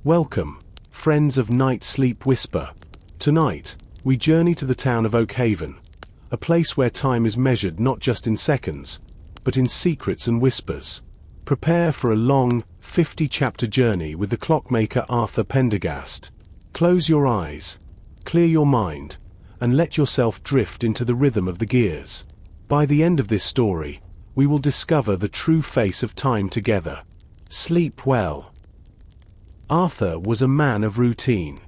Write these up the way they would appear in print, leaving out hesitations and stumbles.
Welcome, friends of NightSleepWhisper. Tonight, we journey to the town of Oakhaven, a place where time is measured not just in seconds, but in secrets and whispers. Prepare for a long, 50-chapter journey with the clockmaker Arthur Pendergast. Close your eyes, clear your mind, and let yourself drift into the rhythm of the gears. By the end of this story, we will discover the true face of time together. Sleep well. Arthur was a man of routine.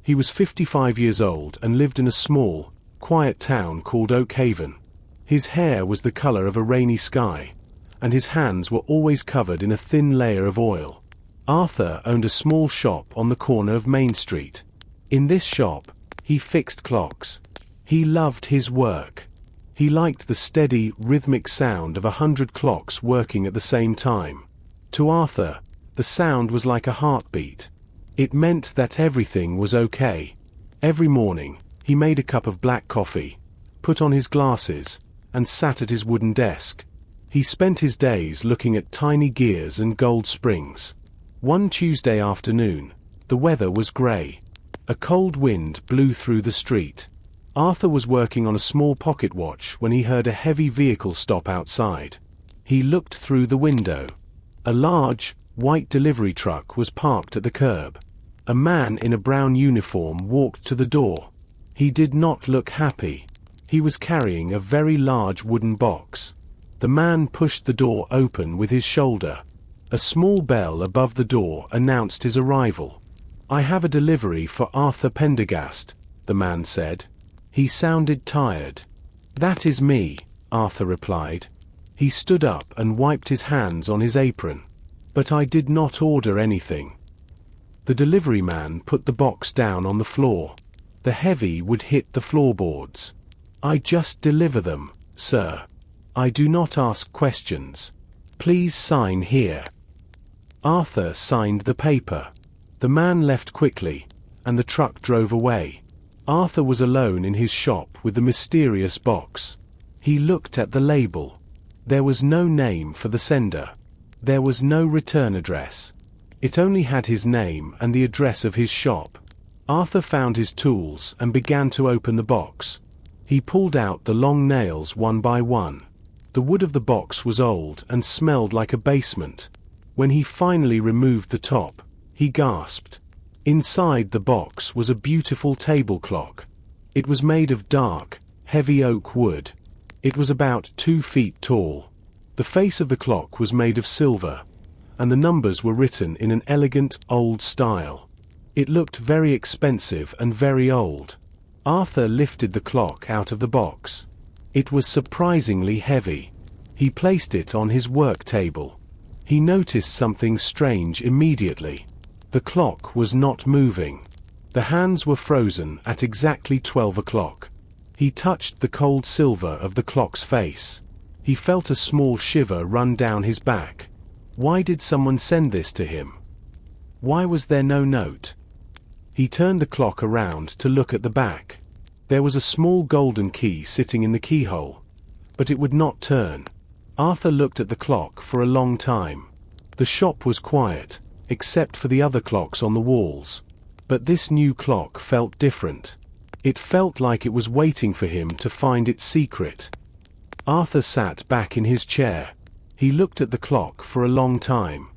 He was 55 years old and lived in a small, quiet town called Oakhaven. His hair was the color of a rainy sky, and his hands were always covered in a thin layer of oil. Arthur owned a small shop on the corner of Main Street. In this shop, he fixed clocks. He loved his work. He liked the steady, rhythmic sound of 100 clocks working at the same time. To Arthur, the sound was like a heartbeat. It meant that everything was okay. Every morning, he made a cup of black coffee, put on his glasses, and sat at his wooden desk. He spent his days looking at tiny gears and gold springs. One Tuesday afternoon, the weather was grey. A cold wind blew through the street. Arthur was working on a small pocket watch when he heard a heavy vehicle stop outside. He looked through the window. A large, white delivery truck was parked at the curb. A man in a brown uniform walked to the door. He did not look happy. He was carrying a very large wooden box. The man pushed the door open with his shoulder. A small bell above the door announced his arrival. "I have a delivery for Arthur Pendergast," the man said. He sounded tired. "That is me," Arthur replied. He stood up and wiped his hands on his apron. "But I did not order anything." The delivery man put the box down on the floor. The heavy would hit the floorboards. "I just deliver them, sir. I do not ask questions. Please sign here." Arthur signed the paper. The man left quickly, and the truck drove away. Arthur was alone in his shop with the mysterious box. He looked at the label. There was no name for the sender. There was no return address. It only had his name and the address of his shop. Arthur found his tools and began to open the box. He pulled out the long nails one by one. The wood of the box was old and smelled like a basement. When he finally removed the top, he gasped. Inside the box was a beautiful table clock. It was made of dark, heavy oak wood. It was about 2 feet tall. The face of the clock was made of silver, and the numbers were written in an elegant, old style. It looked very expensive and very old. Arthur lifted the clock out of the box. It was surprisingly heavy. He placed it on his work table. He noticed something strange immediately. The clock was not moving. The hands were frozen at exactly 12 o'clock. He touched the cold silver of the clock's face. He felt a small shiver run down his back. Why did someone send this to him? Why was there no note? He turned the clock around to look at the back. There was a small golden key sitting in the keyhole, but it would not turn. Arthur looked at the clock for a long time. The shop was quiet, except for the other clocks on the walls. But this new clock felt different. It felt like it was waiting for him to find its secret. Arthur sat back in his chair. He looked at the clock for a long time.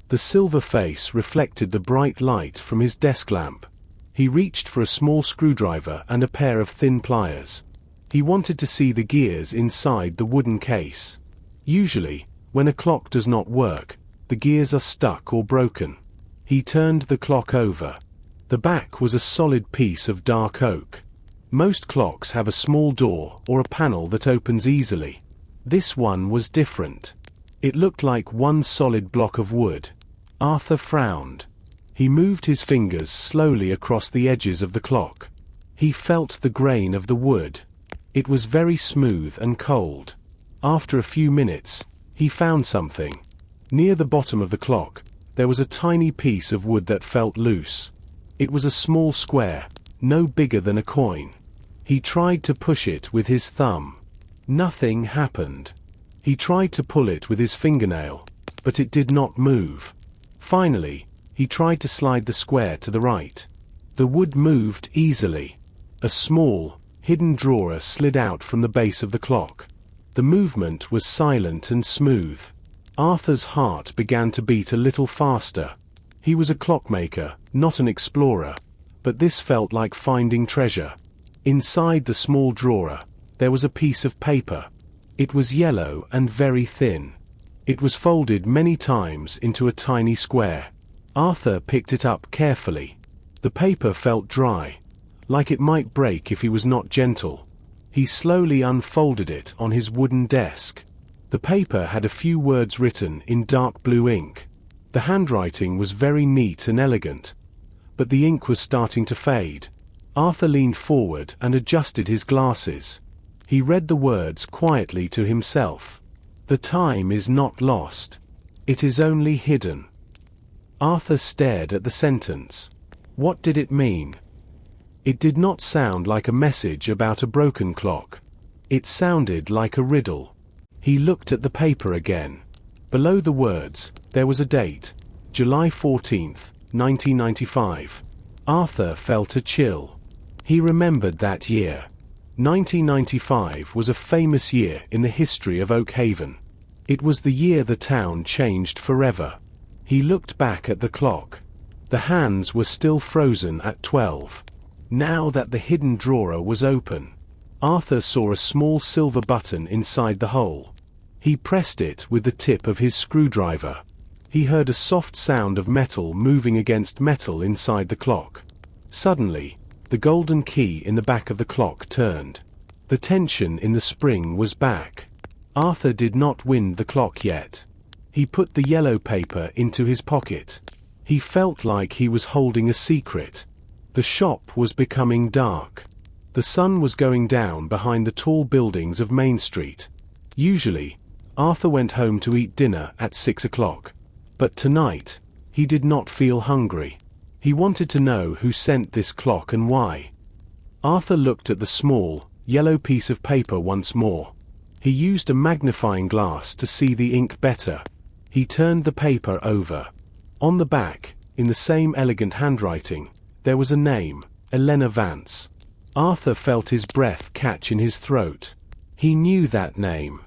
The silver face reflected the bright light from his desk lamp. He reached for a small screwdriver and a pair of thin pliers. He wanted to see the gears inside the wooden case. Usually, when a clock does not work, the gears are stuck or broken. He turned the clock over. The back was a solid piece of dark oak. Most clocks have a small door or a panel that opens easily. This one was different. It looked like one solid block of wood. Arthur frowned. He moved his fingers slowly across the edges of the clock. He felt the grain of the wood. It was very smooth and cold. After a few minutes, he found something. Near the bottom of the clock, there was a tiny piece of wood that felt loose. It was a small square, no bigger than a coin. He tried to push it with his thumb. Nothing happened. He tried to pull it with his fingernail, but it did not move. Finally, He tried to slide the square to the right. The wood moved easily. A small, hidden drawer slid out from the base of the clock. The movement was silent and smooth. Arthur's heart began to beat a little faster. He was a clockmaker, not an explorer, but this felt like finding treasure. Inside the small drawer, there was a piece of paper. It was yellow and very thin. It was folded many times into a tiny square. Arthur picked it up carefully. The paper felt dry, like it might break if he was not gentle. He slowly unfolded it on his wooden desk. The paper had a few words written in dark blue ink. The handwriting was very neat and elegant, but the ink was starting to fade. Arthur leaned forward and adjusted his glasses. He read the words quietly to himself. "The time is not lost. It is only hidden." Arthur stared at the sentence. What did it mean? It did not sound like a message about a broken clock. It sounded like a riddle. He looked at the paper again. Below the words, there was a date, July 14th, 1995. Arthur felt a chill. He remembered that year. 1995 was a famous year in the history of Oakhaven. It was the year the town changed forever. He looked back at the clock. The hands were still frozen at 12. Now that the hidden drawer was open, Arthur saw a small silver button inside the hole. He pressed it with the tip of his screwdriver. He heard a soft sound of metal moving against metal inside the clock. Suddenly, the golden key in the back of the clock turned. The tension in the spring was back. Arthur did not wind the clock yet. He put the yellow paper into his pocket. He felt like he was holding a secret. The shop was becoming dark. The sun was going down behind the tall buildings of Main Street. Usually, Arthur went home to eat dinner at 6 o'clock. But tonight, he did not feel hungry. He wanted to know who sent this clock and why. Arthur looked at the small, yellow piece of paper once more. He used a magnifying glass to see the ink better. He turned the paper over. On the back, in the same elegant handwriting, there was a name, Elena Vance. Arthur felt his breath catch in his throat. He knew that name.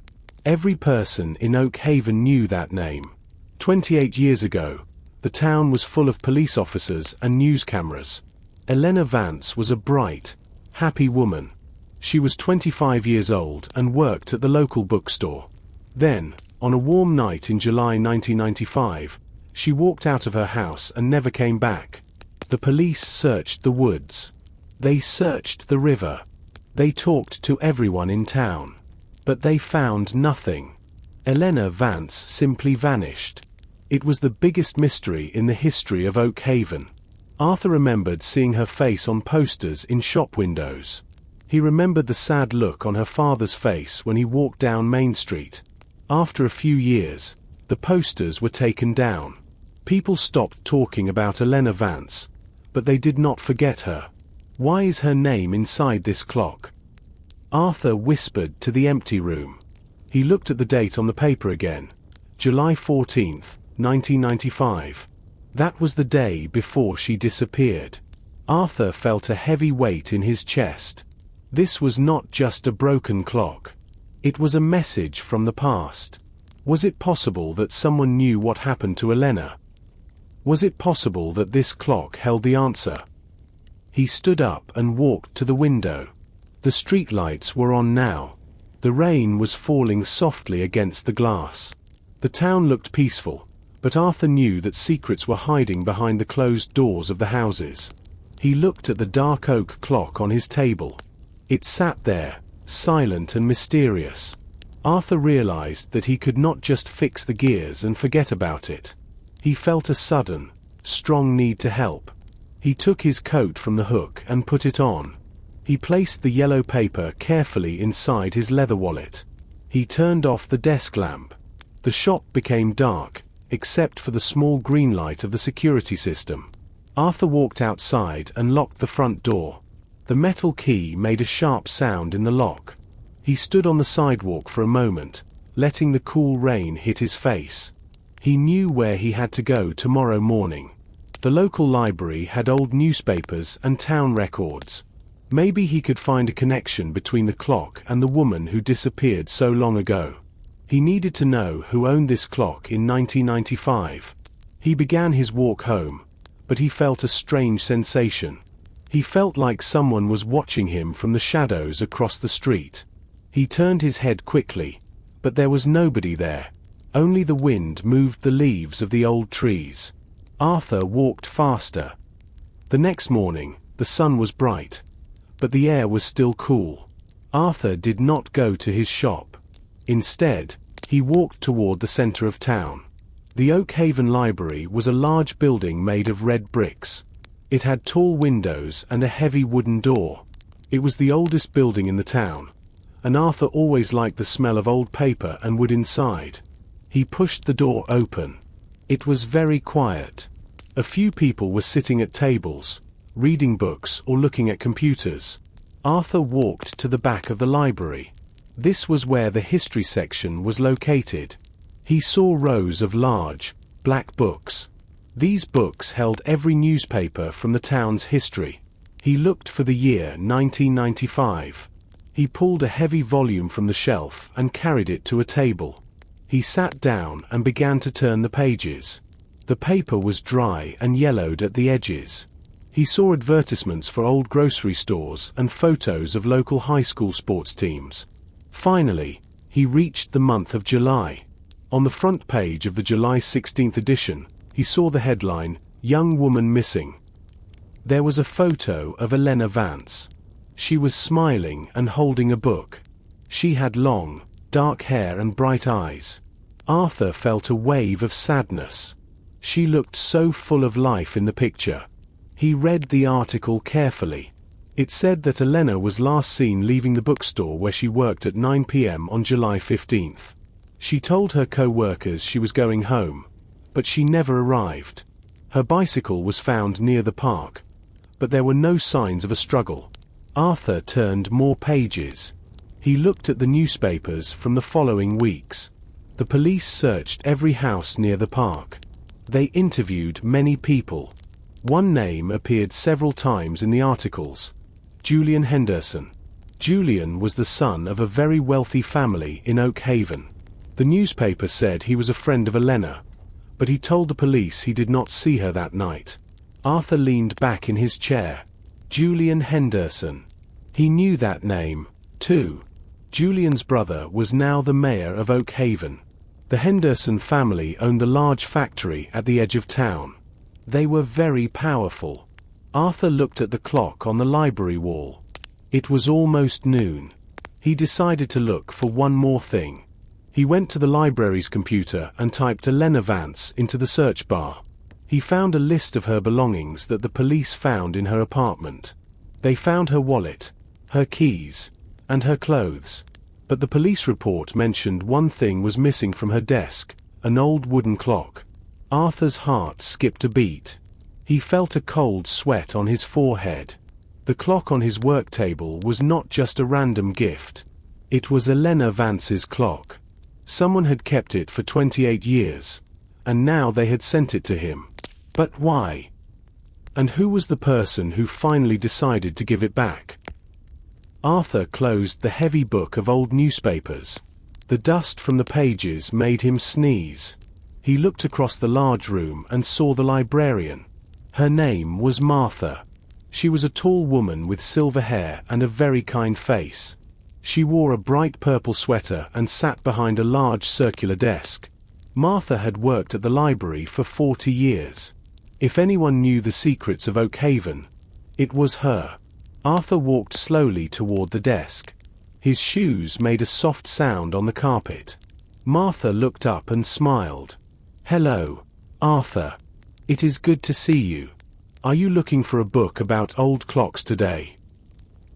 Every person in Oakhaven knew that name. 28 years ago, the town was full of police officers and news cameras. Elena Vance was a bright, happy woman. She was 25 years old and worked at the local bookstore. Then, on a warm night in July 1995, she walked out of her house and never came back. The police searched the woods. They searched the river. They talked to everyone in town. But they found nothing. Elena Vance simply vanished. It was the biggest mystery in the history of Oakhaven. Arthur remembered seeing her face on posters in shop windows. He remembered the sad look on her father's face when he walked down Main Street. After a few years, the posters were taken down. People stopped talking about Elena Vance, but they did not forget her. Why is her name inside this clock? Arthur whispered to the empty room. He looked at the date on the paper again. July 14th, 1995. That was the day before she disappeared. Arthur felt a heavy weight in his chest. This was not just a broken clock. It was a message from the past. Was it possible that someone knew what happened to Elena? Was it possible that this clock held the answer? He stood up and walked to the window. The streetlights were on now. The rain was falling softly against the glass. The town looked peaceful, but Arthur knew that secrets were hiding behind the closed doors of the houses. He looked at the dark oak clock on his table. It sat there, silent and mysterious. Arthur realized that he could not just fix the gears and forget about it. He felt a sudden, strong need to help. He took his coat from the hook and put it on. He placed the yellow paper carefully inside his leather wallet. He turned off the desk lamp. The shop became dark, except for the small green light of the security system. Arthur walked outside and locked the front door. The metal key made a sharp sound in the lock. He stood on the sidewalk for a moment, letting the cool rain hit his face. He knew where he had to go tomorrow morning. The local library had old newspapers and town records. Maybe he could find a connection between the clock and the woman who disappeared so long ago. He needed to know who owned this clock in 1995. He began his walk home, but he felt a strange sensation. He felt like someone was watching him from the shadows across the street. He turned his head quickly, but there was nobody there. Only the wind moved the leaves of the old trees. Arthur walked faster. The next morning, the sun was bright, but the air was still cool. Arthur did not go to his shop. Instead, he walked toward the center of town. The Oakhaven Library was a large building made of red bricks. It had tall windows and a heavy wooden door. It was the oldest building in the town, and Arthur always liked the smell of old paper and wood inside. He pushed the door open. It was very quiet. A few people were sitting at tables, reading books or looking at computers. Arthur walked to the back of the library. This was where the history section was located. He saw rows of large, black books. These books held every newspaper from the town's history. He looked for the year 1995. He pulled a heavy volume from the shelf and carried it to a table. He sat down and began to turn the pages. The paper was dry and yellowed at the edges. He saw advertisements for old grocery stores and photos of local high school sports teams. Finally, he reached the month of July. On the front page of the July 16th edition, he saw the headline, "Young Woman Missing." There was a photo of Elena Vance. She was smiling and holding a book. She had long, dark hair and bright eyes. Arthur felt a wave of sadness. She looked so full of life in the picture. He read the article carefully. It said that Elena was last seen leaving the bookstore where she worked at 9 p.m. on July 15th. She told her co-workers she was going home, but she never arrived. Her bicycle was found near the park, but there were no signs of a struggle. Arthur turned more pages. He looked at the newspapers from the following weeks. The police searched every house near the park. They interviewed many people. One name appeared several times in the articles: Julian Henderson. Julian was the son of a very wealthy family in Oakhaven. The newspaper said he was a friend of Elena, but he told the police he did not see her that night. Arthur leaned back in his chair. Julian Henderson. He knew that name, too. Julian's brother was now the mayor of Oakhaven. The Henderson family owned the large factory at the edge of town. They were very powerful. Arthur looked at the clock on the library wall. It was almost noon. He decided to look for one more thing. He went to the library's computer and typed Elena Vance into the search bar. He found a list of her belongings that the police found in her apartment. They found her wallet, her keys, and her clothes. But the police report mentioned one thing was missing from her desk: an old wooden clock. Arthur's heart skipped a beat. He felt a cold sweat on his forehead. The clock on his work table was not just a random gift. It was Elena Vance's clock. Someone had kept it for 28 years, and now they had sent it to him. But why? And who was the person who finally decided to give it back? Arthur closed the heavy book of old newspapers. The dust from the pages made him sneeze. He looked across the large room and saw the librarian. Her name was Martha. She was a tall woman with silver hair and a very kind face. She wore a bright purple sweater and sat behind a large circular desk. Martha had worked at the library for 40 years. If anyone knew the secrets of Oakhaven, it was her. Arthur walked slowly toward the desk. His shoes made a soft sound on the carpet. Martha looked up and smiled. "Hello, Arthur. It is good to see you. Are you looking for a book about old clocks today?"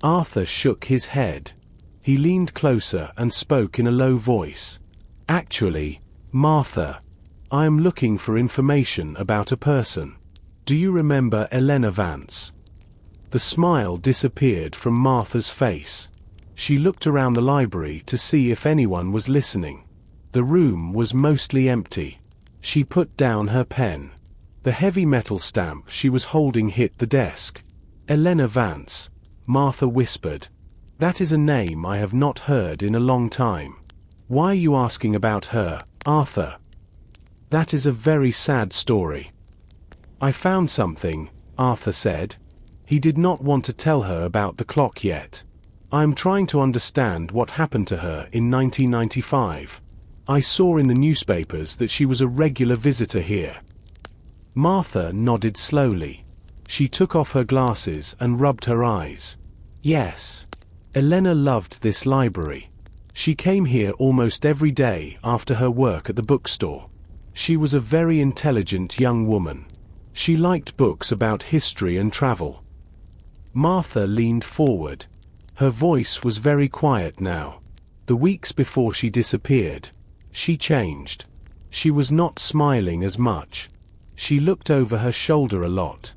Arthur shook his head. He leaned closer and spoke in a low voice. "Actually, Martha, I am looking for information about a person. Do you remember Elena Vance?" The smile disappeared from Martha's face. She looked around the library to see if anyone was listening. The room was mostly empty. She put down her pen. The heavy metal stamp she was holding hit the desk. Elena Vance, Martha whispered. That is a name I have not heard in a long time. Why are you asking about her, Arthur? That is a very sad story. I found something, Arthur said. He did not want to tell her about the clock yet. I am trying to understand what happened to her in 1995. I saw in the newspapers that she was a regular visitor here. Martha nodded slowly. She took off her glasses and rubbed her eyes. Yes. Elena loved this library. She came here almost every day after her work at the bookstore. She was a very intelligent young woman. She liked books about history and travel. Martha leaned forward. Her voice was very quiet now. The weeks before she disappeared, she changed. She was not smiling as much. She looked over her shoulder a lot.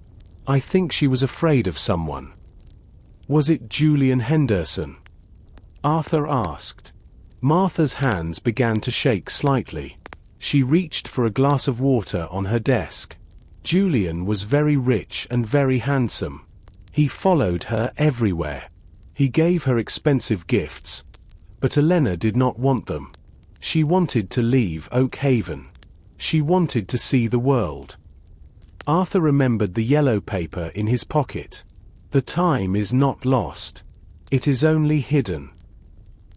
I think she was afraid of someone. Was it Julian Henderson? Arthur asked. Martha's hands began to shake slightly. She reached for a glass of water on her desk. Julian was very rich and very handsome. He followed her everywhere. He gave her expensive gifts. But Elena did not want them. She wanted to leave Oakhaven. She wanted to see the world. Arthur remembered the yellow paper in his pocket. The time is not lost. It is only hidden.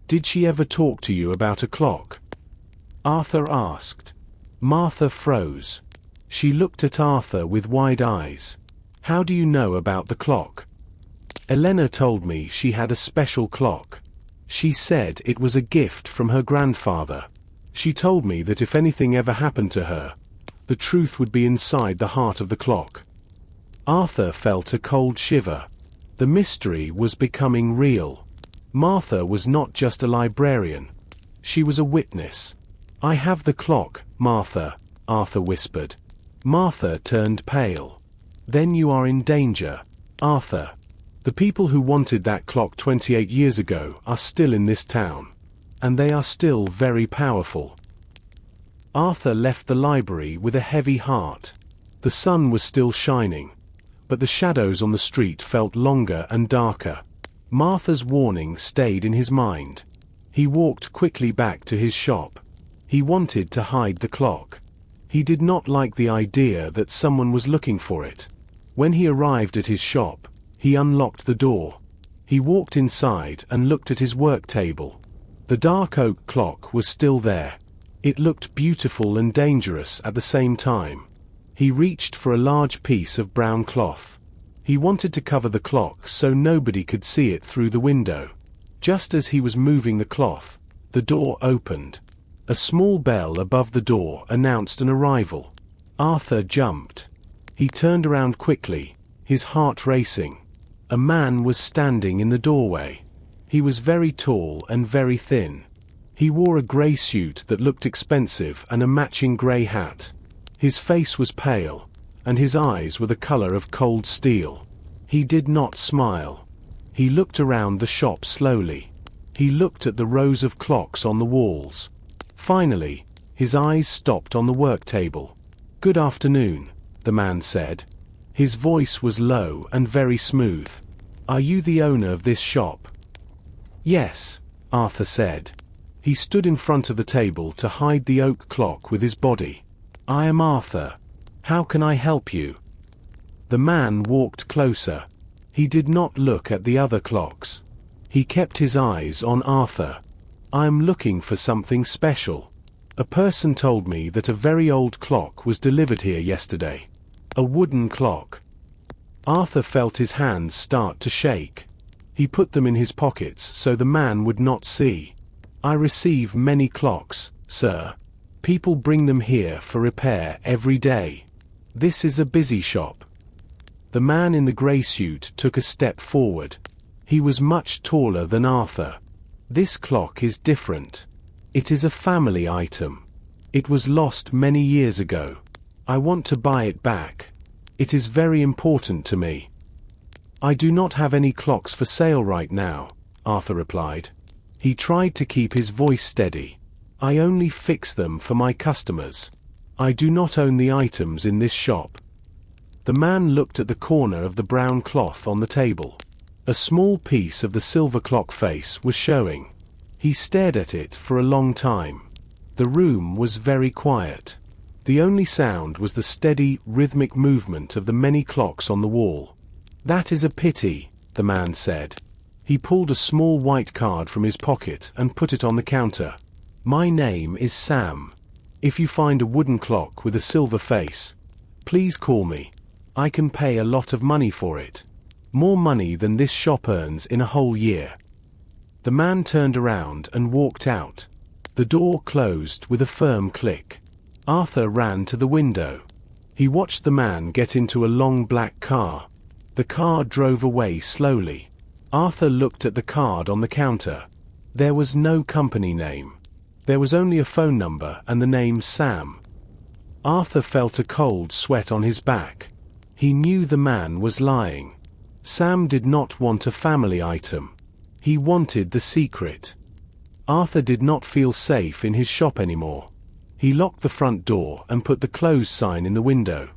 Did she ever talk to you about a clock? Arthur asked. Martha froze. She looked at Arthur with wide eyes. How do you know about the clock? Elena told me she had a special clock. She said it was a gift from her grandfather. She told me that if anything ever happened to her, the truth would be inside the heart of the clock. Arthur felt a cold shiver. The mystery was becoming real. Martha was not just a librarian. She was a witness. I have the clock, Martha, Arthur whispered. Martha turned pale. Then you are in danger, Arthur. The people who wanted that clock 28 years ago are still in this town. And they are still very powerful. Arthur left the library with a heavy heart. The sun was still shining, but the shadows on the street felt longer and darker. Martha's warning stayed in his mind. He walked quickly back to his shop. He wanted to hide the clock. He did not like the idea that someone was looking for it. When he arrived at his shop, he unlocked the door. He walked inside and looked at his work table. The dark oak clock was still there. It looked beautiful and dangerous at the same time. He reached for a large piece of brown cloth. He wanted to cover the clock so nobody could see it through the window. Just as he was moving the cloth, the door opened. A small bell above the door announced an arrival. Arthur jumped. He turned around quickly, his heart racing. A man was standing in the doorway. He was very tall and very thin. He wore a grey suit that looked expensive and a matching grey hat. His face was pale, and his eyes were the color of cold steel. He did not smile. He looked around the shop slowly. He looked at the rows of clocks on the walls. Finally, his eyes stopped on the work table. "Good afternoon," the man said. His voice was low and very smooth. "Are you the owner of this shop?" "Yes," Arthur said. He stood in front of the table to hide the oak clock with his body. "I am Arthur. How can I help you?" The man walked closer. He did not look at the other clocks. He kept his eyes on Arthur. "I am looking for something special. A person told me that a very old clock was delivered here yesterday. A wooden clock." Arthur felt his hands start to shake. He put them in his pockets so the man would not see. "I receive many clocks, sir. People bring them here for repair every day. This is a busy shop." The man in the grey suit took a step forward. He was much taller than Arthur. "This clock is different. It is a family item. It was lost many years ago. I want to buy it back. It is very important to me." "I do not have any clocks for sale right now," Arthur replied. He tried to keep his voice steady. "I only fix them for my customers. I do not own the items in this shop. The man looked at the corner of the brown cloth on the table. A small piece of the silver clock face was showing. He stared at it for a long time. The room was very quiet. The only sound was the steady, rhythmic movement of the many clocks on the wall. That is a pity, the man said. He pulled a small white card from his pocket and put it on the counter. My name is Sam. If you find a wooden clock with a silver face, please call me. I can pay a lot of money for it. More money than this shop earns in a whole year. The man turned around and walked out. The door closed with a firm click. Arthur ran to the window. He watched the man get into a long black car. The car drove away slowly. Arthur looked at the card on the counter. There was no company name. There was only a phone number and the name Sam. Arthur felt a cold sweat on his back. He knew the man was lying. Sam did not want a family item. He wanted the secret. Arthur did not feel safe in his shop anymore. He locked the front door and put the close sign in the window.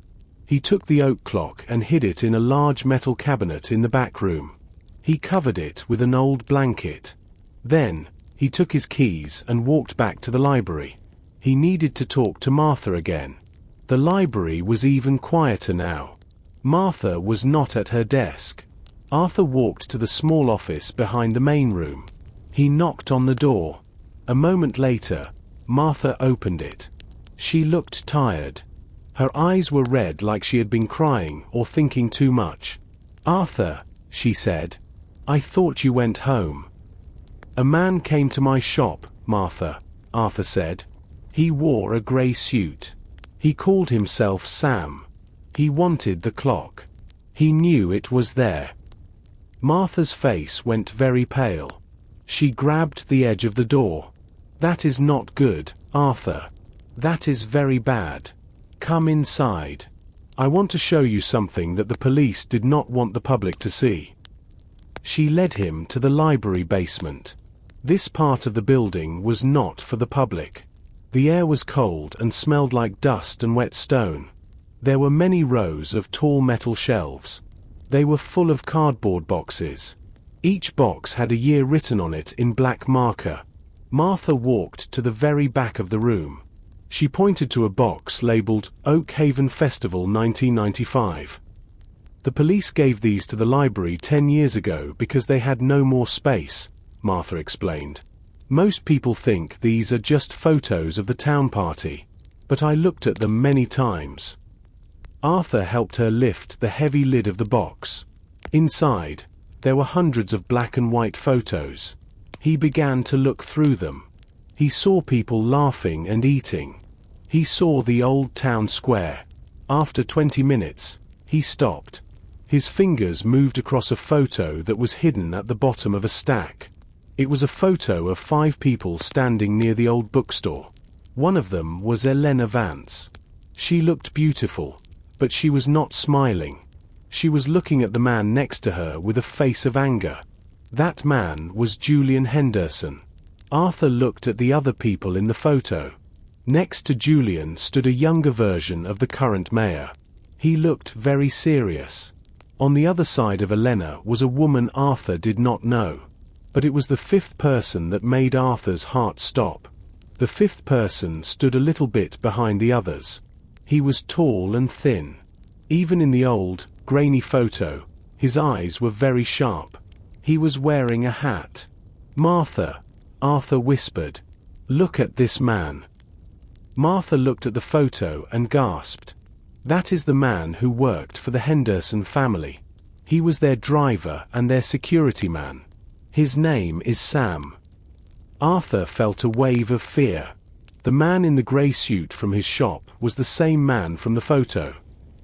He took the oak clock and hid it in a large metal cabinet in the back room. He covered it with an old blanket. Then, he took his keys and walked back to the library. He needed to talk to Martha again. The library was even quieter now. Martha was not at her desk. Arthur walked to the small office behind the main room. He knocked on the door. A moment later, Martha opened it. She looked tired. Her eyes were red like she had been crying or thinking too much. Arthur, she said, I thought you went home. A man came to my shop, Martha, Arthur said. He wore a grey suit. He called himself Sam. He wanted the clock. He knew it was there. Martha's face went very pale. She grabbed the edge of the door. That is not good, Arthur. That is very bad. Come inside. I want to show you something that the police did not want the public to see. She led him to the library basement. This part of the building was not for the public. The air was cold and smelled like dust and wet stone. There were many rows of tall metal shelves. They were full of cardboard boxes. Each box had a year written on it in black marker. Martha walked to the very back of the room. She pointed to a box labeled Oakhaven Festival 1995. The police gave these to the library 10 years ago because they had no more space, Martha explained. Most people think these are just photos of the town party, but I looked at them many times. Arthur helped her lift the heavy lid of the box. Inside, there were hundreds of black and white photos. He began to look through them. He saw people laughing and eating. He saw the old town square. After 20 minutes, he stopped. His fingers moved across a photo that was hidden at the bottom of a stack. It was a photo of 5 people standing near the old bookstore. One of them was Elena Vance. She looked beautiful, but she was not smiling. She was looking at the man next to her with a face of anger. That man was Julian Henderson. Arthur looked at the other people in the photo. Next to Julian stood a younger version of the current mayor. He looked very serious. On the other side of Elena was a woman Arthur did not know. But it was the 5th person that made Arthur's heart stop. The 5th person stood a little bit behind the others. He was tall and thin. Even in the old, grainy photo, his eyes were very sharp. He was wearing a hat. Martha, Arthur whispered, look at this man. Martha looked at the photo and gasped. That is the man who worked for the Henderson family. He was their driver and their security man. His name is Sam. Arthur felt a wave of fear. The man in the grey suit from his shop was the same man from the photo.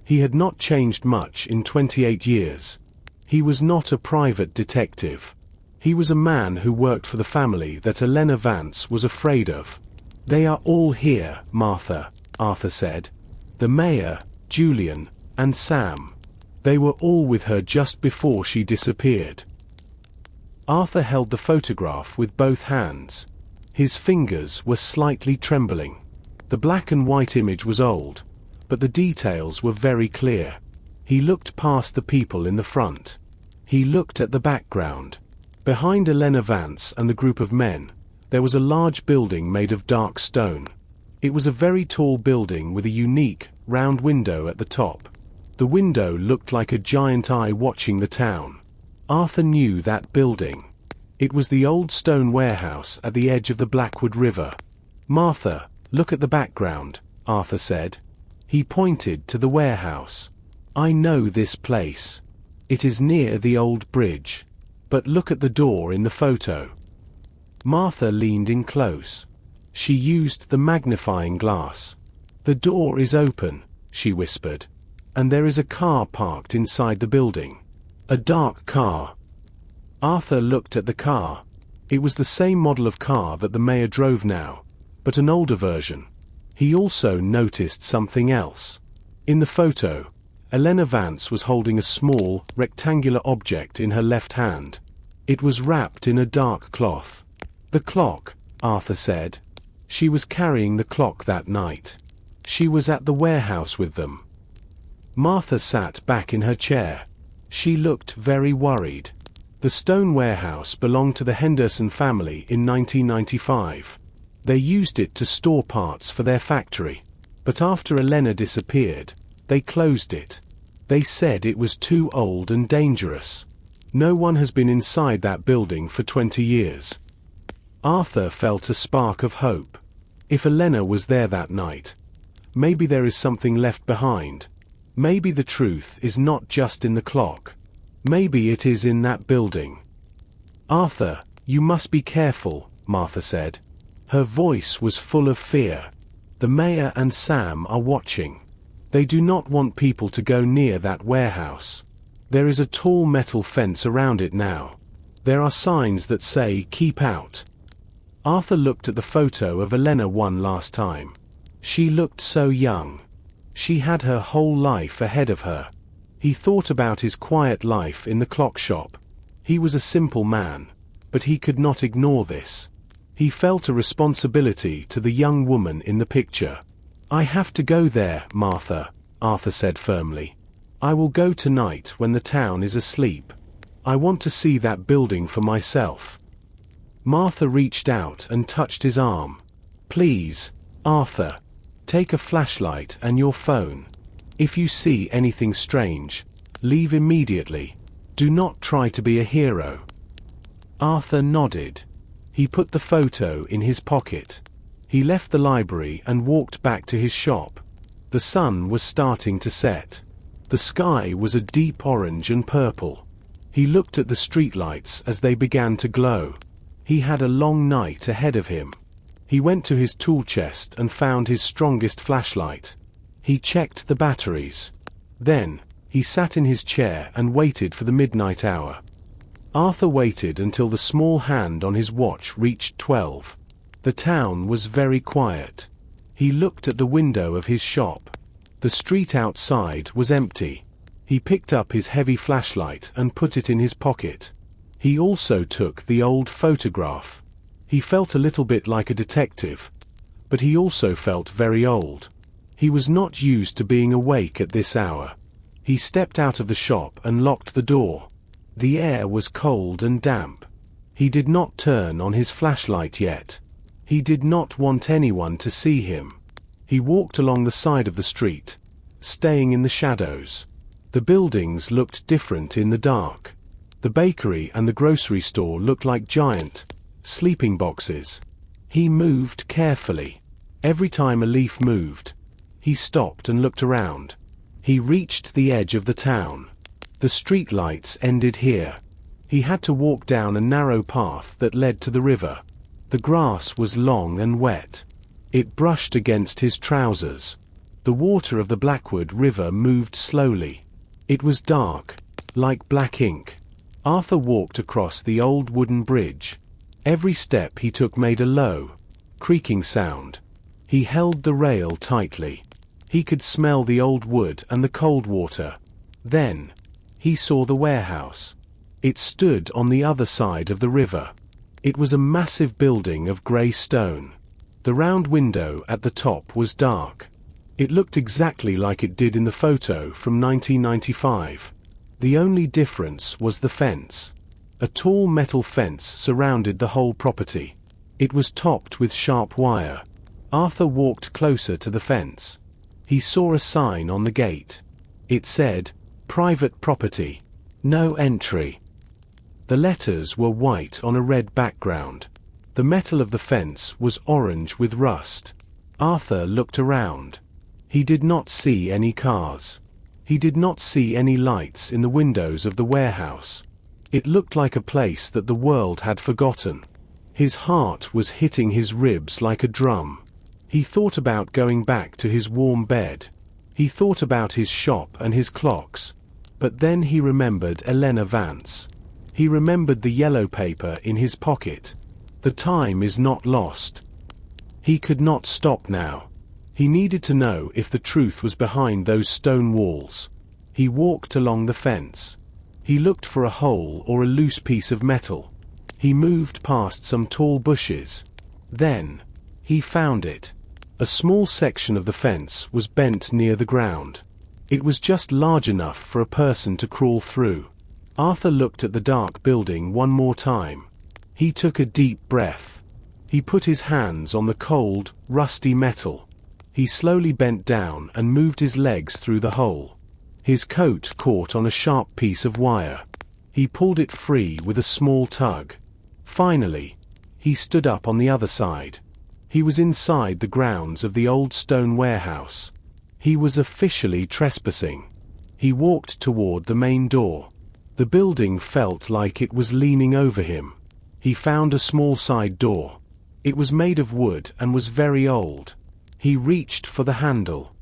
He had not changed much in 28 years. He was not a private detective. He was a man who worked for the family that Elena Vance was afraid of. They are all here, Martha, Arthur said. The mayor, Julian, and Sam. They were all with her just before she disappeared. Arthur held the photograph with both hands. His fingers were slightly trembling. The black and white image was old, but the details were very clear. He looked past the people in the front. He looked at the background. Behind Elena Vance and the group of men, there was a large building made of dark stone. It was a very tall building with a unique, round window at the top. The window looked like a giant eye watching the town. Arthur knew that building. It was the old stone warehouse at the edge of the Blackwood River. "Martha, look at the background," Arthur said. He pointed to the warehouse. "I know this place. It is near the old bridge. But look at the door in the photo." Martha leaned in close. She used the magnifying glass. "The door is open," she whispered. "And there is a car parked inside the building. A dark car." Arthur looked at the car. It was the same model of car that the mayor drove now, but an older version. He also noticed something else. In the photo, Elena Vance was holding a small, rectangular object in her left hand. It was wrapped in a dark cloth. "The clock," Arthur said. "She was carrying the clock that night. She was at the warehouse with them." Martha sat back in her chair. She looked very worried. The stone warehouse belonged to the Henderson family in 1995. They used it to store parts for their factory. But after Elena disappeared, they closed it. They said it was too old and dangerous. No one has been inside that building for 20 years. Arthur felt a spark of hope. If Elena was there that night, maybe there is something left behind. Maybe the truth is not just in the clock. Maybe it is in that building. "Arthur, you must be careful," Martha said. Her voice was full of fear. "The mayor and Sam are watching. They do not want people to go near that warehouse. There is a tall metal fence around it now. There are signs that say, 'Keep out.'" Arthur looked at the photo of Elena one last time. She looked so young. She had her whole life ahead of her. He thought about his quiet life in the clock shop. He was a simple man, but he could not ignore this. He felt a responsibility to the young woman in the picture. "I have to go there, Martha," Arthur said firmly. "I will go tonight when the town is asleep. I want to see that building for myself." Martha reached out and touched his arm. "Please, Arthur, take a flashlight and your phone. If you see anything strange, leave immediately. Do not try to be a hero." Arthur nodded. He put the photo in his pocket. He left the library and walked back to his shop. The sun was starting to set. The sky was a deep orange and purple. He looked at the streetlights as they began to glow. He had a long night ahead of him. He went to his tool chest and found his strongest flashlight. He checked the batteries. Then, he sat in his chair and waited for the midnight hour. Arthur waited until the small hand on his watch reached 12. The town was very quiet. He looked at the window of his shop. The street outside was empty. He picked up his heavy flashlight and put it in his pocket. He also took the old photograph. He felt a little bit like a detective, but he also felt very old. He was not used to being awake at this hour. He stepped out of the shop and locked the door. The air was cold and damp. He did not turn on his flashlight yet. He did not want anyone to see him. He walked along the side of the street, staying in the shadows. The buildings looked different in the dark. The bakery and the grocery store looked like giant, sleeping boxes. He moved carefully. Every time a leaf moved, he stopped and looked around. He reached the edge of the town. The street lights ended here. He had to walk down a narrow path that led to the river. The grass was long and wet. It brushed against his trousers. The water of the Blackwood River moved slowly. It was dark, like black ink. Arthur walked across the old wooden bridge. Every step he took made a low, creaking sound. He held the rail tightly. He could smell the old wood and the cold water. Then, he saw the warehouse. It stood on the other side of the river. It was a massive building of grey stone. The The round window at the top was dark. It looked exactly like it did in the photo from 1995. The only difference was the fence. A tall metal fence surrounded the whole property. It was topped with sharp wire. Arthur walked closer to the fence. He saw a sign on the gate. It said, "Private property. No entry." The letters were white on a red background. The metal of the fence was orange with rust. Arthur looked around. He did not see any cars. He did not see any lights in the windows of the warehouse. It looked like a place that the world had forgotten. His heart was hitting his ribs like a drum. He thought about going back to his warm bed. He thought about his shop and his clocks. But then he remembered Elena Vance. He remembered the yellow paper in his pocket. The time is not lost. He could not stop now. He needed to know if the truth was behind those stone walls. He walked along the fence. He looked for a hole or a loose piece of metal. He moved past some tall bushes. Then, he found it. A small section of the fence was bent near the ground. It was just large enough for a person to crawl through. Arthur looked at the dark building one more time. He took a deep breath. He put his hands on the cold, rusty metal. He slowly bent down and moved his legs through the hole. His coat caught on a sharp piece of wire. He pulled it free with a small tug. Finally, he stood up on the other side. He was inside the grounds of the old stone warehouse. He was officially trespassing. He walked toward the main door. The building felt like it was leaning over him. He found a small side door. It was made of wood and was very old. He reached for the handle.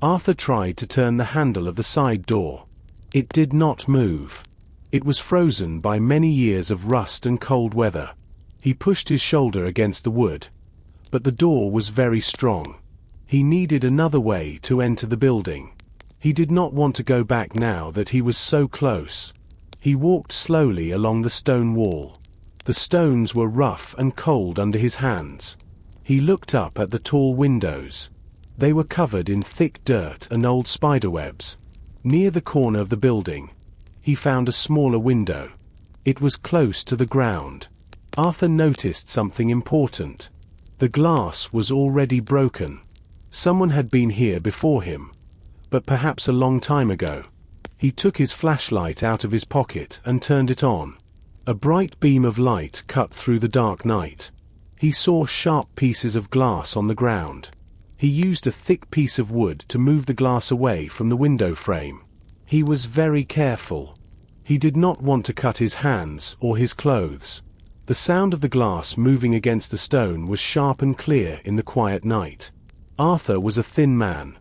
Arthur tried to turn the handle of the side door. It did not move. It was frozen by many years of rust and cold weather. He pushed his shoulder against the wood. But the door was very strong. He needed another way to enter the building. He did not want to go back now that he was so close. He walked slowly along the stone wall. The stones were rough and cold under his hands. He looked up at the tall windows. They were covered in thick dirt and old spiderwebs. Near the corner of the building, he found a smaller window. It was close to the ground. Arthur noticed something important. The glass was already broken. Someone had been here before him, but perhaps a long time ago. He took his flashlight out of his pocket and turned it on. A bright beam of light cut through the dark night. He saw sharp pieces of glass on the ground. He used a thick piece of wood to move the glass away from the window frame. He was very careful. He did not want to cut his hands or his clothes. The sound of the glass moving against the stone was sharp and clear in the quiet night. Arthur was a thin man,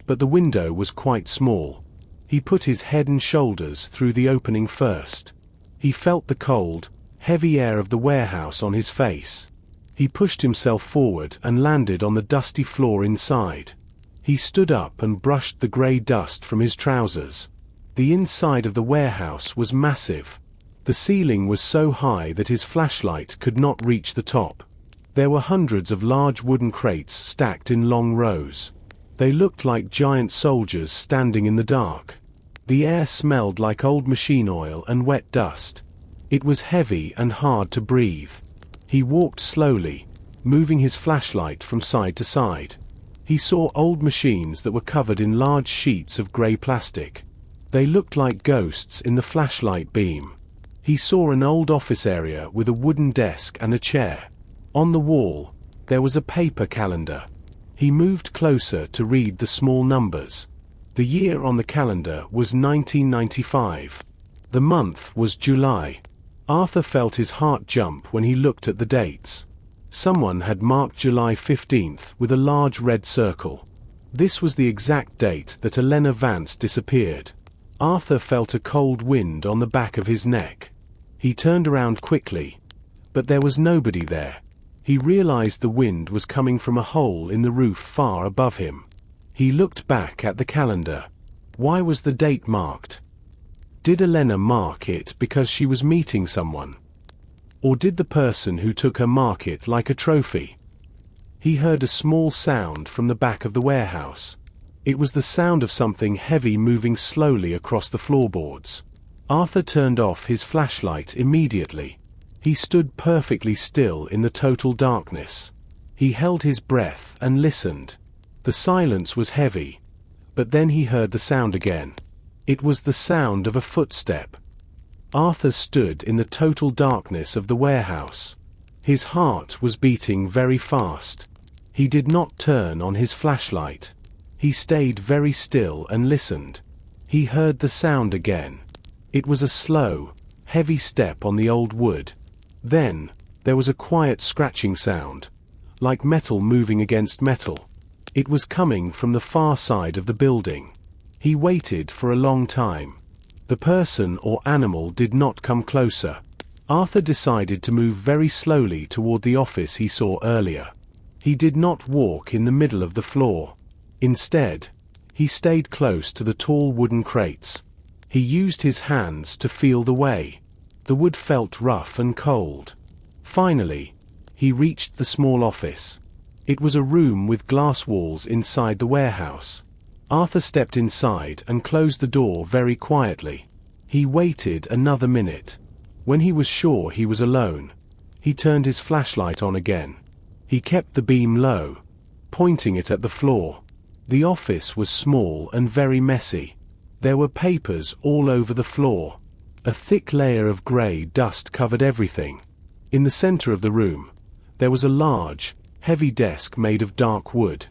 but the window was quite small. He put his head and shoulders through the opening first. He felt the cold, heavy air of the warehouse on his face. He pushed himself forward and landed on the dusty floor inside. He stood up and brushed the grey dust from his trousers. The inside of the warehouse was massive. The ceiling was so high that his flashlight could not reach the top. There were hundreds of large wooden crates stacked in long rows. They looked like giant soldiers standing in the dark. The air smelled like old machine oil and wet dust. It was heavy and hard to breathe. He walked slowly, moving his flashlight from side to side. He saw old machines that were covered in large sheets of grey plastic. They looked like ghosts in the flashlight beam. He saw an old office area with a wooden desk and a chair. On the wall, there was a paper calendar. He moved closer to read the small numbers. The year on the calendar was 1995. The month was July. Arthur felt his heart jump when he looked at the dates. Someone had marked July 15th with a large red circle. This was the exact date that Elena Vance disappeared. Arthur felt a cold wind on the back of his neck. He turned around quickly, but there was nobody there. He realized the wind was coming from a hole in the roof far above him. He looked back at the calendar. Why was the date marked? Did Elena mark it because she was meeting someone? Or did the person who took her mark it like a trophy? He heard a small sound from the back of the warehouse. It was the sound of something heavy moving slowly across the floorboards. Arthur turned off his flashlight immediately. He stood perfectly still in the total darkness. He held his breath and listened. The silence was heavy, but then he heard the sound again. It was the sound of a footstep. Arthur stood in the total darkness of the warehouse. His heart was beating very fast. He did not turn on his flashlight. He stayed very still and listened. He heard the sound again. It was a slow, heavy step on the old wood. Then, there was a quiet scratching sound, like metal moving against metal. It was coming from the far side of the building. He waited for a long time. The person or animal did not come closer. Arthur decided to move very slowly toward the office he saw earlier. He did not walk in the middle of the floor. Instead, he stayed close to the tall wooden crates. He used his hands to feel the way. The wood felt rough and cold. Finally, he reached the small office. It was a room with glass walls inside the warehouse. Arthur stepped inside and closed the door very quietly. He waited another minute. When he was sure he was alone, he turned his flashlight on again. He kept the beam low, pointing it at the floor. The office was small and very messy. There were papers all over the floor. A thick layer of grey dust covered everything. In the center of the room, there was a large, heavy desk made of dark wood.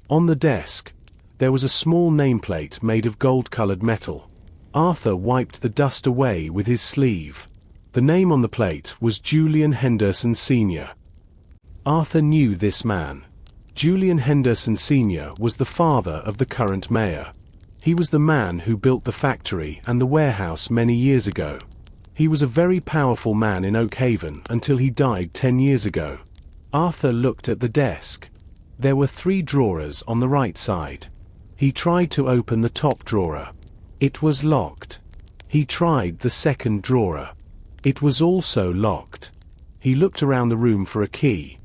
On the desk, there was a small nameplate made of gold-colored metal. Arthur wiped the dust away with his sleeve. The name on the plate was Julian Henderson Sr. Arthur knew this man. Julian Henderson Sr. was the father of the current mayor. He was the man who built the factory and the warehouse many years ago. He was a very powerful man in Oakhaven until he died 10 years ago. Arthur looked at the desk. There were 3 drawers on the right side. He tried to open the top drawer. It was locked. He tried the second drawer. It was also locked. He looked around the room for a key,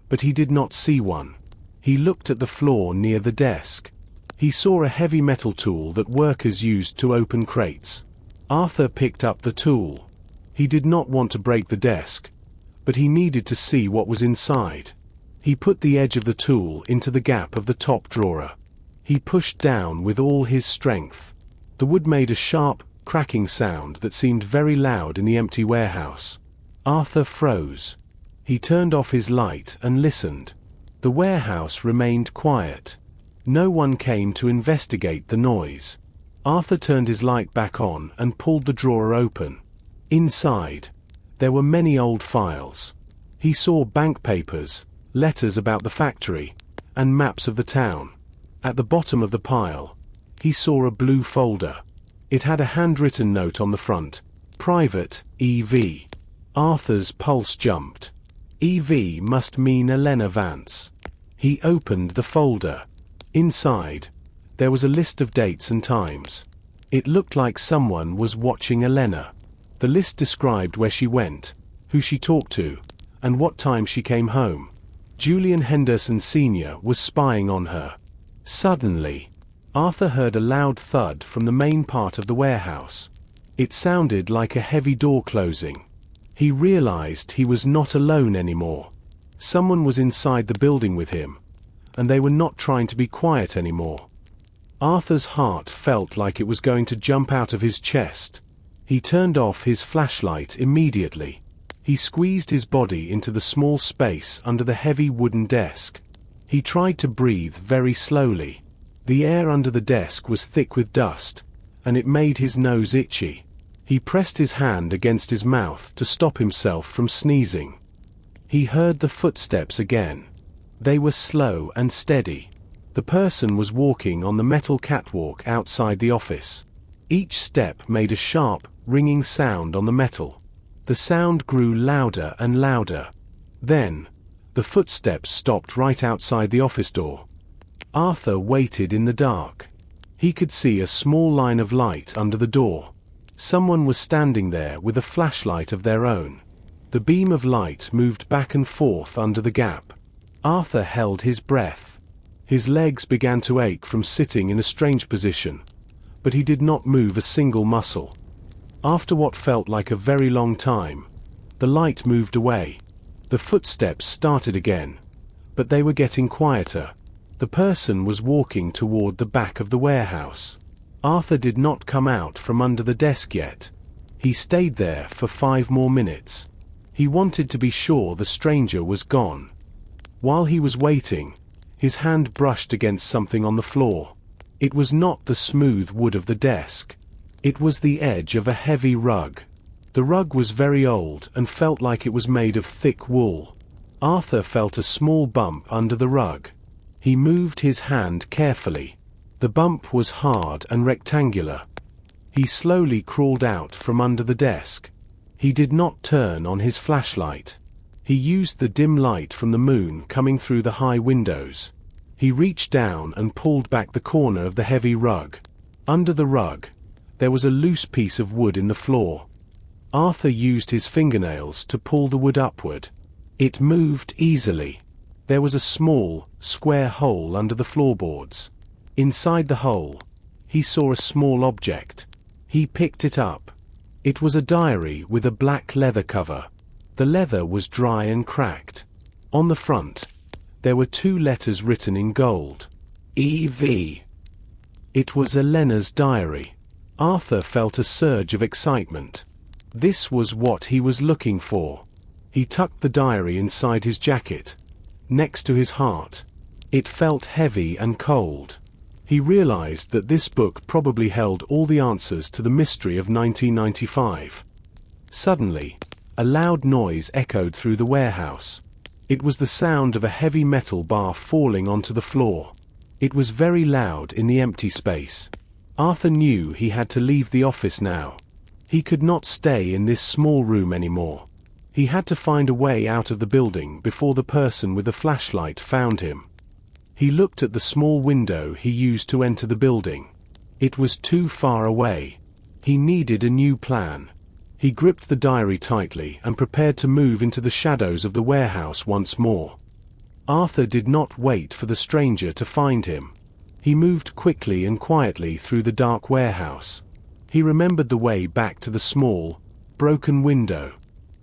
but he did not see one. He looked at the floor near the desk. He saw a heavy metal tool that workers used to open crates. Arthur picked up the tool. He did not want to break the desk, but he needed to see what was inside. He put the edge of the tool into the gap of the top drawer. He pushed down with all his strength. The wood made a sharp, cracking sound that seemed very loud in the empty warehouse. Arthur froze. He turned off his light and listened. The warehouse remained quiet. No one came to investigate the noise. Arthur turned his light back on and pulled the drawer open. Inside, there were many old files. He saw bank papers, letters about the factory, and maps of the town. At the bottom of the pile, he saw a blue folder. It had a handwritten note on the front, "Private, EV." Arthur's pulse jumped. EV must mean Elena Vance. He opened the folder. Inside, there was a list of dates and times. It looked like someone was watching Elena. The list described where she went, who she talked to, and what time she came home. Julian Henderson Sr. was spying on her. Suddenly, Arthur heard a loud thud from the main part of the warehouse. It sounded like a heavy door closing. He realized he was not alone anymore. Someone was inside the building with him, and they were not trying to be quiet anymore. Arthur's heart felt like it was going to jump out of his chest. He turned off his flashlight immediately. He squeezed his body into the small space under the heavy wooden desk. He tried to breathe very slowly. The air under the desk was thick with dust, and it made his nose itchy. He pressed his hand against his mouth to stop himself from sneezing. He heard the footsteps again. They were slow and steady. The person was walking on the metal catwalk outside the office. Each step made a sharp, ringing sound on the metal. The sound grew louder and louder. Then, the footsteps stopped right outside the office door. Arthur waited in the dark. He could see a small line of light under the door. Someone was standing there with a flashlight of their own. The beam of light moved back and forth under the gap. Arthur held his breath. His legs began to ache from sitting in a strange position, but he did not move a single muscle. After what felt like a very long time, the light moved away. The footsteps started again, but they were getting quieter. The person was walking toward the back of the warehouse. Arthur did not come out from under the desk yet. He stayed there for 5 more minutes. He wanted to be sure the stranger was gone. While he was waiting, his hand brushed against something on the floor. It was not the smooth wood of the desk. It was the edge of a heavy rug. The rug was very old and felt like it was made of thick wool. Arthur felt a small bump under the rug. He moved his hand carefully. The bump was hard and rectangular. He slowly crawled out from under the desk. He did not turn on his flashlight. He used the dim light from the moon coming through the high windows. He reached down and pulled back the corner of the heavy rug. Under the rug, there was a loose piece of wood in the floor. Arthur used his fingernails to pull the wood upward. It moved easily. There was a small, square hole under the floorboards. Inside the hole, he saw a small object. He picked it up. It was a diary with a black leather cover. The leather was dry and cracked. On the front, there were 2 letters written in gold. E.V. It was Elena's diary. Arthur felt a surge of excitement. This was what he was looking for. He tucked the diary inside his jacket, next to his heart. It felt heavy and cold. He realized that this book probably held all the answers to the mystery of 1995. Suddenly, a loud noise echoed through the warehouse. It was the sound of a heavy metal bar falling onto the floor. It was very loud in the empty space. Arthur knew he had to leave the office now. He could not stay in this small room anymore. He had to find a way out of the building before the person with the flashlight found him. He looked at the small window he used to enter the building. It was too far away. He needed a new plan. He gripped the diary tightly and prepared to move into the shadows of the warehouse once more. Arthur did not wait for the stranger to find him. He moved quickly and quietly through the dark warehouse. He remembered the way back to the small, broken window.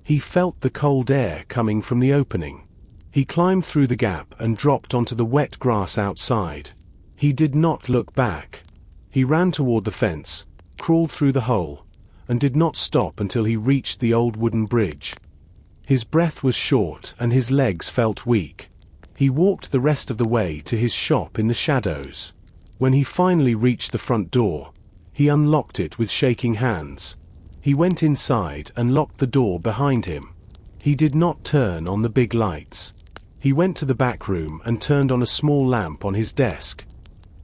He felt the cold air coming from the opening. He climbed through the gap and dropped onto the wet grass outside. He did not look back. He ran toward the fence, crawled through the hole, and did not stop until he reached the old wooden bridge. His breath was short and his legs felt weak. He walked the rest of the way to his shop in the shadows. When he finally reached the front door, he unlocked it with shaking hands. He went inside and locked the door behind him. He did not turn on the big lights. He went to the back room and turned on a small lamp on his desk.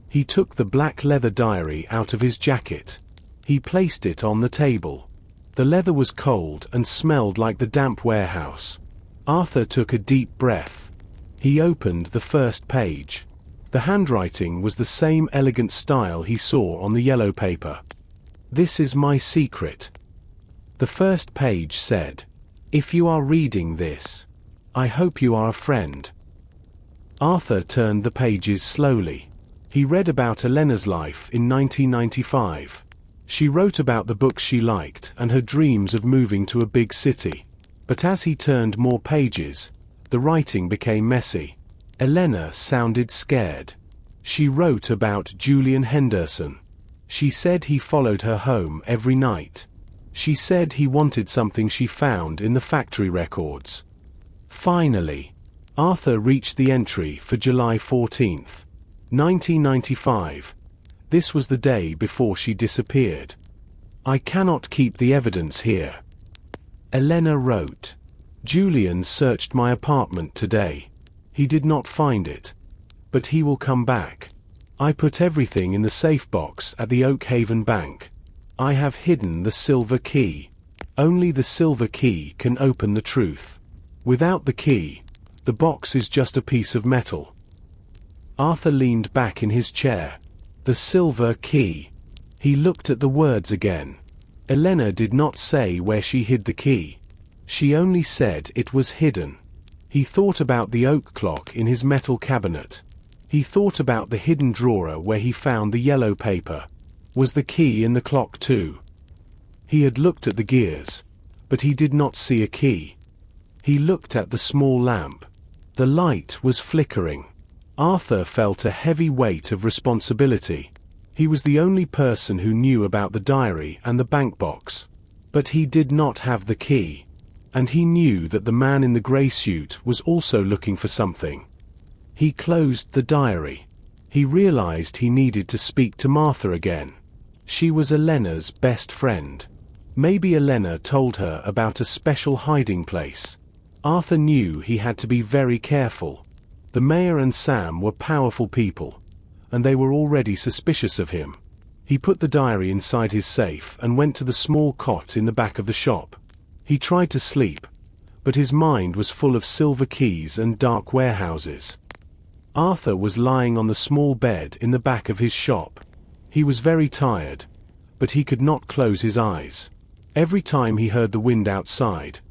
He took the black leather diary out of his jacket. He placed it on the table. The leather was cold and smelled like the damp warehouse. Arthur took a deep breath. He opened the first page. The handwriting was the same elegant style he saw on the yellow paper. "This is my secret." The first page said, "If you are reading this, I hope you are a friend." Arthur turned the pages slowly. He read about Elena's life in 1995. She wrote about the books she liked and her dreams of moving to a big city. But as he turned more pages, the writing became messy. Elena sounded scared. She wrote about Julian Henderson. She said he followed her home every night. She said he wanted something she found in the factory records. Finally, Arthur reached the entry for July 14th, 1995. This was the day before she disappeared. "I cannot keep the evidence here." Elena wrote, "Julian searched my apartment today. He did not find it. But he will come back. I put everything in the safe box at the Oakhaven bank. I have hidden the silver key. Only the silver key can open the truth. Without the key, the box is just a piece of metal." Arthur leaned back in his chair. The silver key. He looked at the words again. Elena did not say where she hid the key. She only said it was hidden. He thought about the oak clock in his metal cabinet. He thought about the hidden drawer where he found the yellow paper. Was the key in the clock too? He had looked at the gears, but he did not see a key. He looked at the small lamp. The light was flickering. Arthur felt a heavy weight of responsibility. He was the only person who knew about the diary and the bank box. But he did not have the key. And he knew that the man in the grey suit was also looking for something. He closed the diary. He realized he needed to speak to Martha again. She was Elena's best friend. Maybe Elena told her about a special hiding place. Arthur knew he had to be very careful. The mayor and Sam were powerful people, and they were already suspicious of him. He put the diary inside his safe and went to the small cot in the back of the shop. He tried to sleep, but his mind was full of silver keys and dark warehouses. Arthur was lying on the small bed in the back of his shop. He was very tired, but he could not close his eyes. Every time he heard the wind outside,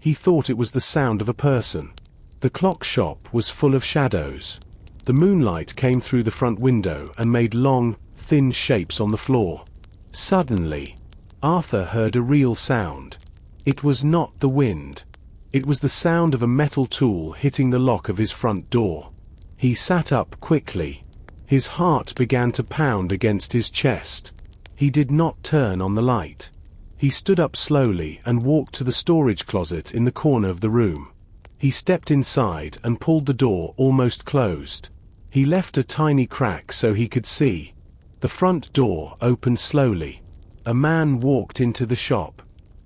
he thought it was the sound of a person. The clock shop was full of shadows. The moonlight came through the front window and made long, thin shapes on the floor. Suddenly, Arthur heard a real sound. It was not the wind. It was the sound of a metal tool hitting the lock of his front door. He sat up quickly. His heart began to pound against his chest. He did not turn on the light. He stood up slowly and walked to the storage closet in the corner of the room. He stepped inside and pulled the door almost closed. He left a tiny crack so he could see. The front door opened slowly. A man walked into the shop.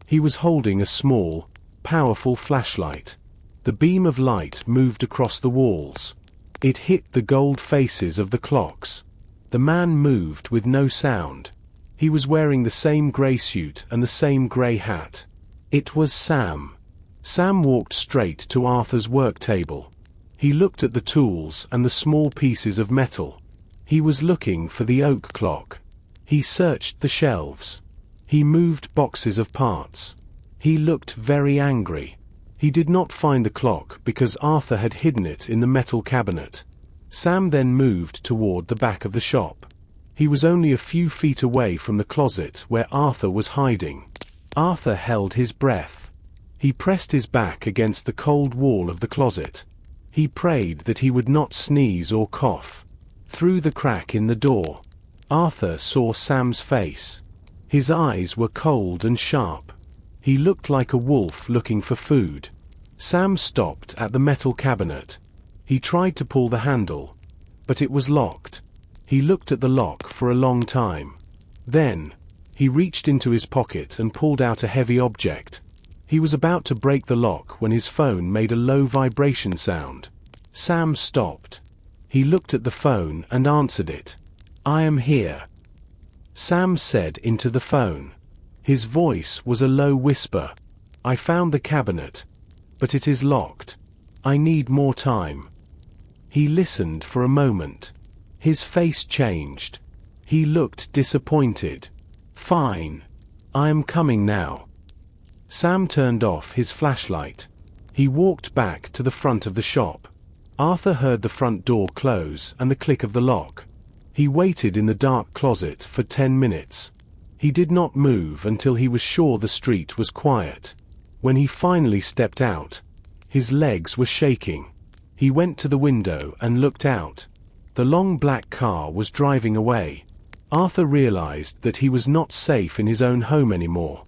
He was holding a small, powerful flashlight. The beam of light moved across the walls. It hit the gold faces of the clocks. The man moved with no sound. He was wearing the same grey suit and the same grey hat. It was Sam. Sam walked straight to Arthur's work table. He looked at the tools and the small pieces of metal. He was looking for the oak clock. He searched the shelves. He moved boxes of parts. He looked very angry. He did not find the clock because Arthur had hidden it in the metal cabinet. Sam then moved toward the back of the shop. He was only a few feet away from the closet where Arthur was hiding. Arthur held his breath. He pressed his back against the cold wall of the closet. He prayed that he would not sneeze or cough. Through the crack in the door, Arthur saw Sam's face. His eyes were cold and sharp. He looked like a wolf looking for food. Sam stopped at the metal cabinet. He tried to pull the handle, but it was locked. He looked at the lock for a long time. Then, he reached into his pocket and pulled out a heavy object. He was about to break the lock when his phone made a low vibration sound. Sam stopped. He looked at the phone and answered it. "I am here," Sam said into the phone. His voice was a low whisper. "I found the cabinet, but it is locked. I need more time." He listened for a moment. His face changed. He looked disappointed. "Fine. I am coming now." Sam turned off his flashlight. He walked back to the front of the shop. Arthur heard the front door close and the click of the lock. He waited in the dark closet for 10 minutes. He did not move until he was sure the street was quiet. When he finally stepped out, his legs were shaking. He went to the window and looked out. The long black car was driving away. Arthur realized that he was not safe in his own home anymore.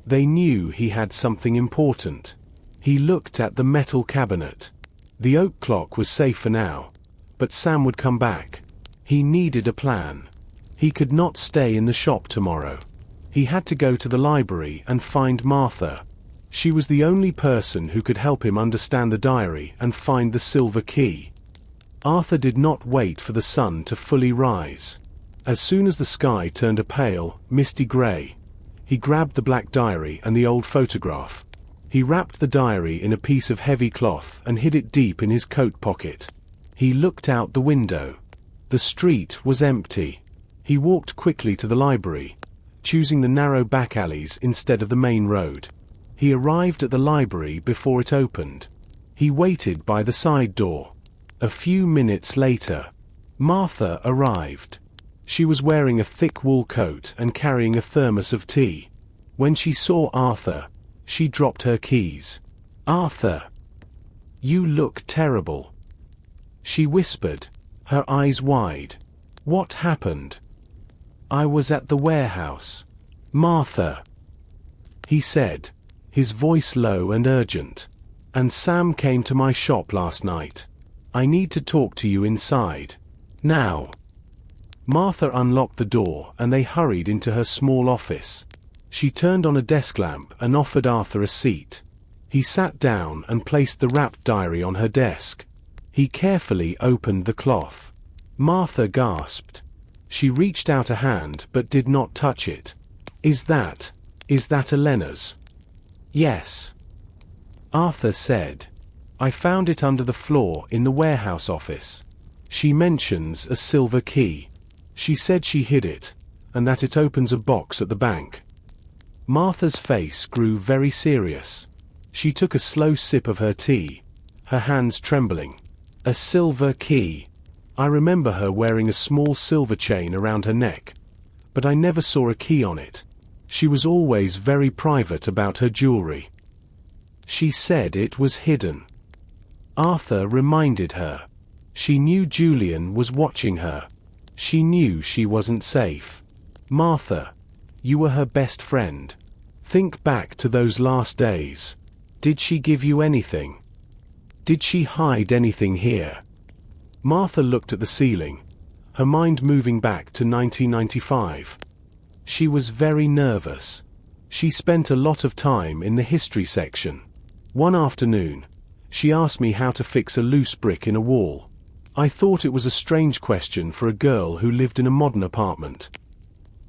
They knew he had something important. He looked at the metal cabinet. The oak clock was safe for now, but Sam would come back. He needed a plan. He could not stay in the shop tomorrow. He had to go to the library and find Martha. She was the only person who could help him understand the diary and find the silver key. Arthur did not wait for the sun to fully rise. As soon as the sky turned a pale, misty grey, he grabbed the black diary and the old photograph. He wrapped the diary in a piece of heavy cloth and hid it deep in his coat pocket. He looked out the window. The street was empty. He walked quickly to the library, choosing the narrow back alleys instead of the main road. He arrived at the library before it opened. He waited by the side door. A few minutes later, Martha arrived. She was wearing a thick wool coat and carrying a thermos of tea. When she saw Arthur, she dropped her keys. "Arthur, you look terrible," she whispered, her eyes wide. "What happened?" "I was at the warehouse, Martha," he said, his voice low and urgent. "And Sam came to my shop last night. I need to talk to you inside. Now." Martha unlocked the door and they hurried into her small office. She turned on a desk lamp and offered Arthur a seat. He sat down and placed the wrapped diary on her desk. He carefully opened the cloth. Martha gasped. She reached out a hand but did not touch it. Is that Elena's?" "Yes," Arthur said. "I found it under the floor in the warehouse office. She mentions a silver key. She said she hid it, and that it opens a box at the bank." Martha's face grew very serious. She took a slow sip of her tea, her hands trembling. "A silver key. I remember her wearing a small silver chain around her neck, but I never saw a key on it. She was always very private about her jewelry." "She said it was hidden," Arthur reminded her. "She knew Julian was watching her. She knew she wasn't safe. Martha, you were her best friend. Think back to those last days. Did she give you anything? Did she hide anything here?" Martha looked at the ceiling, her mind moving back to 1995. She was very nervous. She spent a lot of time in the history section. One afternoon, she asked me how to fix a loose brick in a wall. I thought it was a strange question for a girl who lived in a modern apartment.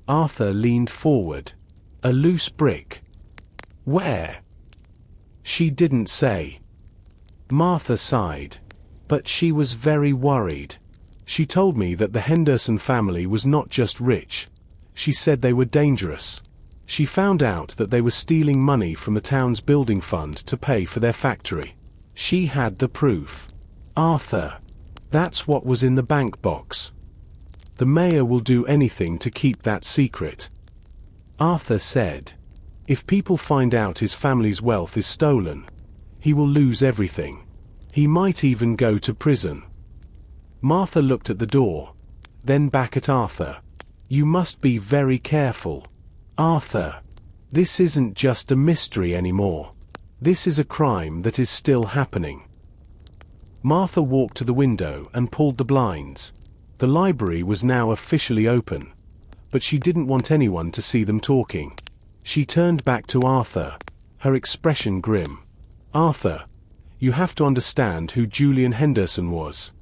Arthur leaned forward. "A loose brick? Where?" "She didn't say." Martha sighed. "But she was very worried. She told me that the Henderson family was not just rich. She said they were dangerous. She found out that they were stealing money from the town's building fund to pay for their factory. She had the proof." "Arthur, that's what was in the bank box. The mayor will do anything to keep that secret," Arthur said. "If people find out his family's wealth is stolen, he will lose everything. He might even go to prison." Martha looked at the door, then back at Arthur. "You must be very careful, Arthur. This isn't just a mystery anymore. This is a crime that is still happening." Martha walked to the window and pulled the blinds. The library was now officially open, but she didn't want anyone to see them talking. She turned back to Arthur, her expression grim. "Arthur, you have to understand who Julian Henderson was,"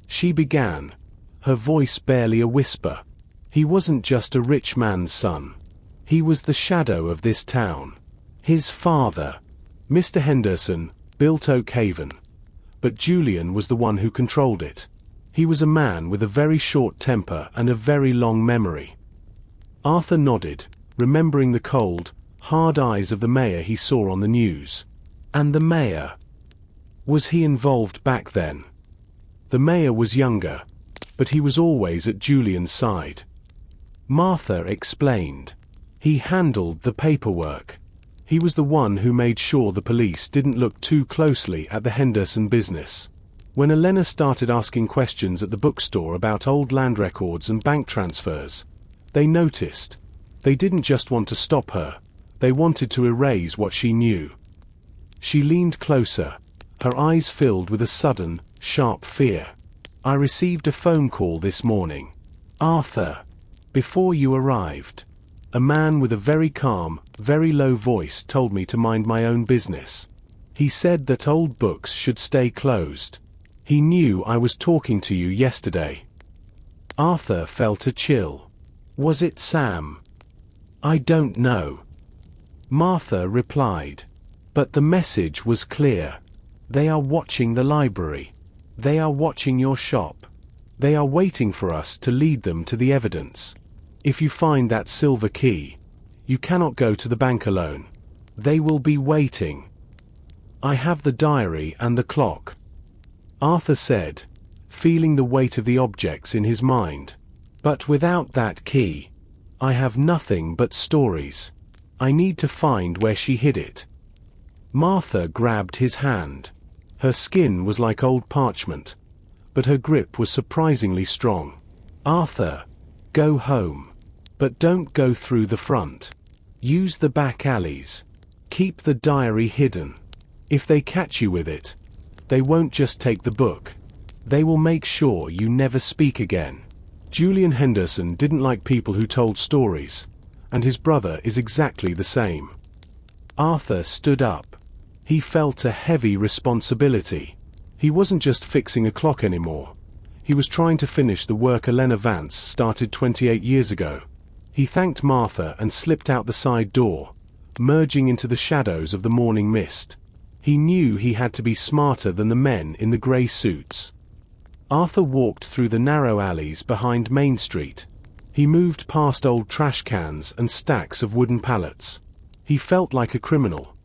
she began, her voice barely a whisper. "He wasn't just a rich man's son. He was the shadow of this town. His father, Mr. Henderson, built Oakhaven, but Julian was the one who controlled it. He was a man with a very short temper and a very long memory." Arthur nodded, remembering the cold, hard eyes of the mayor he saw on the news. "And the mayor? Was he involved back then?" "The mayor was younger, but he was always at Julian's side," Martha explained. "He handled the paperwork. He was the one who made sure the police didn't look too closely at the Henderson business. When Elena started asking questions at the bookstore about old land records and bank transfers, they noticed. They didn't just want to stop her, they wanted to erase what she knew." She leaned closer, her eyes filled with a sudden, sharp fear. "I received a phone call this morning, Arthur, before you arrived. A man with a very calm, very low voice told me to mind my own business. He said that old books should stay closed. He knew I was talking to you yesterday." Arthur felt a chill. "Was it Sam?" "I don't know," Martha replied. "But the message was clear. They are watching the library. They are watching your shop. They are waiting for us to lead them to the evidence. If you find that silver key, you cannot go to the bank alone. They will be waiting." "I have the diary and the clock," Arthur said, feeling the weight of the objects in his mind. "But without that key, I have nothing but stories. I need to find where she hid it." Martha grabbed his hand. Her skin was like old parchment, but her grip was surprisingly strong. "Arthur, go home. But don't go through the front. Use the back alleys. Keep the diary hidden. If they catch you with it, they won't just take the book. They will make sure you never speak again." Julian Henderson didn't like people who told stories, and his brother is exactly the same. Arthur stood up. He felt a heavy responsibility. He wasn't just fixing a clock anymore. He was trying to finish the work Elena Vance started 28 years ago. He thanked Martha and slipped out the side door, merging into the shadows of the morning mist. He knew he had to be smarter than the men in the grey suits. Arthur walked through the narrow alleys behind Main Street. He moved past old trash cans and stacks of wooden pallets. He felt like a criminal,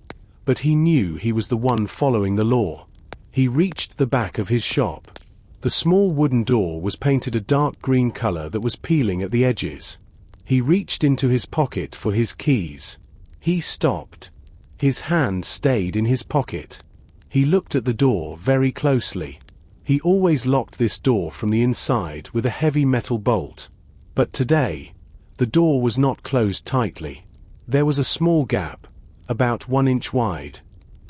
but he knew he was the one following the law. He reached the back of his shop. The small wooden door was painted a dark green color that was peeling at the edges. He reached into his pocket for his keys. He stopped. His hand stayed in his pocket. He looked at the door very closely. He always locked this door from the inside with a heavy metal bolt. But today, the door was not closed tightly. There was a small gap, about 1 inch wide.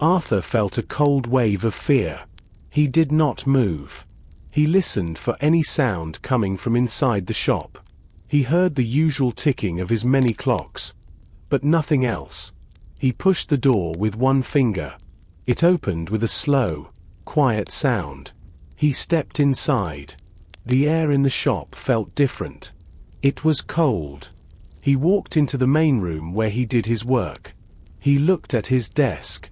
Arthur felt a cold wave of fear. He did not move. He listened for any sound coming from inside the shop. He heard the usual ticking of his many clocks, but nothing else. He pushed the door with one finger. It opened with a slow, quiet sound. He stepped inside. The air in the shop felt different. It was cold. He walked into the main room where he did his work. He looked at his desk.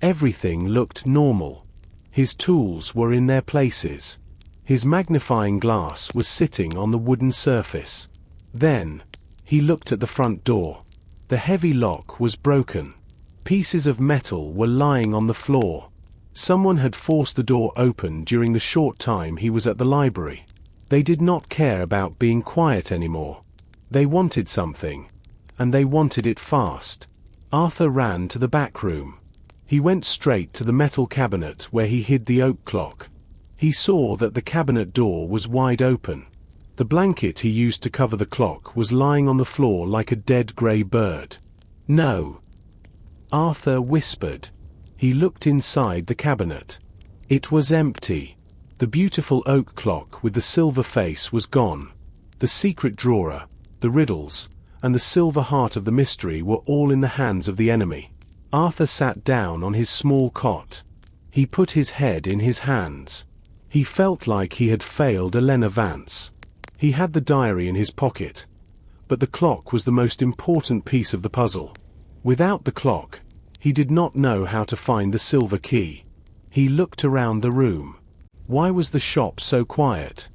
Everything looked normal. His tools were in their places. His magnifying glass was sitting on the wooden surface. Then, he looked at the front door. The heavy lock was broken. Pieces of metal were lying on the floor. Someone had forced the door open during the short time he was at the library. They did not care about being quiet anymore. They wanted something, and they wanted it fast. Arthur ran to the back room. He went straight to the metal cabinet where he hid the oak clock. He saw that the cabinet door was wide open. The blanket he used to cover the clock was lying on the floor like a dead grey bird. "No," Arthur whispered. He looked inside the cabinet. It was empty. The beautiful oak clock with the silver face was gone. The secret drawer, the riddles, and the silver heart of the mystery were all in the hands of the enemy. Arthur sat down on his small cot. He put his head in his hands. He felt like he had failed Elena Vance. He had the diary in his pocket, but the clock was the most important piece of the puzzle. Without the clock, he did not know how to find the silver key. He looked around the room. Why was the shop so quiet?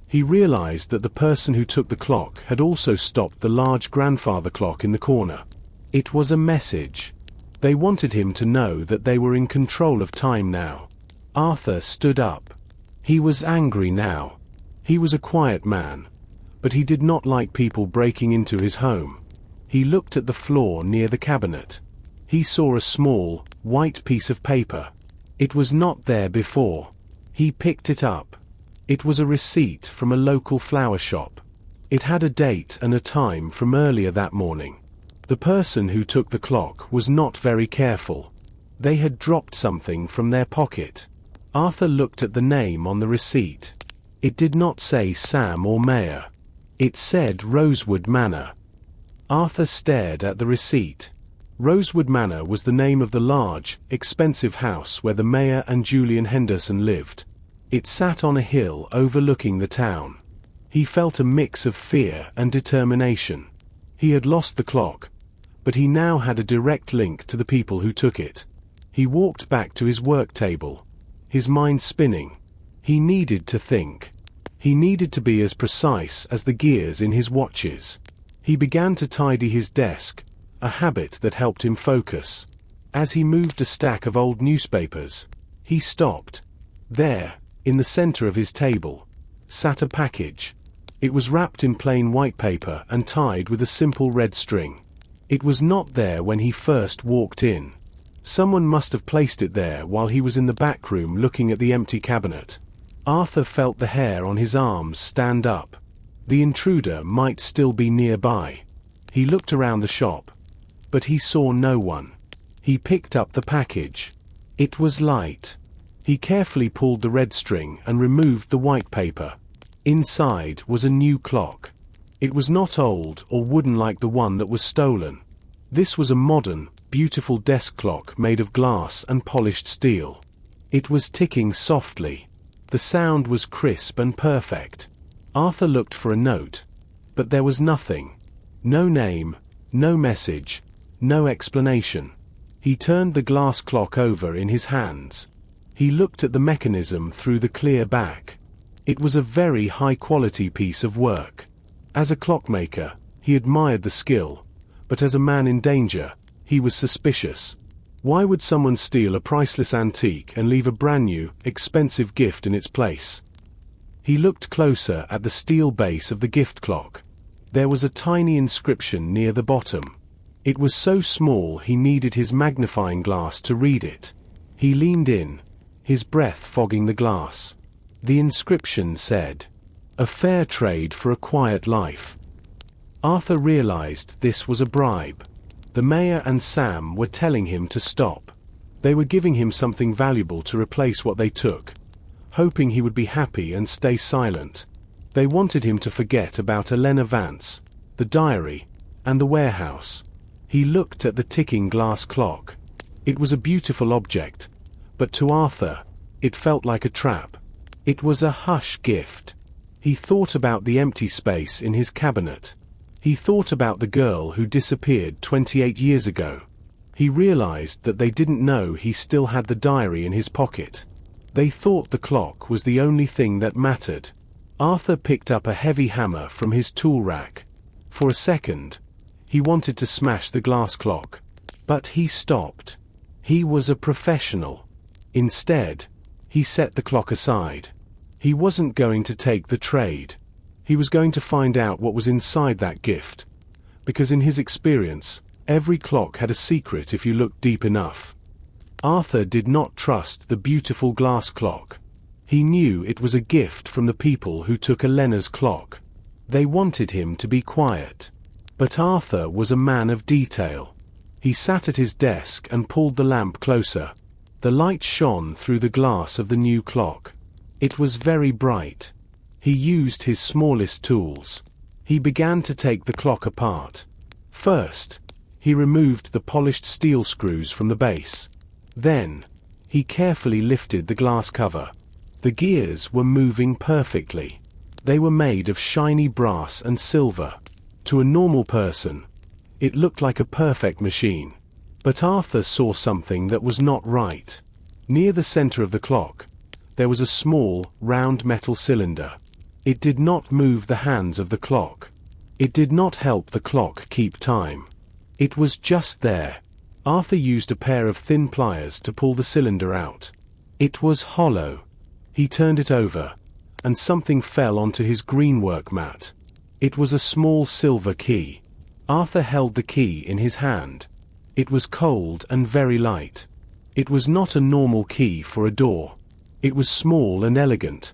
He realized that the person who took the clock had also stopped the large grandfather clock in the corner. It was a message. They wanted him to know that they were in control of time now. Arthur stood up. He was angry now. He was a quiet man, but he did not like people breaking into his home. He looked at the floor near the cabinet. He saw a small, white piece of paper. It was not there before. He picked it up. It was a receipt from a local flower shop. It had a date and a time from earlier that morning. The person who took the clock was not very careful. They had dropped something from their pocket. Arthur looked at the name on the receipt. It did not say Sam or Mayor. It said Rosewood Manor. Arthur stared at the receipt. Rosewood Manor was the name of the large, expensive house where the mayor and Julian Henderson lived. It sat on a hill overlooking the town. He felt a mix of fear and determination. He had lost the clock, but he now had a direct link to the people who took it. He walked back to his work table, his mind spinning. He needed to think. He needed to be as precise as the gears in his watches. He began to tidy his desk, a habit that helped him focus. As he moved a stack of old newspapers, he stopped. There, in the center of his table, sat a package. It was wrapped in plain white paper and tied with a simple red string. It was not there when he first walked in. Someone must have placed it there while he was in the back room looking at the empty cabinet. Arthur felt the hair on his arms stand up. The intruder might still be nearby. He looked around the shop, but he saw no one. He picked up the package. It was light. He carefully pulled the red string and removed the white paper. Inside was a new clock. It was not old or wooden like the one that was stolen. This was a modern, beautiful desk clock made of glass and polished steel. It was ticking softly. The sound was crisp and perfect. Arthur looked for a note, but there was nothing. No name, no message, no explanation. He turned the glass clock over in his hands. He looked at the mechanism through the clear back. It was a very high-quality piece of work. As a clockmaker, he admired the skill, but as a man in danger, he was suspicious. Why would someone steal a priceless antique and leave a brand-new, expensive gift in its place? He looked closer at the steel base of the gift clock. There was a tiny inscription near the bottom. It was so small he needed his magnifying glass to read it. He leaned in, his breath fogging the glass. The inscription said, "A fair trade for a quiet life." Arthur realized this was a bribe. The mayor and Sam were telling him to stop. They were giving him something valuable to replace what they took, hoping he would be happy and stay silent. They wanted him to forget about Elena Vance, the diary, and the warehouse. He looked at the ticking glass clock. It was a beautiful object, but to Arthur, it felt like a trap. It was a hush gift. He thought about the empty space in his cabinet. He thought about the girl who disappeared 28 years ago. He realized that they didn't know he still had the diary in his pocket. They thought the clock was the only thing that mattered. Arthur picked up a heavy hammer from his tool rack. For a second, he wanted to smash the glass clock. But he stopped. He was a professional. Instead, he set the clock aside. He wasn't going to take the trade. He was going to find out what was inside that gift. Because in his experience, every clock had a secret if you looked deep enough. Arthur did not trust the beautiful glass clock. He knew it was a gift from the people who took Elena's clock. They wanted him to be quiet. But Arthur was a man of detail. He sat at his desk and pulled the lamp closer. The light shone through the glass of the new clock. It was very bright. He used his smallest tools. He began to take the clock apart. First, he removed the polished steel screws from the base. Then, he carefully lifted the glass cover. The gears were moving perfectly. They were made of shiny brass and silver. To a normal person, it looked like a perfect machine. But Arthur saw something that was not right. Near the center of the clock, there was a small, round metal cylinder. It did not move the hands of the clock. It did not help the clock keep time. It was just there. Arthur used a pair of thin pliers to pull the cylinder out. It was hollow. He turned it over, and something fell onto his green work mat. It was a small silver key. Arthur held the key in his hand. It was cold and very light. It was not a normal key for a door. It was small and elegant,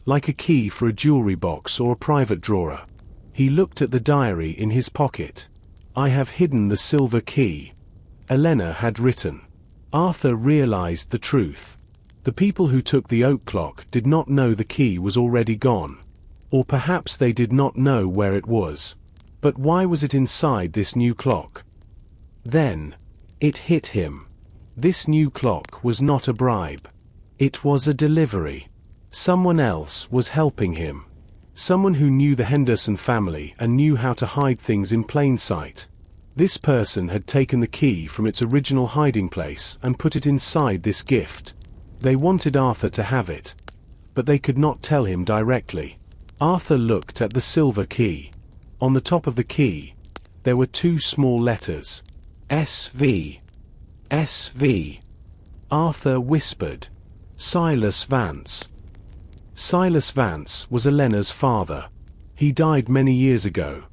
like a key for a jewelry box or a private drawer. He looked at the diary in his pocket. "I have hidden the silver key," Elena had written. Arthur realized the truth. The people who took the oak clock did not know the key was already gone. Or perhaps they did not know where it was. But why was it inside this new clock? Then, it hit him. This new clock was not a bribe. It was a delivery. Someone else was helping him. Someone who knew the Henderson family and knew how to hide things in plain sight. This person had taken the key from its original hiding place and put it inside this gift. They wanted Arthur to have it, but they could not tell him directly. Arthur looked at the silver key. On the top of the key, there were two small letters, SV. SV. Arthur whispered. Silas Vance. Silas Vance was Elena's father. He died many years ago,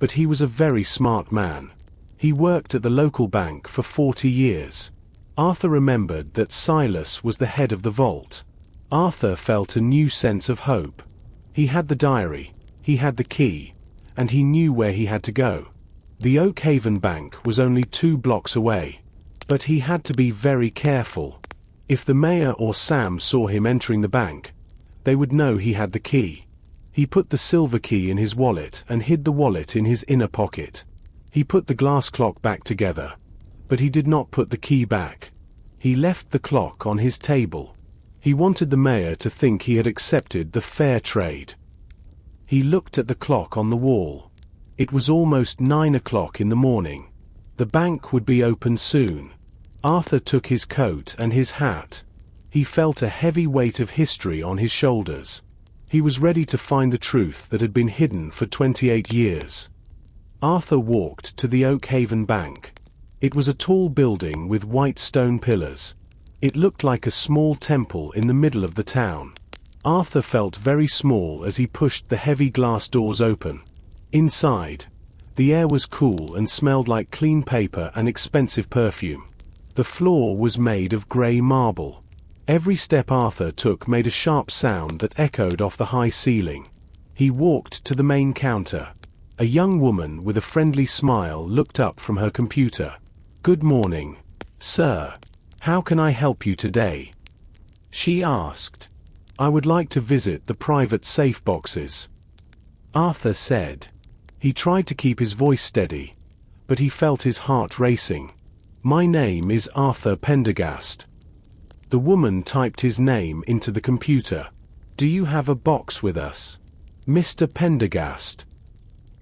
but he was a very smart man. He worked at the local bank for 40 years. Arthur remembered that Silas was the head of the vault. Arthur felt a new sense of hope. He had the diary, he had the key, and he knew where he had to go. The Oakhaven bank was only 2 blocks away. But he had to be very careful. If the mayor or Sam saw him entering the bank, they would know he had the key. He put the silver key in his wallet and hid the wallet in his inner pocket. He put the glass clock back together, but he did not put the key back. He left the clock on his table. He wanted the mayor to think he had accepted the fair trade. He looked at the clock on the wall. It was almost 9 o'clock in the morning. The bank would be open soon. Arthur took his coat and his hat. He felt a heavy weight of history on his shoulders. He was ready to find the truth that had been hidden for 28 years. Arthur walked to the Oakhaven Bank. It was a tall building with white stone pillars. It looked like a small temple in the middle of the town. Arthur felt very small as he pushed the heavy glass doors open. Inside, the air was cool and smelled like clean paper and expensive perfume. The floor was made of grey marble. Every step Arthur took made a sharp sound that echoed off the high ceiling. He walked to the main counter. A young woman with a friendly smile looked up from her computer. "Good morning, sir. How can I help you today?" she asked. "I would like to visit the private safe boxes," Arthur said. He tried to keep his voice steady, but he felt his heart racing. "My name is Arthur Pendergast." The woman typed his name into the computer. "Do you have a box with us, Mr. Pendergast?"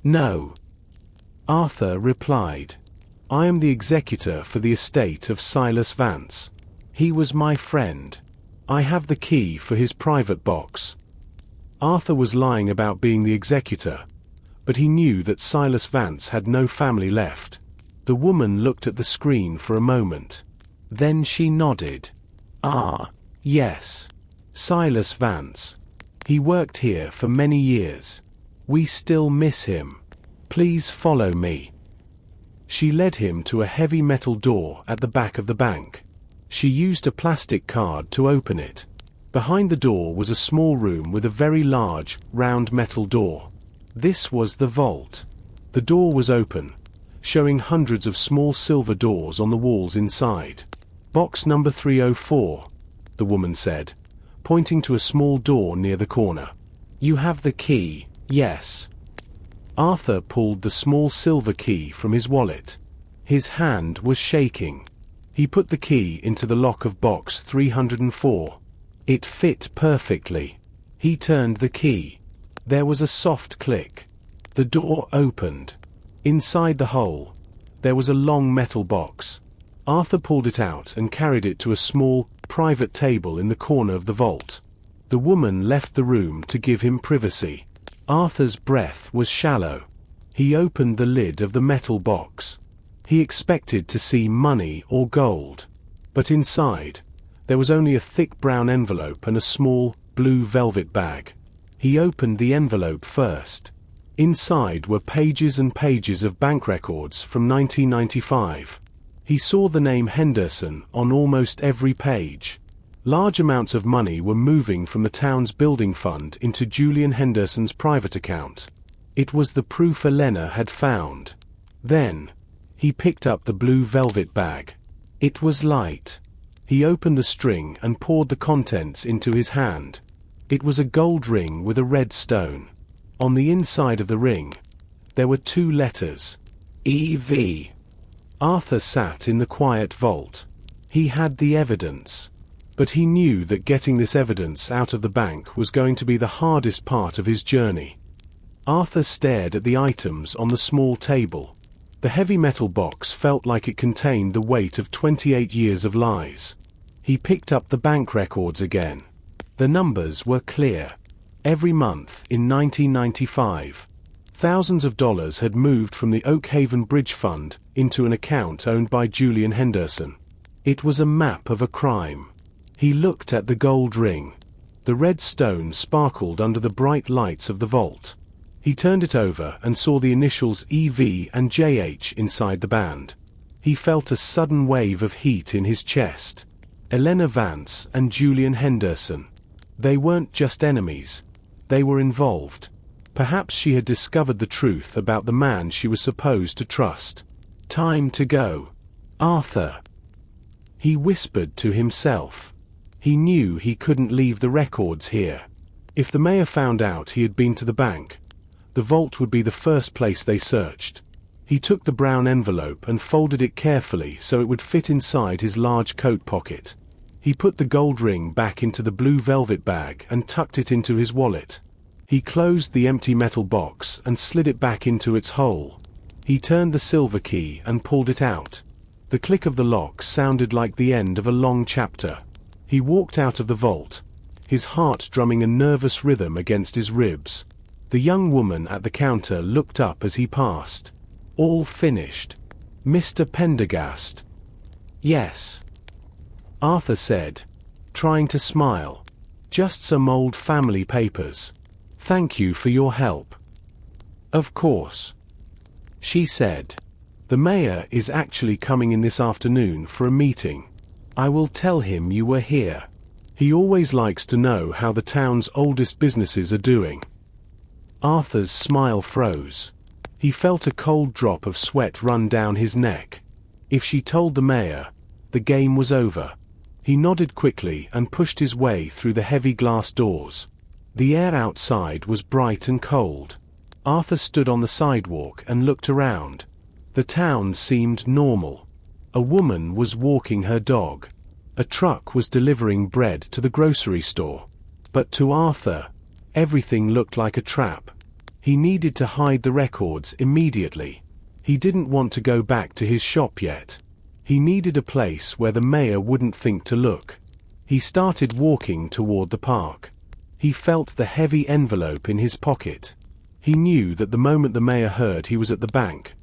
"No," Arthur replied. "I am the executor for the estate of Silas Vance. He was my friend. I have the key for his private box." Arthur was lying about being the executor, but he knew that Silas Vance had no family left. The woman looked at the screen for a moment. Then she nodded. "Ah, yes. Silas Vance. He worked here for many years. We still miss him. Please follow me." She led him to a heavy metal door at the back of the bank. She used a plastic card to open it. Behind the door was a small room with a very large, round metal door. This was the vault. The door was open, showing hundreds of small silver doors on the walls inside. "Box number 304, the woman said, pointing to a small door near the corner. "You have the key, yes?" Arthur pulled the small silver key from his wallet. His hand was shaking. He put the key into the lock of box 304. It fit perfectly. He turned the key. There was a soft click. The door opened. Inside the hole, there was a long metal box. Arthur pulled it out and carried it to a small, private table in the corner of the vault. The woman left the room to give him privacy. Arthur's breath was shallow. He opened the lid of the metal box. He expected to see money or gold. But inside, there was only a thick brown envelope and a small, blue velvet bag. He opened the envelope first. Inside were pages and pages of bank records from 1995. He saw the name Henderson on almost every page. Large amounts of money were moving from the town's building fund into Julian Henderson's private account. It was the proof Elena had found. Then, he picked up the blue velvet bag. It was light. He opened the string and poured the contents into his hand. It was a gold ring with a red stone. On the inside of the ring, there were 2 letters. EV. Arthur sat in the quiet vault. He had the evidence. But he knew that getting this evidence out of the bank was going to be the hardest part of his journey. Arthur stared at the items on the small table. The heavy metal box felt like it contained the weight of 28 years of lies. He picked up the bank records again. The numbers were clear. Every month in 1995, thousands of dollars had moved from the Oakhaven Bridge Fund into an account owned by Julian Henderson. It was a map of a crime. He looked at the gold ring. The red stone sparkled under the bright lights of the vault. He turned it over and saw the initials EV and JH inside the band. He felt a sudden wave of heat in his chest. Elena Vance and Julian Henderson. They weren't just enemies. They were involved. Perhaps she had discovered the truth about the man she was supposed to trust. Time to go. Arthur. He whispered to himself. He knew he couldn't leave the records here. If the mayor found out he had been to the bank, the vault would be the first place they searched. He took the brown envelope and folded it carefully so it would fit inside his large coat pocket. He put the gold ring back into the blue velvet bag and tucked it into his wallet. He closed the empty metal box and slid it back into its hole. He turned the silver key and pulled it out. The click of the lock sounded like the end of a long chapter. He walked out of the vault, his heart drumming a nervous rhythm against his ribs. The young woman at the counter looked up as he passed. All finished. Mr. Pendergast. Yes. Arthur said, trying to smile. Just some old family papers. Thank you for your help. Of course. She said. The mayor is actually coming in this afternoon for a meeting. I will tell him you were here. He always likes to know how the town's oldest businesses are doing. Arthur's smile froze. He felt a cold drop of sweat run down his neck. If she told the mayor, the game was over. He nodded quickly and pushed his way through the heavy glass doors. The air outside was bright and cold. Arthur stood on the sidewalk and looked around. The town seemed normal. A woman was walking her dog. A truck was delivering bread to the grocery store. But to Arthur, everything looked like a trap. He needed to hide the records immediately. He didn't want to go back to his shop yet. He needed a place where the mayor wouldn't think to look. He started walking toward the park. He felt the heavy envelope in his pocket. He knew that the moment the mayor heard he was at the bank,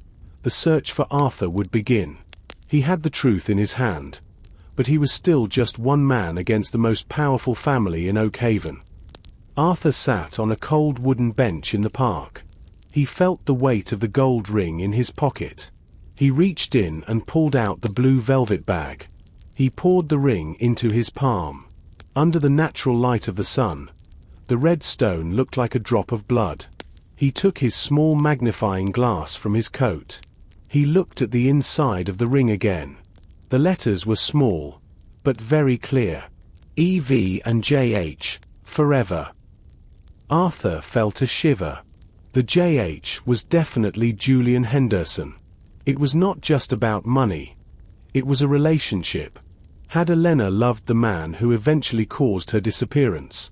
the search for Arthur would begin. He had the truth in his hand, but he was still just one man against the most powerful family in Oakhaven. Arthur sat on a cold wooden bench in the park. He felt the weight of the gold ring in his pocket. He reached in and pulled out the blue velvet bag. He poured the ring into his palm. Under the natural light of the sun, the red stone looked like a drop of blood. He took his small magnifying glass from his coat. He looked at the inside of the ring again. The letters were small, but very clear. EV and JH, forever. Arthur felt a shiver. The JH was definitely Julian Henderson. It was not just about money. It was a relationship. Had Elena loved the man who eventually caused her disappearance?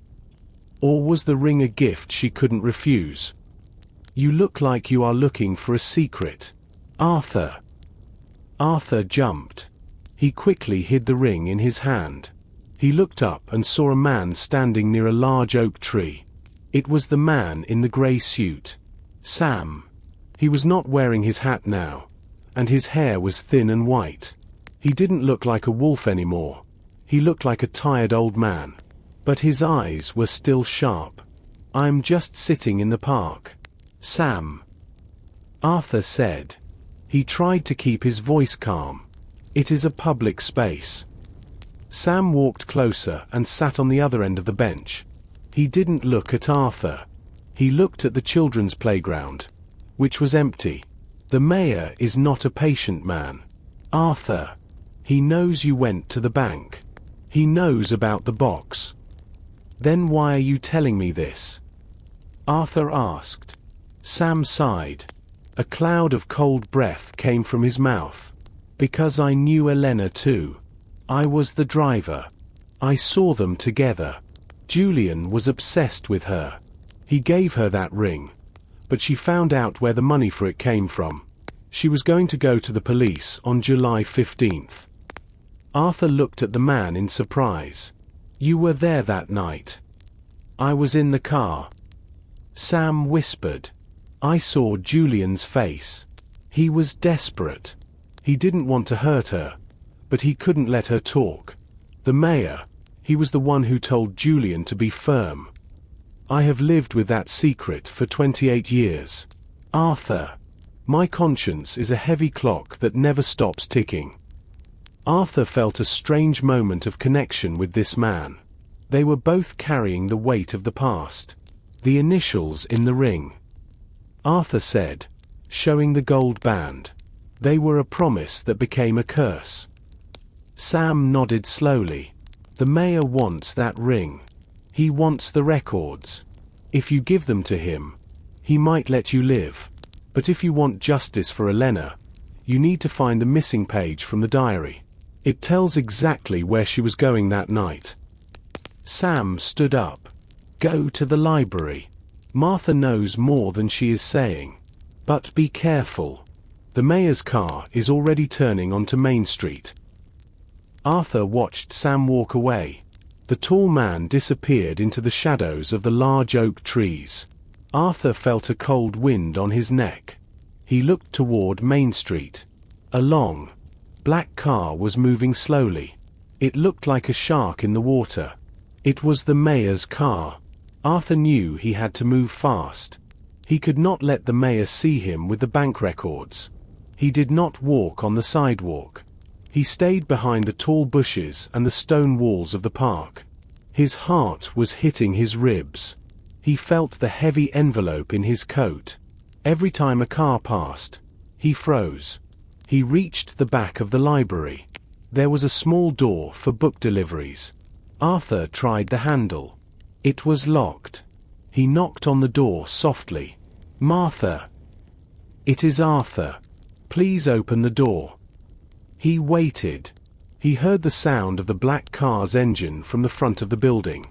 Or was the ring a gift she couldn't refuse? You look like you are looking for a secret. Arthur. Arthur jumped. He quickly hid the ring in his hand. He looked up and saw a man standing near a large oak tree. It was the man in the grey suit. Sam. He was not wearing his hat now, and his hair was thin and white. He didn't look like a wolf anymore. He looked like a tired old man. But his eyes were still sharp. I'm just sitting in the park. Sam. Arthur said. He tried to keep his voice calm. It is a public space. Sam walked closer and sat on the other end of the bench. He didn't look at Arthur. He looked at the children's playground, which was empty. The mayor is not a patient man. Arthur. He knows you went to the bank. He knows about the box. Then why are you telling me this? Arthur asked. Sam sighed. A cloud of cold breath came from his mouth. Because I knew Elena too. I was the driver. I saw them together. Julian was obsessed with her. He gave her that ring. But she found out where the money for it came from. She was going to go to the police on July 15th. Arthur looked at the man in surprise. You were there that night. I was in the car. Sam whispered. I saw Julian's face. He was desperate. He didn't want to hurt her, But he couldn't let her talk. The mayor, he was the one who told Julian to be firm. I have lived with that secret for 28 years. Arthur. My conscience is a heavy clock that never stops ticking. Arthur felt a strange moment of connection with this man. They were both carrying the weight of the past. The initials in the ring. Arthur said, showing the gold band. They were a promise that became a curse. Sam nodded slowly. The mayor wants that ring. He wants the records. If you give them to him, he might let you live. But if you want justice for Elena, you need to find the missing page from the diary. It tells exactly where she was going that night. Sam stood up. Go to the library. Martha knows more than she is saying. But be careful. The mayor's car is already turning onto Main Street. Arthur watched Sam walk away. The tall man disappeared into the shadows of the large oak trees. Arthur felt a cold wind on his neck. He looked toward Main Street. A long, black car was moving slowly. It looked like a shark in the water. It was the mayor's car. Arthur knew he had to move fast. He could not let the mayor see him with the bank records. He did not walk on the sidewalk. He stayed behind the tall bushes and the stone walls of the park. His heart was hitting his ribs. He felt the heavy envelope in his coat. Every time a car passed, he froze. He reached the back of the library. There was a small door for book deliveries. Arthur tried the handle. It was locked. He knocked on the door softly. Martha. It is Arthur. Please open the door. He waited. He heard the sound of the black car's engine from the front of the building.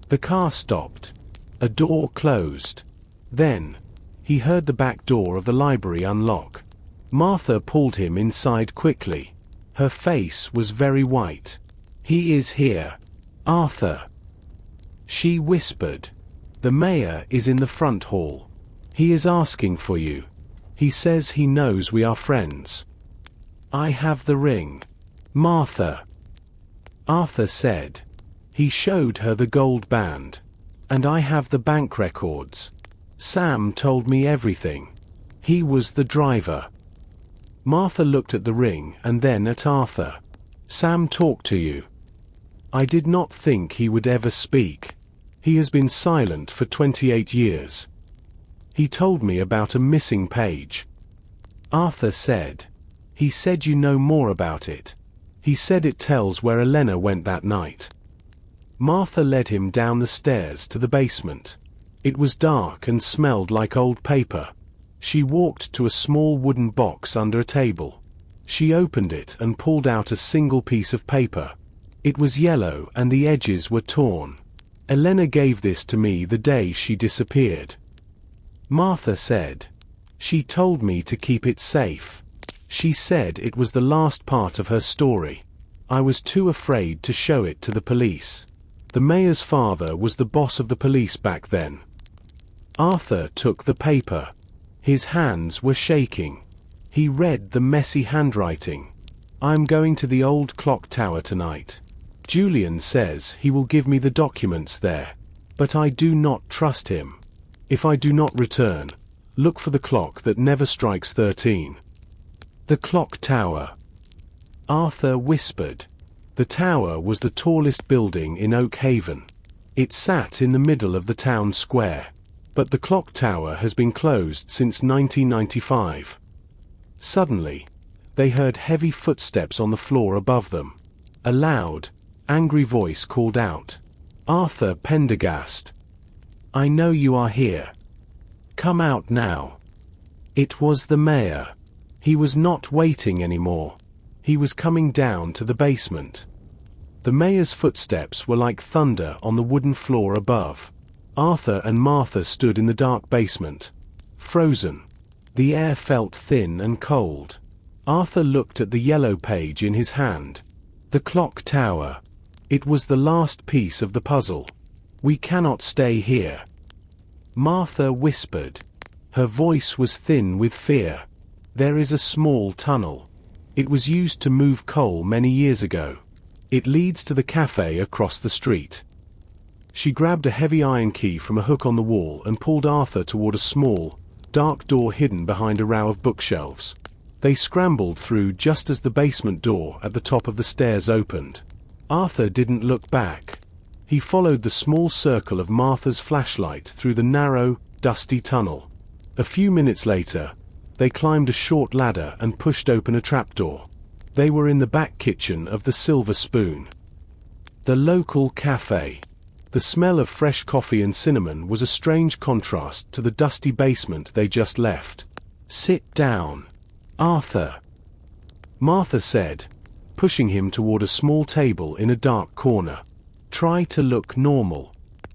The car stopped. A door closed. Then, he heard the back door of the library unlock. Martha pulled him inside quickly. Her face was very white. He is here. Arthur. She whispered. The mayor is in the front hall. He is asking for you. He says he knows we are friends. I have the ring. Martha. Arthur said. He showed her the gold band. And I have the bank records. Sam told me everything. He was the driver. Martha looked at the ring and then at Arthur. Sam talked to you. I did not think he would ever speak. He has been silent for 28 years. He told me about a missing page. Arthur said. He said you know more about it. He said it tells where Elena went that night. Martha led him down the stairs to the basement. It was dark and smelled like old paper. She walked to a small wooden box under a table. She opened it and pulled out a single piece of paper. It was yellow and the edges were torn. Elena gave this to me the day she disappeared. Martha said. She told me to keep it safe. She said it was the last part of her story. I was too afraid to show it to the police. The mayor's father was the boss of the police back then. Arthur took the paper. His hands were shaking. He read the messy handwriting. I'm going to the old clock tower tonight. Julian says he will give me the documents there. But I do not trust him. If I do not return, look for the clock that never strikes 13. The clock tower. Arthur whispered. The tower was the tallest building in Oakhaven. It sat in the middle of the town square. But the clock tower has been closed since 1995. Suddenly, they heard heavy footsteps on the floor above them. A loud, angry voice called out. Arthur Pendergast. I know you are here. Come out now. It was the mayor. He was not waiting anymore. He was coming down to the basement. The mayor's footsteps were like thunder on the wooden floor above. Arthur and Martha stood in the dark basement. Frozen. The air felt thin and cold. Arthur looked at the yellow page in his hand. The clock tower. It was the last piece of the puzzle. We cannot stay here. Martha whispered. Her voice was thin with fear. There is a small tunnel. It was used to move coal many years ago. It leads to the cafe across the street. She grabbed a heavy iron key from a hook on the wall and pulled Arthur toward a small, dark door hidden behind a row of bookshelves. They scrambled through just as the basement door at the top of the stairs opened. Arthur didn't look back. He followed the small circle of Martha's flashlight through the narrow, dusty tunnel. A few minutes later, they climbed a short ladder and pushed open a trapdoor. They were in the back kitchen of the Silver Spoon, the local cafe. The smell of fresh coffee and cinnamon was a strange contrast to the dusty basement they just left. "Sit down, Arthur," Martha said, pushing him toward a small table in a dark corner. "Try to look normal.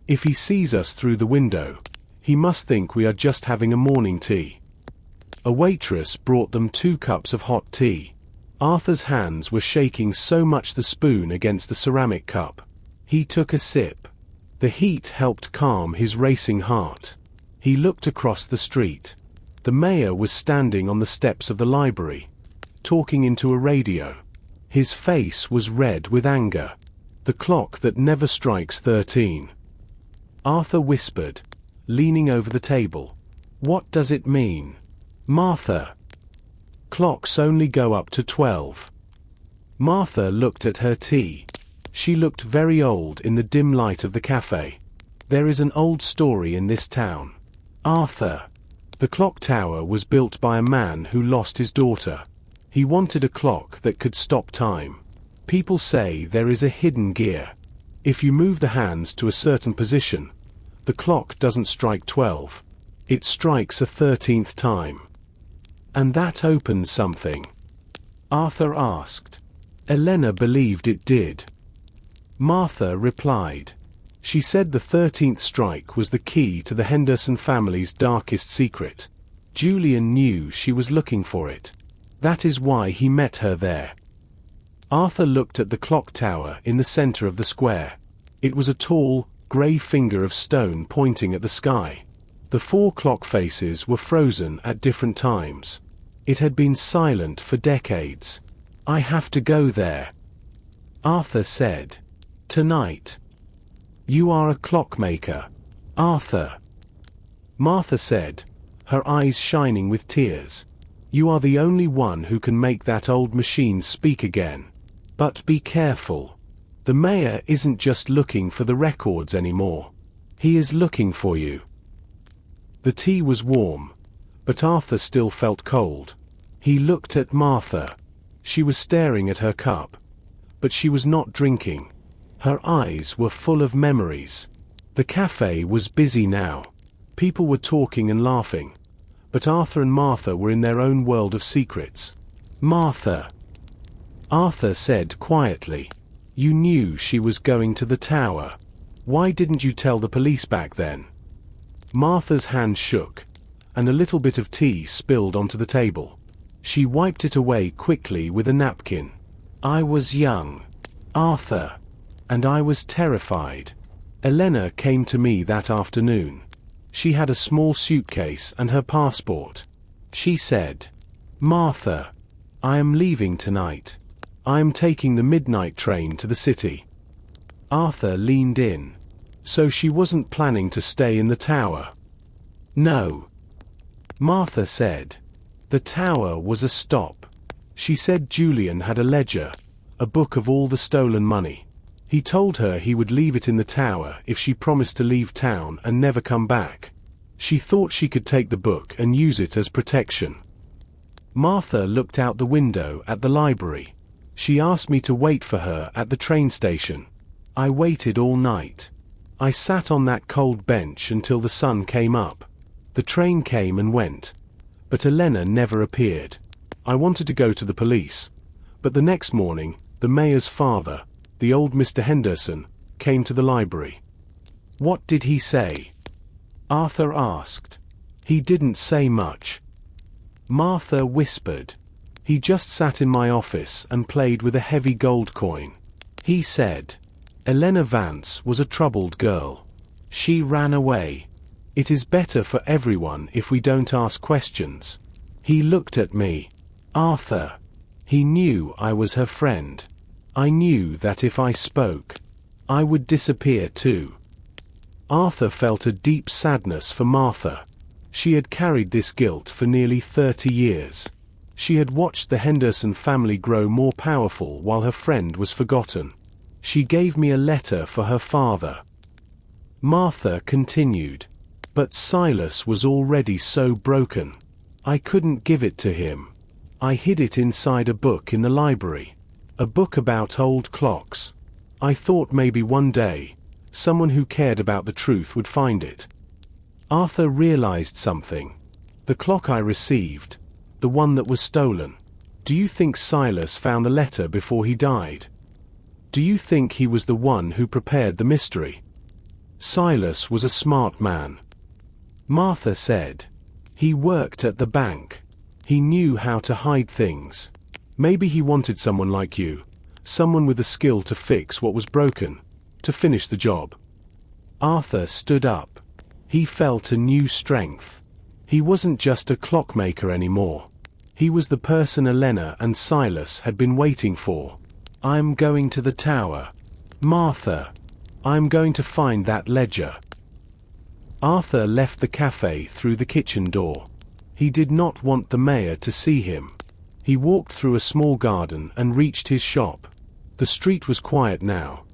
If he sees us through the window, he must think we are just having a morning tea." A waitress brought them 2 cups of hot tea. Arthur's hands were shaking so much the spoon against the ceramic cup. He took a sip. The heat helped calm his racing heart. He looked across the street. The mayor was standing on the steps of the library, talking into a radio. His face was red with anger. "The clock that never strikes 13. Arthur whispered, leaning over the table. "What does it mean, Martha? Clocks only go up to 12. Martha looked at her tea. She looked very old in the dim light of the cafe. "There is an old story in this town, Arthur. The clock tower was built by a man who lost his daughter. He wanted a clock that could stop time. People say there is a hidden gear. If you move the hands to a certain position, the clock doesn't strike 12. It strikes a 13th time. And that opens something?" Arthur asked. Elena believed it did. Martha replied. She said the 13th strike was the key to the Henderson family's darkest secret. Julian knew she was looking for it. That is why he met her there. Arthur looked at the clock tower in the center of the square. It was a tall, gray finger of stone pointing at the sky. The 4 clock faces were frozen at different times. It had been silent for decades. "I have to go there," Arthur said. "Tonight." "You are a clockmaker, Arthur," Martha said, her eyes shining with tears. "You are the only one who can make that old machine speak again. But be careful. The mayor isn't just looking for the records anymore. He is looking for you." The tea was warm, but Arthur still felt cold. He looked at Martha. She was staring at her cup, but she was not drinking. Her eyes were full of memories. The cafe was busy now. People were talking and laughing, but Arthur and Martha were in their own world of secrets. "Martha," Arthur said quietly, "you knew she was going to the tower. Why didn't you tell the police back then?" Martha's hand shook, and a little bit of tea spilled onto the table. She wiped it away quickly with a napkin. "I was young, Arthur, and I was terrified. Elena came to me that afternoon. She had a small suitcase and her passport. She said, 'Martha, I am leaving tonight. I am taking the midnight train to the city.'" Arthur leaned in. "So she wasn't planning to stay in the tower?" "No," Martha said. "The tower was a stop. She said Julian had a ledger, a book of all the stolen money. He told her he would leave it in the tower if she promised to leave town and never come back. She thought she could take the book and use it as protection." Martha looked out the window at the library. "She asked me to wait for her at the train station. I waited all night. I sat on that cold bench until the sun came up. The train came and went, but Elena never appeared. I wanted to go to the police, but the next morning, the mayor's father, the old Mr. Henderson, came to the library." "What did he say?" Arthur asked. "He didn't say much," Martha whispered. "He just sat in my office and played with a heavy gold coin. He said, Elena Vance was a troubled girl. She ran away. It is better for everyone if we don't ask questions." He looked at me. "Arthur," He knew I was her friend. I knew that if I spoke, I would disappear too. Arthur felt a deep sadness for Martha. She had carried this guilt for nearly 30 years. She had watched the Henderson family grow more powerful while her friend was forgotten. She gave me a letter for her father. Martha continued. But Silas was already so broken. I couldn't give it to him. I hid it inside a book in the library. A book about old clocks. I thought maybe one day, someone who cared about the truth would find it. Arthur realized something. The clock I received, the one that was stolen. Do you think Silas found the letter before he died? Do you think he was the one who prepared the mystery? Silas was a smart man. Martha said. He worked at the bank. He knew how to hide things. Maybe he wanted someone like you, someone with the skill to fix what was broken, to finish the job. Arthur stood up. He felt a new strength. He wasn't just a clockmaker anymore. He was the person Elena and Silas had been waiting for. I'm going to the tower. Martha. I'm going to find that ledger. Arthur left the cafe through the kitchen door. He did not want the mayor to see him. He walked through a small garden and reached his shop. The street was quiet now,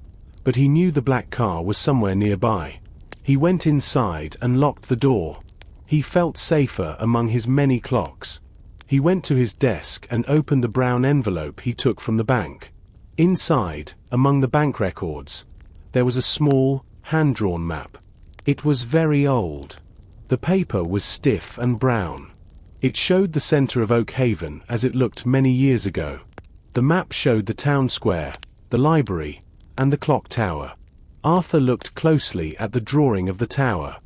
but he knew the black car was somewhere nearby. He went inside and locked the door. He felt safer among his many clocks. He went to his desk and opened the brown envelope he took from the bank. Inside, among the bank records, there was a small, hand-drawn map. It was very old. The paper was stiff and brown. It showed the center of Oakhaven as it looked many years ago. The map showed the town square, the library, and the clock tower. Arthur looked closely at the drawing of the tower.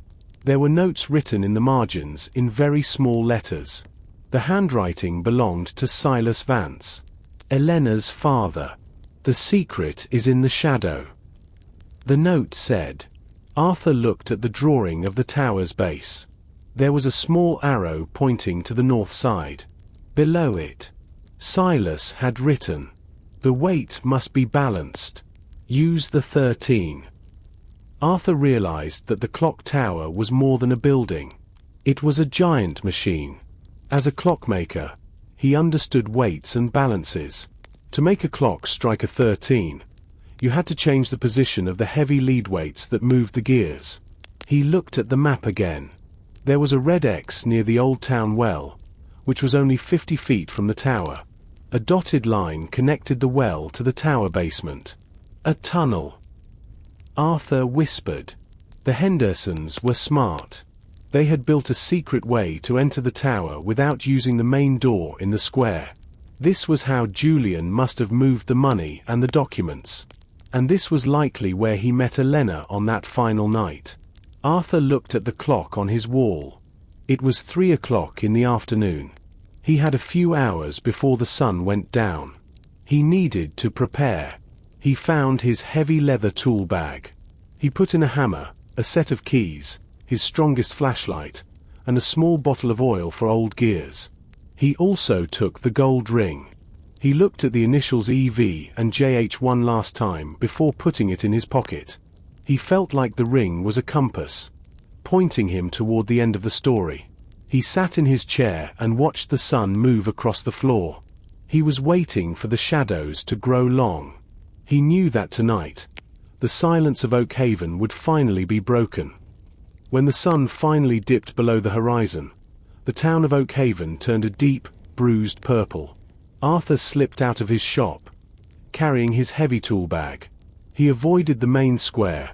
There were notes written in the margins in very small letters. The handwriting belonged to Silas Vance, Elena's father. The secret is in the shadow. The note said. Arthur looked at the drawing of the tower's base. There was a small arrow pointing to the north side. Below it, Silas had written, "The weight must be balanced. Use the 13." Arthur realized that the clock tower was more than a building. It was a giant machine. As a clockmaker, he understood weights and balances. To make a clock strike a 13, you had to change the position of the heavy lead weights that moved the gears. He looked at the map again. There was a red X near the old town well, which was only 50 feet from the tower. A dotted line connected the well to the tower basement. A tunnel. Arthur whispered. The Hendersons were smart. They had built a secret way to enter the tower without using the main door in the square. This was how Julian must have moved the money and the documents. And this was likely where he met Elena on that final night. Arthur looked at the clock on his wall. It was 3 o'clock in the afternoon. He had a few hours before the sun went down. He needed to prepare. He found his heavy leather tool bag. He put in a hammer, a set of keys, his strongest flashlight, and a small bottle of oil for old gears. He also took the gold ring. He looked at the initials EV and JH1 last time before putting it in his pocket. He felt like the ring was a compass, pointing him toward the end of the story. He sat in his chair and watched the sun move across the floor. He was waiting for the shadows to grow long. He knew that tonight, the silence of Oakhaven would finally be broken. When the sun finally dipped below the horizon, the town of Oakhaven turned a deep, bruised purple. Arthur slipped out of his shop, carrying his heavy tool bag. He avoided the main square,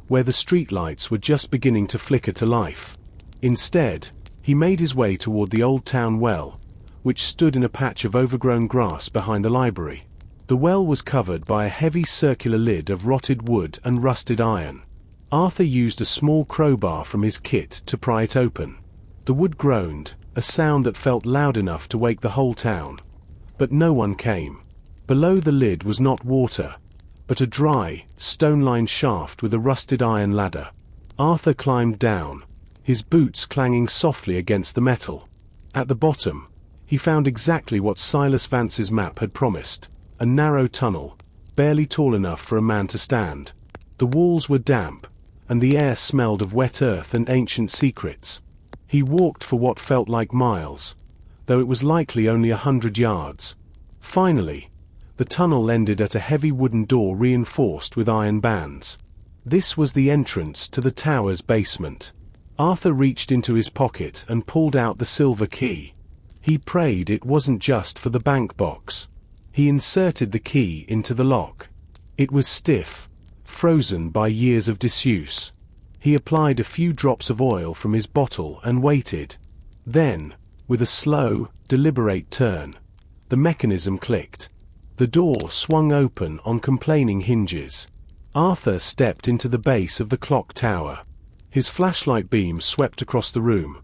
where the streetlights were just beginning to flicker to life. Instead, he made his way toward the old town well, which stood in a patch of overgrown grass behind the library. The well was covered by a heavy circular lid of rotted wood and rusted iron. Arthur used a small crowbar from his kit to pry it open. The wood groaned, a sound that felt loud enough to wake the whole town. But no one came. Below the lid was not water, but a dry, stone-lined shaft with a rusted iron ladder. Arthur climbed down, his boots clanging softly against the metal. At the bottom, He found exactly what Silas Vance's map had promised, a narrow tunnel, barely tall enough for a man to stand. The walls were damp, and the air smelled of wet earth and ancient secrets. He walked for what felt like miles, though it was likely only 100 yards. Finally, the tunnel ended at a heavy wooden door reinforced with iron bands. This was the entrance to the tower's basement. Arthur reached into his pocket and pulled out the silver key. He prayed it wasn't just for the bank box. He inserted the key into the lock. It was stiff, frozen by years of disuse. He applied a few drops of oil from his bottle and waited. Then, with a slow, deliberate turn, the mechanism clicked. The door swung open on complaining hinges. Arthur stepped into the base of the clock tower. His flashlight beam swept across the room,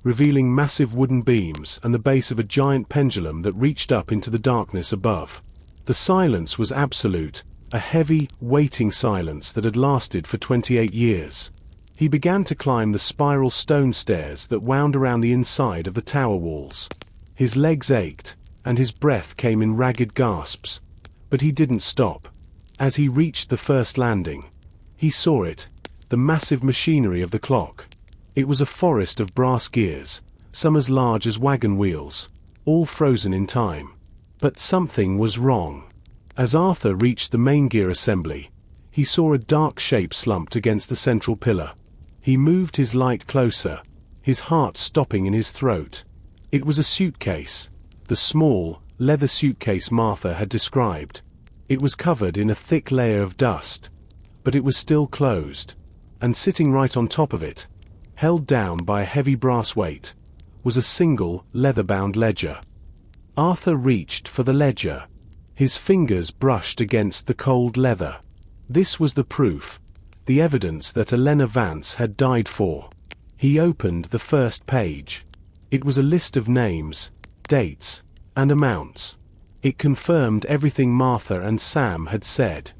revealing massive wooden beams and the base of a giant pendulum that reached up into the darkness above. The silence was absolute, a heavy, waiting silence that had lasted for 28 years. He began to climb the spiral stone stairs that wound around the inside of the tower walls. His legs ached, and his breath came in ragged gasps. But he didn't stop. As he reached the first landing, he saw it, the massive machinery of the clock. It was a forest of brass gears, some as large as wagon wheels, all frozen in time. But something was wrong. As Arthur reached the main gear assembly, he saw a dark shape slumped against the central pillar. He moved his light closer, his heart stopping in his throat. It was a suitcase, the small, leather suitcase Martha had described. It was covered in a thick layer of dust, but it was still closed, and sitting right on top of it, held down by a heavy brass weight, was a single, leather-bound ledger. Arthur reached for the ledger. His fingers brushed against the cold leather. This was the proof, the evidence that Elena Vance had died for. He opened the first page. It was a list of names, dates, and amounts. It confirmed everything Martha and Sam had said.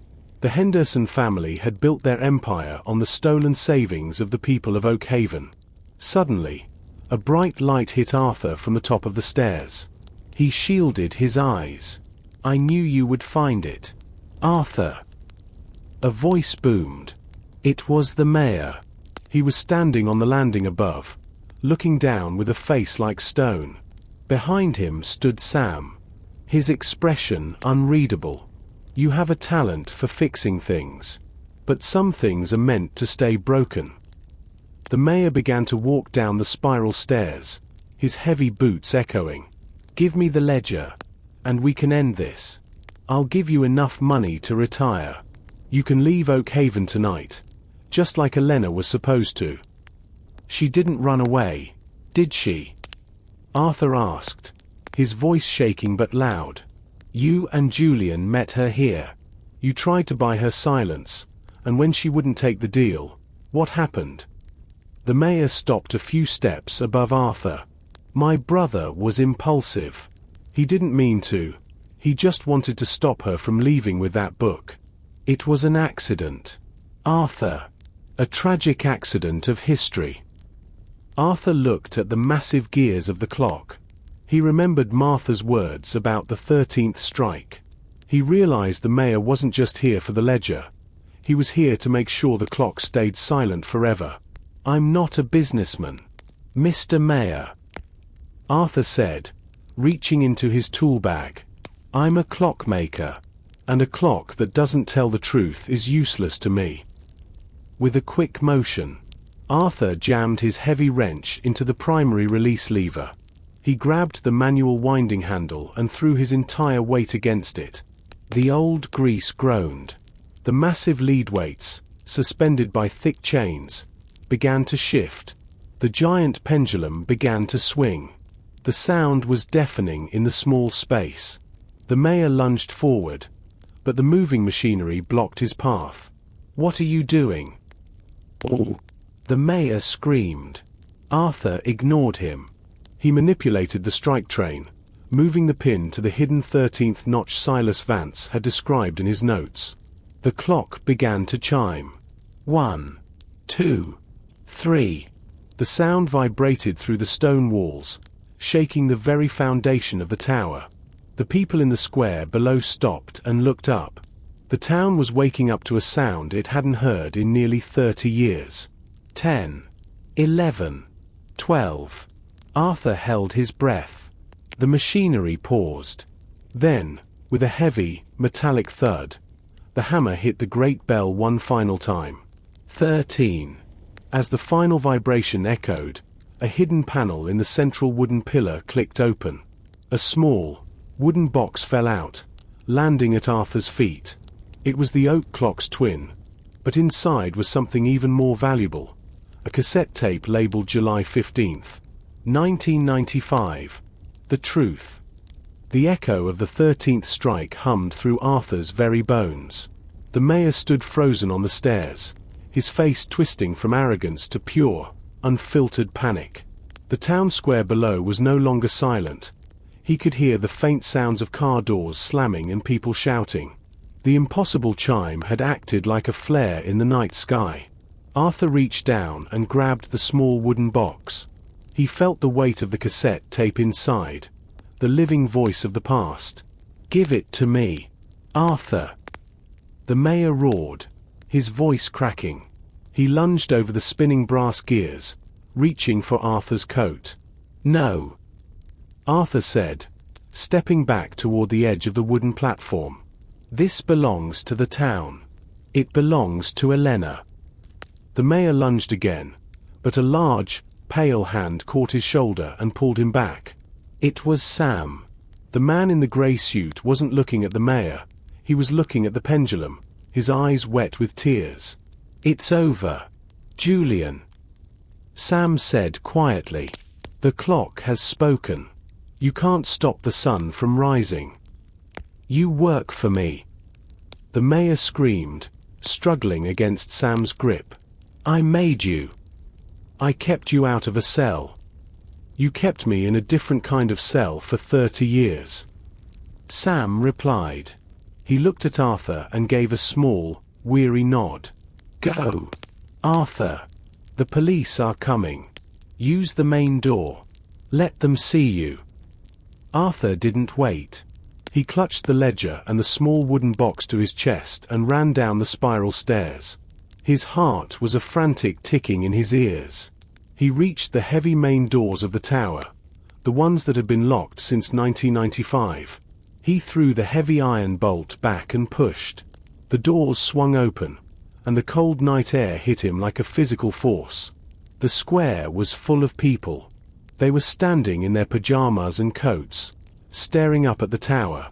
The Henderson family had built their empire on the stolen savings of the people of Oakhaven. Suddenly, a bright light hit Arthur from the top of the stairs. He shielded his eyes. "I knew you would find it, Arthur." A voice boomed. It was the mayor. He was standing on the landing above, looking down with a face like stone. Behind him stood Sam, his expression unreadable. "You have a talent for fixing things, but some things are meant to stay broken." The mayor began to walk down the spiral stairs, his heavy boots echoing. "Give me the ledger, and we can end this. I'll give you enough money to retire. You can leave Oakhaven tonight, just like Elena was supposed to." "She didn't run away, did she?" Arthur asked, his voice shaking but loud. "You and Julian met her here. You tried to buy her silence, and when she wouldn't take the deal, what happened?" The mayor stopped a few steps above Arthur. "My brother was impulsive. He didn't mean to. He just wanted to stop her from leaving with that book. It was an accident, Arthur. A tragic accident of history." Arthur looked at the massive gears of the clock. He remembered Martha's words about the 13th strike. He realized the mayor wasn't just here for the ledger. He was here to make sure the clock stayed silent forever. "I'm not a businessman, Mr. Mayor," Arthur said, reaching into his tool bag. "I'm a clockmaker, and a clock that doesn't tell the truth is useless to me." With a quick motion, Arthur jammed his heavy wrench into the primary release lever. He grabbed the manual winding handle and threw his entire weight against it. The old grease groaned. The massive lead weights, suspended by thick chains, began to shift. The giant pendulum began to swing. The sound was deafening in the small space. The mayor lunged forward, but the moving machinery blocked his path. "What are you doing?" "Oh!" the mayor screamed. Arthur ignored him. He manipulated the strike train, moving the pin to the hidden 13th notch Silas Vance had described in his notes. The clock began to chime. 1, 2, 3. The sound vibrated through the stone walls, shaking the very foundation of the tower. The people in the square below stopped and looked up. The town was waking up to a sound it hadn't heard in nearly 30 years. 10, 11, 12. Arthur held his breath. The machinery paused. Then, with a heavy, metallic thud, the hammer hit the great bell one final time. 13. As the final vibration echoed, a hidden panel in the central wooden pillar clicked open. A small, wooden box fell out, landing at Arthur's feet. It was the oak clock's twin, but inside was something even more valuable. A cassette tape labeled July 15th, 1995. The truth. The echo of the 13th strike hummed through Arthur's very bones. The mayor stood frozen on the stairs, his face twisting from arrogance to pure, unfiltered panic. The town square below was no longer silent. He could hear the faint sounds of car doors slamming and people shouting. The impossible chime had acted like a flare in the night sky. Arthur reached down and grabbed the small wooden box. He felt the weight of the cassette tape inside, the living voice of the past. "Give it to me, Arthur!" The mayor roared, his voice cracking. He lunged over the spinning brass gears, reaching for Arthur's coat. "No," Arthur said, stepping back toward the edge of the wooden platform. "This belongs to the town. It belongs to Elena." The mayor lunged again, but a large, pale hand caught his shoulder and pulled him back. It was Sam. The man in the grey suit wasn't looking at the mayor. He was looking at the pendulum, his eyes wet with tears. "It's over, Julian," Sam said quietly. "The clock has spoken. You can't stop the sun from rising. You work for me." The mayor screamed, struggling against Sam's grip. "I made you. I kept you out of a cell. You kept me in a different kind of cell for 30 years. Sam replied. He looked at Arthur and gave a small, weary nod. "Go, Arthur. The police are coming. Use the main door. Let them see you." Arthur didn't wait. He clutched the ledger and the small wooden box to his chest and ran down the spiral stairs. His heart was a frantic ticking in his ears. He reached the heavy main doors of the tower, the ones that had been locked since 1995. He threw the heavy iron bolt back and pushed. The doors swung open, and the cold night air hit him like a physical force. The square was full of people. They were standing in their pajamas and coats, staring up at the tower.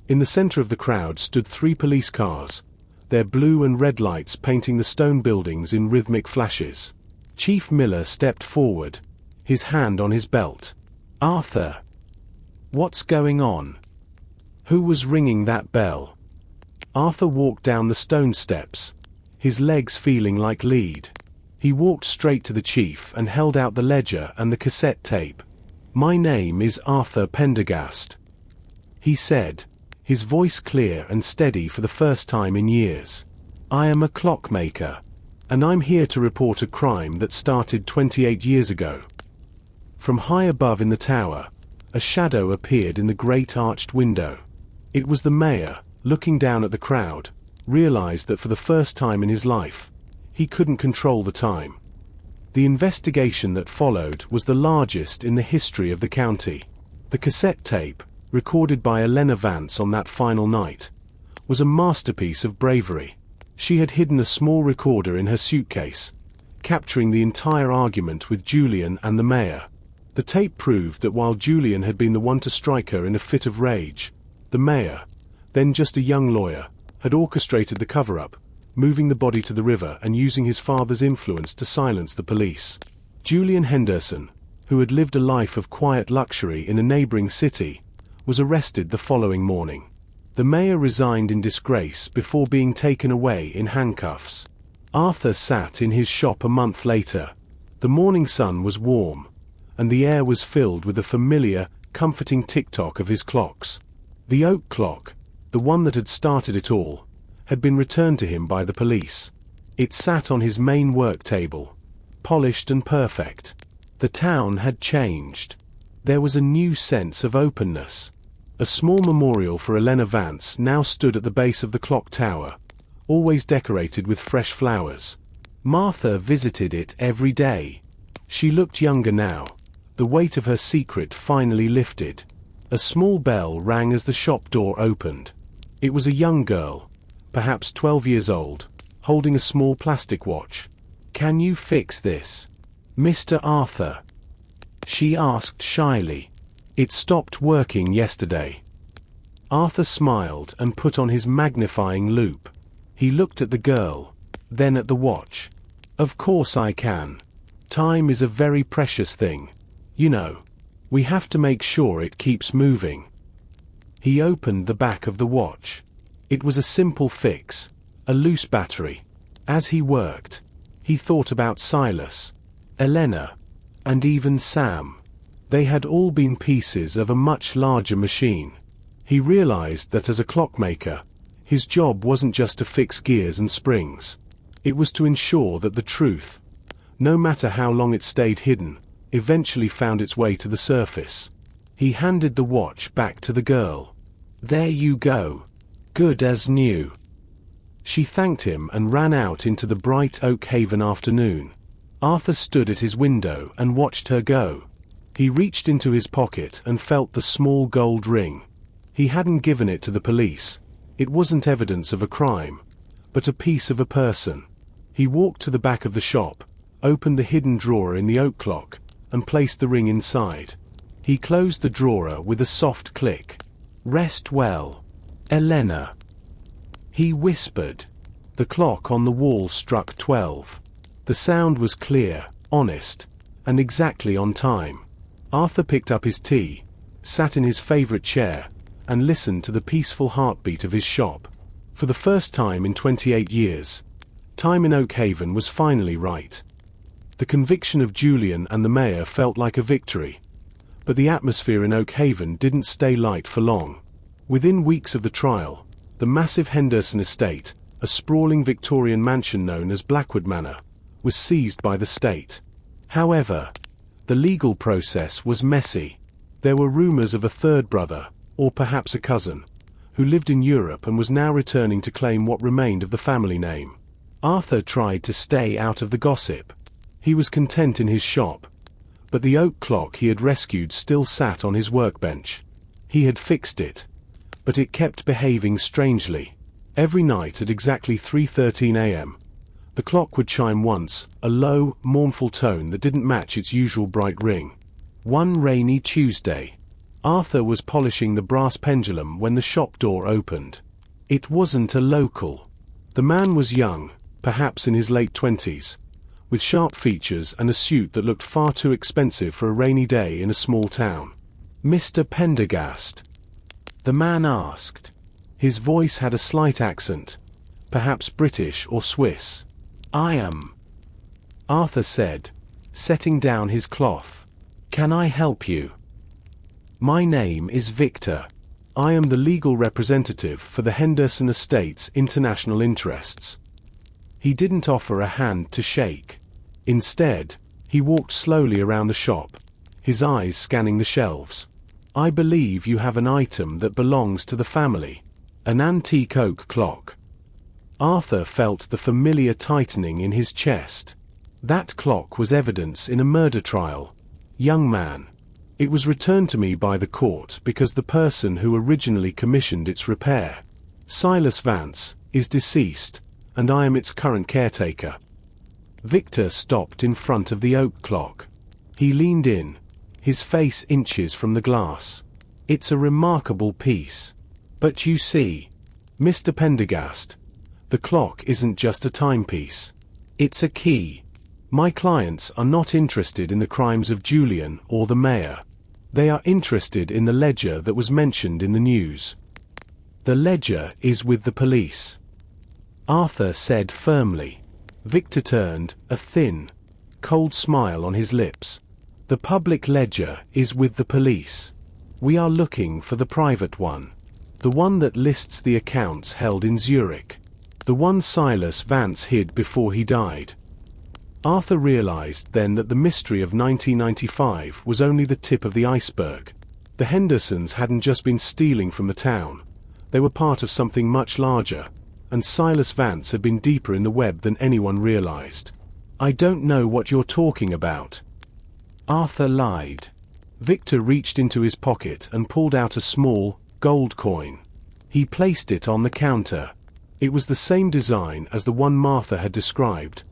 In the center of the crowd stood 3 police cars, their blue and red lights painting the stone buildings in rhythmic flashes. Chief Miller stepped forward, his hand on his belt. "Arthur, what's going on? Who was ringing that bell?" Arthur walked down the stone steps, his legs feeling like lead. He walked straight to the chief and held out the ledger and the cassette tape. "My name is Arthur Pendergast," he said, his voice clear and steady for the first time in years. "I am a clockmaker, and I'm here to report a crime that started 28 years ago." From high above in the tower, a shadow appeared in the great arched window. It was the mayor, looking down at the crowd, realized that for the first time in his life, he couldn't control the time. The investigation that followed was the largest in the history of the county. The cassette tape, recorded by Elena Vance on that final night, was a masterpiece of bravery. She had hidden a small recorder in her suitcase, capturing the entire argument with Julian and the mayor. The tape proved that while Julian had been the one to strike her in a fit of rage, the mayor, then just a young lawyer, had orchestrated the cover-up, moving the body to the river and using his father's influence to silence the police. Julian Henderson, who had lived a life of quiet luxury in a neighboring city, was arrested the following morning. The mayor resigned in disgrace before being taken away in handcuffs. Arthur sat in his shop a month later. The morning sun was warm, and the air was filled with the familiar, comforting tick-tock of his clocks. The oak clock, the one that had started it all, had been returned to him by the police. It sat on his main work table, polished and perfect. The town had changed. There was a new sense of openness. A small memorial for Elena Vance now stood at the base of the clock tower, always decorated with fresh flowers. Martha visited it every day. She looked younger now. The weight of her secret finally lifted. A small bell rang as the shop door opened. It was a young girl, perhaps 12 years old, holding a small plastic watch. "Can you fix this, Mr. Arthur?" she asked shyly. "It stopped working yesterday." Arthur smiled and put on his magnifying loupe. He looked at the girl, then at the watch. "Of course I can. Time is a very precious thing. You know, we have to make sure it keeps moving." He opened the back of the watch. It was a simple fix, a loose battery. As he worked, he thought about Silas, Elena, and even Sam. They had all been pieces of a much larger machine. He realized that as a clockmaker, his job wasn't just to fix gears and springs. It was to ensure that the truth, no matter how long it stayed hidden, eventually found its way to the surface. He handed the watch back to the girl. "There you go. Good as new." She thanked him and ran out into the bright Oakhaven afternoon. Arthur stood at his window and watched her go. He reached into his pocket and felt the small gold ring. He hadn't given it to the police. It wasn't evidence of a crime, but a piece of a person. He walked to the back of the shop, opened the hidden drawer in the oak clock, and placed the ring inside. He closed the drawer with a soft click. "Rest well, Elena," he whispered. The clock on the wall struck 12. The sound was clear, honest, and exactly on time. Arthur picked up his tea, sat in his favorite chair, and listened to the peaceful heartbeat of his shop. For the first time in 28 years, time in Oakhaven was finally right. The conviction of Julian and the mayor felt like a victory. But the atmosphere in Oakhaven didn't stay light for long. Within weeks of the trial, the massive Henderson estate, a sprawling Victorian mansion known as Blackwood Manor, was seized by the state. However, the legal process was messy. There were rumors of a third brother, or perhaps a cousin, who lived in Europe and was now returning to claim what remained of the family name. Arthur tried to stay out of the gossip. He was content in his shop, but the oak clock he had rescued still sat on his workbench. He had fixed it, but it kept behaving strangely. Every night at exactly 3:13 a.m., the clock would chime once, a low, mournful tone that didn't match its usual bright ring. One rainy Tuesday, Arthur was polishing the brass pendulum when the shop door opened. It wasn't a local. The man was young, perhaps in his late 20s, with sharp features and a suit that looked far too expensive for a rainy day in a small town. "Mr. Pendergast?" the man asked. His voice had a slight accent, perhaps British or Swiss. "I am," Arthur said, setting down his cloth. "Can I help you?" "My name is Victor. I am the legal representative for the Henderson Estate's international interests." He didn't offer a hand to shake. Instead, he walked slowly around the shop, his eyes scanning the shelves. "I believe you have an item that belongs to the family. An antique oak clock." Arthur felt the familiar tightening in his chest. "That clock was evidence in a murder trial, young man. It was returned to me by the court because the person who originally commissioned its repair, Silas Vance, is deceased, and I am its current caretaker." Victor stopped in front of the oak clock. He leaned in, his face inches from the glass. "It's a remarkable piece. But you see, Mr. Pendergast, the clock isn't just a timepiece. It's a key. My clients are not interested in the crimes of Julian or the mayor. They are interested in the ledger that was mentioned in the news. The ledger is with the police," Arthur said firmly. Victor turned, a thin, cold smile on his lips. "The public ledger is with the police. We are looking for the private one. The one that lists the accounts held in Zurich. The one Silas Vance hid before he died." Arthur realized then that the mystery of 1995 was only the tip of the iceberg. The Hendersons hadn't just been stealing from the town. They were part of something much larger, and Silas Vance had been deeper in the web than anyone realized. "I don't know what you're talking about," Arthur lied. Victor reached into his pocket and pulled out a small, gold coin. He placed it on the counter. It was the same design as the one Martha had described,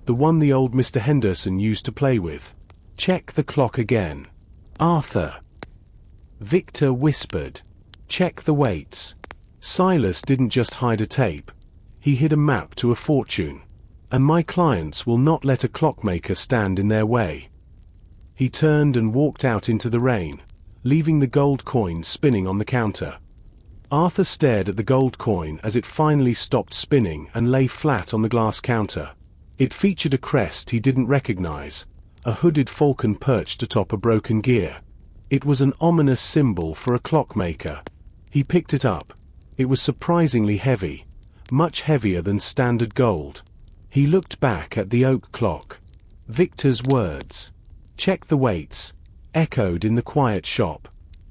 the one the old Mr. Henderson used to play with. "Check the clock again, Arthur," Victor whispered. "Check the weights." Silas didn't just hide a tape. He hid a map to a fortune. "And my clients will not let a clockmaker stand in their way." He turned and walked out into the rain, leaving the gold coin spinning on the counter. Arthur stared at the gold coin as it finally stopped spinning and lay flat on the glass counter. It featured a crest he didn't recognize, a hooded falcon perched atop a broken gear. It was an ominous symbol for a clockmaker. He picked it up. It was surprisingly heavy, much heavier than standard gold. He looked back at the oak clock. Victor's words, "Check the weights," echoed in the quiet shop.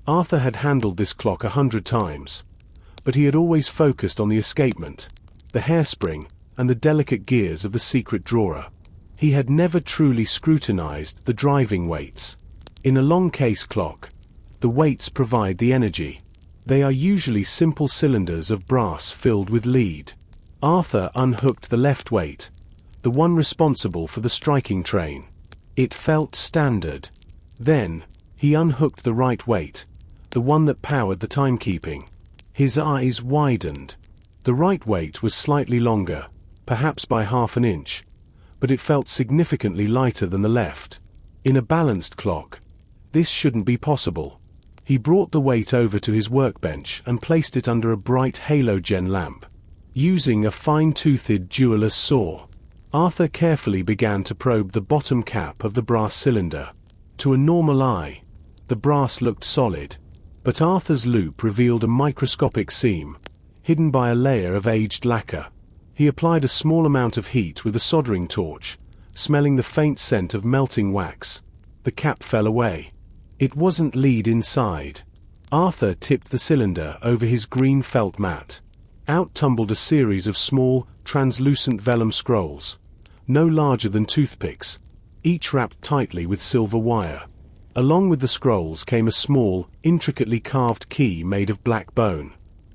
Arthur had handled this clock 100 times, but he had always focused on the escapement, the hairspring, and the delicate gears of the secret drawer. He had never truly scrutinized the driving weights. In a long case clock, the weights provide the energy. They are usually simple cylinders of brass filled with lead. Arthur unhooked the left weight, the one responsible for the striking train. It felt standard. Then, he unhooked the right weight, the one that powered the timekeeping. His eyes widened. The right weight was slightly longer, perhaps by half an inch, but it felt significantly lighter than the left. In a balanced clock, this shouldn't be possible. He brought the weight over to his workbench and placed it under a bright halogen lamp. Using a fine-toothed jeweler's saw, Arthur carefully began to probe the bottom cap of the brass cylinder. To a normal eye, the brass looked solid, but Arthur's loupe revealed a microscopic seam, hidden by a layer of aged lacquer. He applied a small amount of heat with a soldering torch, smelling the faint scent of melting wax. The cap fell away. It wasn't lead inside. Arthur tipped the cylinder over his green felt mat. Out tumbled a series of small, translucent vellum scrolls, no larger than toothpicks, each wrapped tightly with silver wire. Along with the scrolls came a small, intricately carved key made of black bone.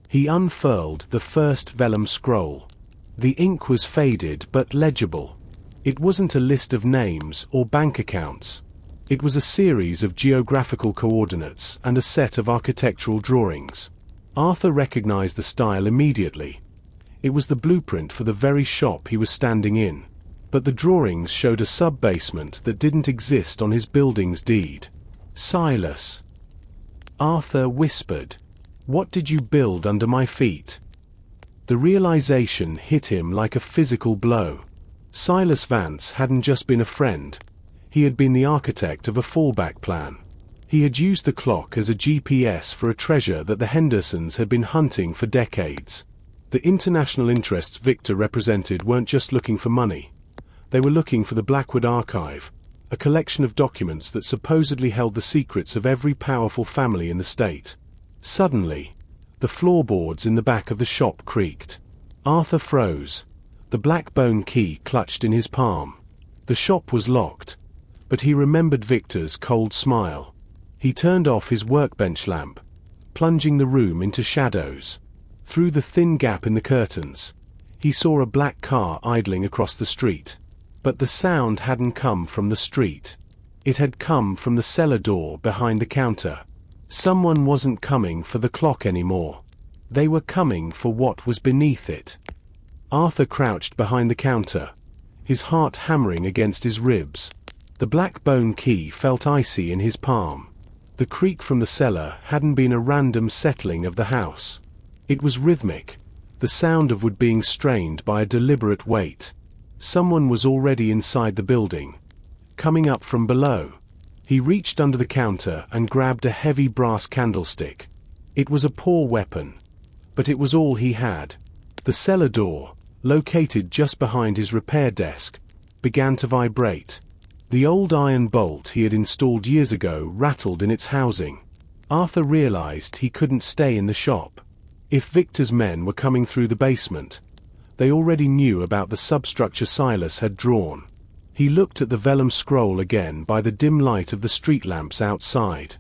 He unfurled the first vellum scroll. The ink was faded but legible. It wasn't a list of names or bank accounts. It was a series of geographical coordinates and a set of architectural drawings. Arthur recognized the style immediately. It was the blueprint for the very shop he was standing in. But the drawings showed a sub-basement that didn't exist on his building's deed. "Silas," Arthur whispered, "what did you build under my feet?" The realization hit him like a physical blow. Silas Vance hadn't just been a friend. He had been the architect of a fallback plan. He had used the clock as a GPS for a treasure that the Hendersons had been hunting for decades. The international interests Victor represented weren't just looking for money. They were looking for the Blackwood Archive, a collection of documents that supposedly held the secrets of every powerful family in the state. Suddenly, the floorboards in the back of the shop creaked. Arthur froze, the black bone key clutched in his palm. The shop was locked, but he remembered Victor's cold smile. He turned off his workbench lamp, plunging the room into shadows. Through the thin gap in the curtains, he saw a black car idling across the street. But the sound hadn't come from the street. It had come from the cellar door behind the counter. Someone wasn't coming for the clock anymore. They were coming for what was beneath it. Arthur crouched behind the counter, his heart hammering against his ribs. The black bone key felt icy in his palm. The creak from the cellar hadn't been a random settling of the house. It was rhythmic, the sound of wood being strained by a deliberate weight. Someone was already inside the building, coming up from below. He reached under the counter and grabbed a heavy brass candlestick. It was a poor weapon, but it was all he had. The cellar door, located just behind his repair desk, began to vibrate. The old iron bolt he had installed years ago rattled in its housing. Arthur realized he couldn't stay in the shop. If Victor's men were coming through the basement, they already knew about the substructure Silas had drawn. He looked at the vellum scroll again by the dim light of the street lamps outside.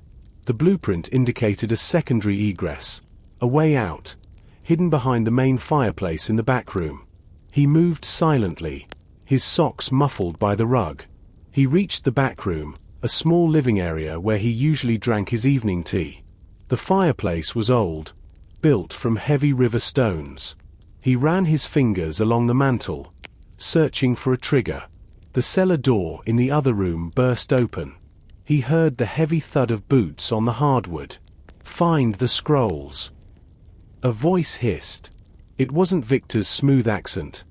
The blueprint indicated a secondary egress, a way out, hidden behind the main fireplace in the back room. He moved silently, his socks muffled by the rug. He reached the back room, a small living area where he usually drank his evening tea. The fireplace was old, built from heavy river stones. He ran his fingers along the mantel, searching for a trigger. The cellar door in the other room burst open. He heard the heavy thud of boots on the hardwood. "Find the scrolls." A voice hissed. It wasn't Victor's smooth accent.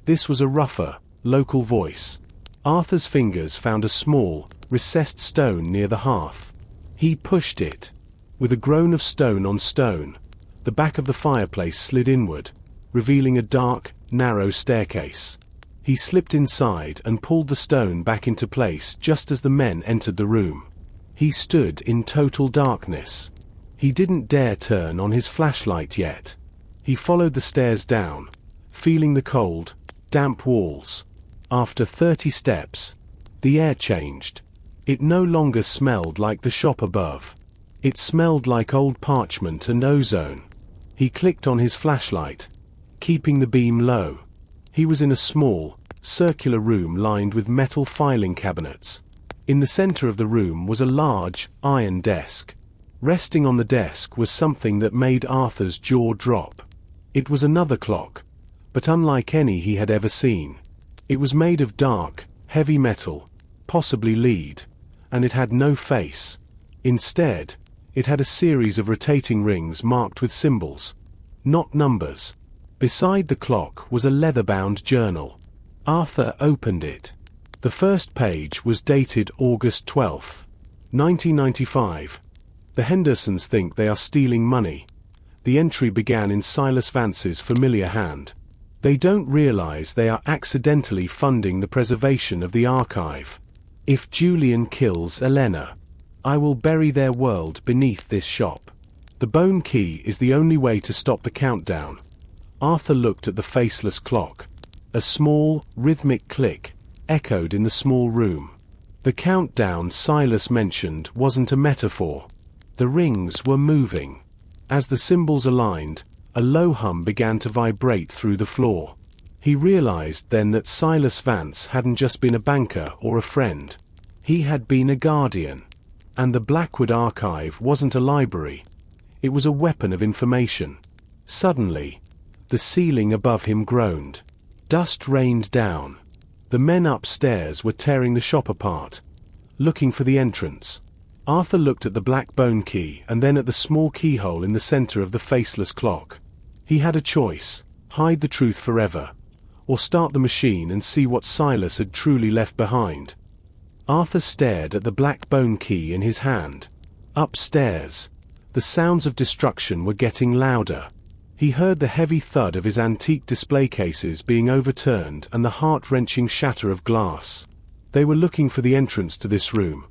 This was a rougher, local voice. Arthur's fingers found a small, recessed stone near the hearth. He pushed it. With a groan of stone on stone, the back of the fireplace slid inward, revealing a dark, narrow staircase. He slipped inside and pulled the stone back into place just as the men entered the room. He stood in total darkness. He didn't dare turn on his flashlight yet. He followed the stairs down, feeling the cold, damp walls. After 30 steps, the air changed. It no longer smelled like the shop above. It smelled like old parchment and ozone. He clicked on his flashlight, keeping the beam low. He was in a small, circular room lined with metal filing cabinets. In the center of the room was a large, iron desk. Resting on the desk was something that made Arthur's jaw drop. It was another clock, but unlike any he had ever seen. It was made of dark, heavy metal, possibly lead, and it had no face. Instead, it had a series of rotating rings marked with symbols, not numbers. Beside the clock was a leather-bound journal. Arthur opened it. The first page was dated August 12th, 1995. The Hendersons think they are stealing money. The entry began in Silas Vance's familiar hand. They don't realize they are accidentally funding the preservation of the archive. If Julian kills Elena, I will bury their world beneath this shop. The bone key is the only way to stop the countdown. Arthur looked at the faceless clock. A small, rhythmic click echoed in the small room. The countdown Silas mentioned wasn't a metaphor. The rings were moving. As the symbols aligned, a low hum began to vibrate through the floor. He realized then that Silas Vance hadn't just been a banker or a friend. He had been a guardian. And the Blackwood Archive wasn't a library. It was a weapon of information. Suddenly, the ceiling above him groaned. Dust rained down. The men upstairs were tearing the shop apart, looking for the entrance. Arthur looked at the black bone key and then at the small keyhole in the center of the faceless clock. He had a choice: hide the truth forever, or start the machine and see what Silas had truly left behind. Arthur stared at the black bone key in his hand. Upstairs, the sounds of destruction were getting louder. He heard the heavy thud of his antique display cases being overturned and the heart-wrenching shatter of glass. They were looking for the entrance to this room,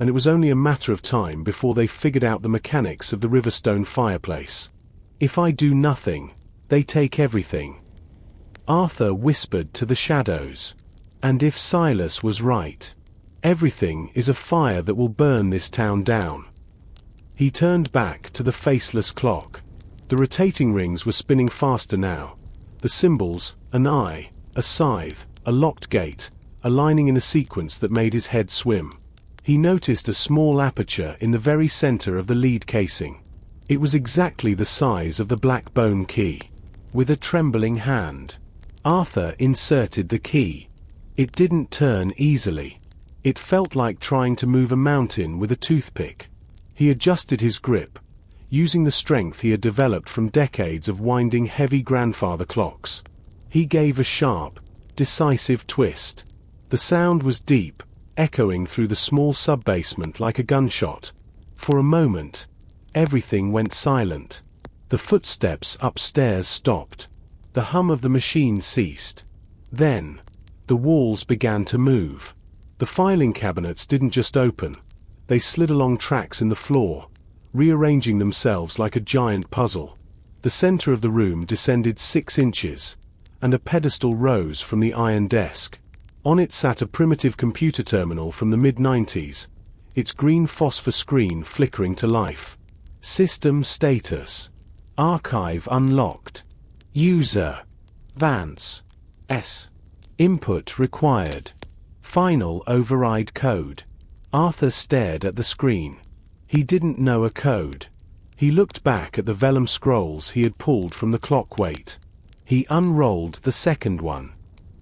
and it was only a matter of time before they figured out the mechanics of the Riverstone fireplace. If I do nothing, they take everything. Arthur whispered to the shadows. And if Silas was right, everything is a fire that will burn this town down. He turned back to the faceless clock. The rotating rings were spinning faster now. The symbols, an eye, a scythe, a locked gate, aligning in a sequence that made his head swim. He noticed a small aperture in the very center of the lead casing. It was exactly the size of the black bone key. With a trembling hand, Arthur inserted the key. It didn't turn easily. It felt like trying to move a mountain with a toothpick. He adjusted his grip, using the strength he had developed from decades of winding heavy grandfather clocks. He gave a sharp, decisive twist. The sound was deep, echoing through the small sub-basement like a gunshot. For a moment, everything went silent. The footsteps upstairs stopped. The hum of the machine ceased. Then, The walls began to move. The filing cabinets didn't just open. They slid along tracks in the floor, rearranging themselves like a giant puzzle. The center of the room descended 6 inches, and a pedestal rose from the iron desk. On it sat a primitive computer terminal from the mid-90s, its green phosphor screen flickering to life. System status. Archive unlocked. User. Vance. S. Input required. Final override code. Arthur stared at the screen. He didn't know a code. He looked back at the vellum scrolls he had pulled from the clock weight. He unrolled the second one.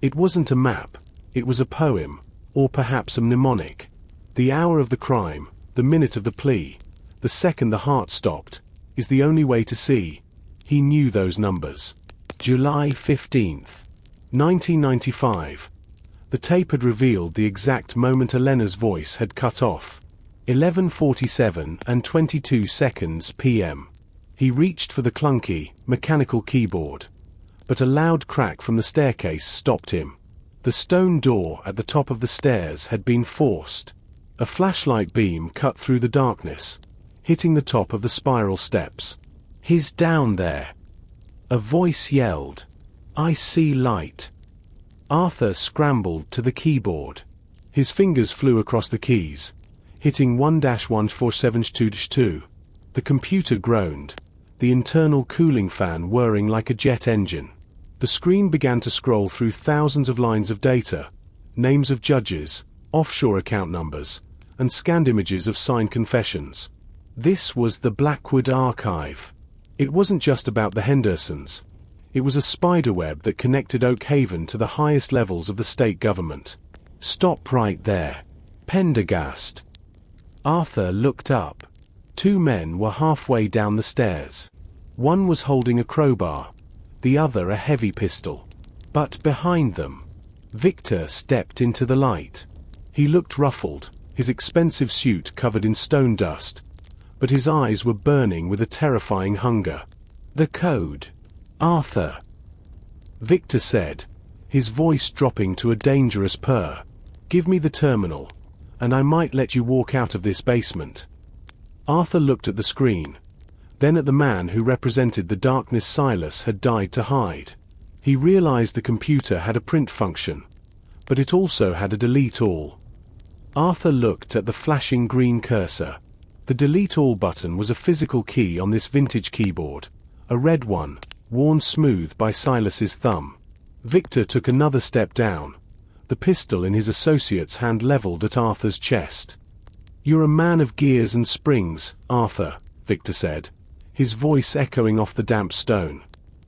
It wasn't a map. It was a poem, or perhaps a mnemonic. The hour of the crime, the minute of the plea, the second the heart stopped, is the only way to see. He knew those numbers. July 15th, 1995. The tape had revealed the exact moment Elena's voice had cut off. 11:47 and 22 seconds p.m. He reached for the clunky, mechanical keyboard. But a loud crack from the staircase stopped him. The stone door at the top of the stairs had been forced. A flashlight beam cut through the darkness, hitting the top of the spiral steps. "He's down there!" A voice yelled. "I see light." Arthur scrambled to the keyboard. His fingers flew across the keys, hitting 1-147-2-2. The computer groaned, the internal cooling fan whirring like a jet engine. The screen began to scroll through thousands of lines of data, names of judges, offshore account numbers, and scanned images of signed confessions. This was the Blackwood Archive. It wasn't just about the Hendersons. It was a spiderweb that connected Oakhaven to the highest levels of the state government. "Stop right there." Pendergast. Arthur looked up. 2 men were halfway down the stairs. One was holding a crowbar, the other a heavy pistol. But behind them, Victor stepped into the light. He looked ruffled, his expensive suit covered in stone dust, but his eyes were burning with a terrifying hunger. "The code, Arthur," Victor said, his voice dropping to a dangerous purr. "Give me the terminal, and I might let you walk out of this basement." Arthur looked at the screen, then at the man who represented the darkness Silas had died to hide. He realized the computer had a print function, but it also had a delete all. Arthur looked at the flashing green cursor. The delete all button was a physical key on this vintage keyboard, a red one, worn smooth by Silas's thumb. Victor took another step down, the pistol in his associate's hand leveled at Arthur's chest. "You're a man of gears and springs, Arthur," Victor said, his voice echoing off the damp stone.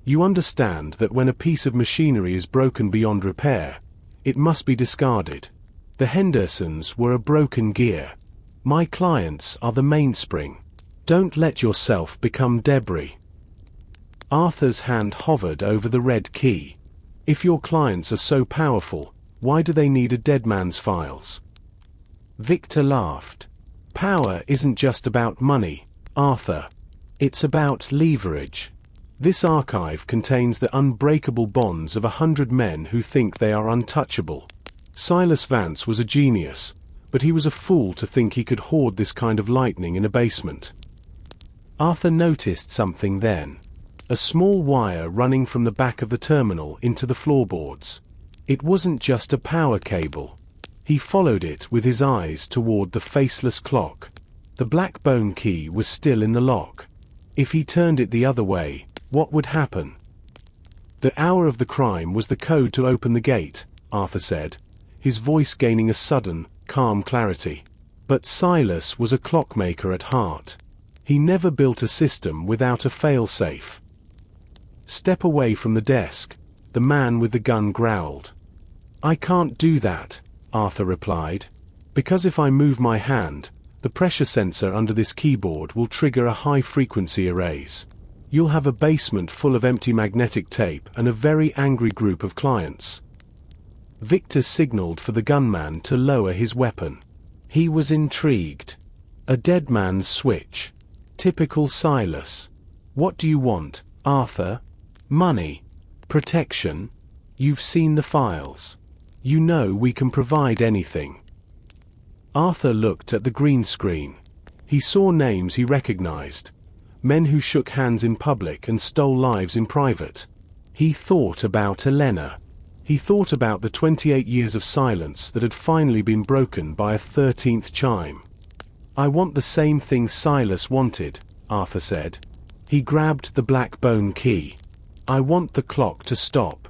"You understand that when a piece of machinery is broken beyond repair, it must be discarded. The Hendersons were a broken gear. My clients are the mainspring. Don't let yourself become debris." Arthur's hand hovered over the red key. "If your clients are so powerful, why do they need a dead man's files?" Victor laughed. "Power isn't just about money, Arthur. It's about leverage. This archive contains the unbreakable bonds of 100 men who think they are untouchable. Silas Vance was a genius, but he was a fool to think he could hoard this kind of lightning in a basement." Arthur noticed something then. A small wire running from the back of the terminal into the floorboards. It wasn't just a power cable. He followed it with his eyes toward the faceless clock. The black bone key was still in the lock. If he turned it the other way, what would happen? "The hour of the crime was the code to open the gate," Arthur said, his voice gaining a sudden, calm clarity. But Silas was a clockmaker at heart. He never built a system without a fail-safe. "Step away from the desk," the man with the gun growled. "I can't do that," Arthur replied, "because if I move my hand, the pressure sensor under this keyboard will trigger a high-frequency erase. You'll have a basement full of empty magnetic tape and a very angry group of clients." Victor signaled for the gunman to lower his weapon. He was intrigued. A dead man's switch. Typical Silas. "What do you want, Arthur?" "Money. Protection. You've seen the files." You know we can provide anything." Arthur looked at the green screen. He saw names he recognized. Men who shook hands in public and stole lives in private. He thought about Elena. He thought about the 28 years of silence that had finally been broken by a 13th chime. "I want the same thing Silas wanted," Arthur said. He grabbed the black bone key. "I want the clock to stop."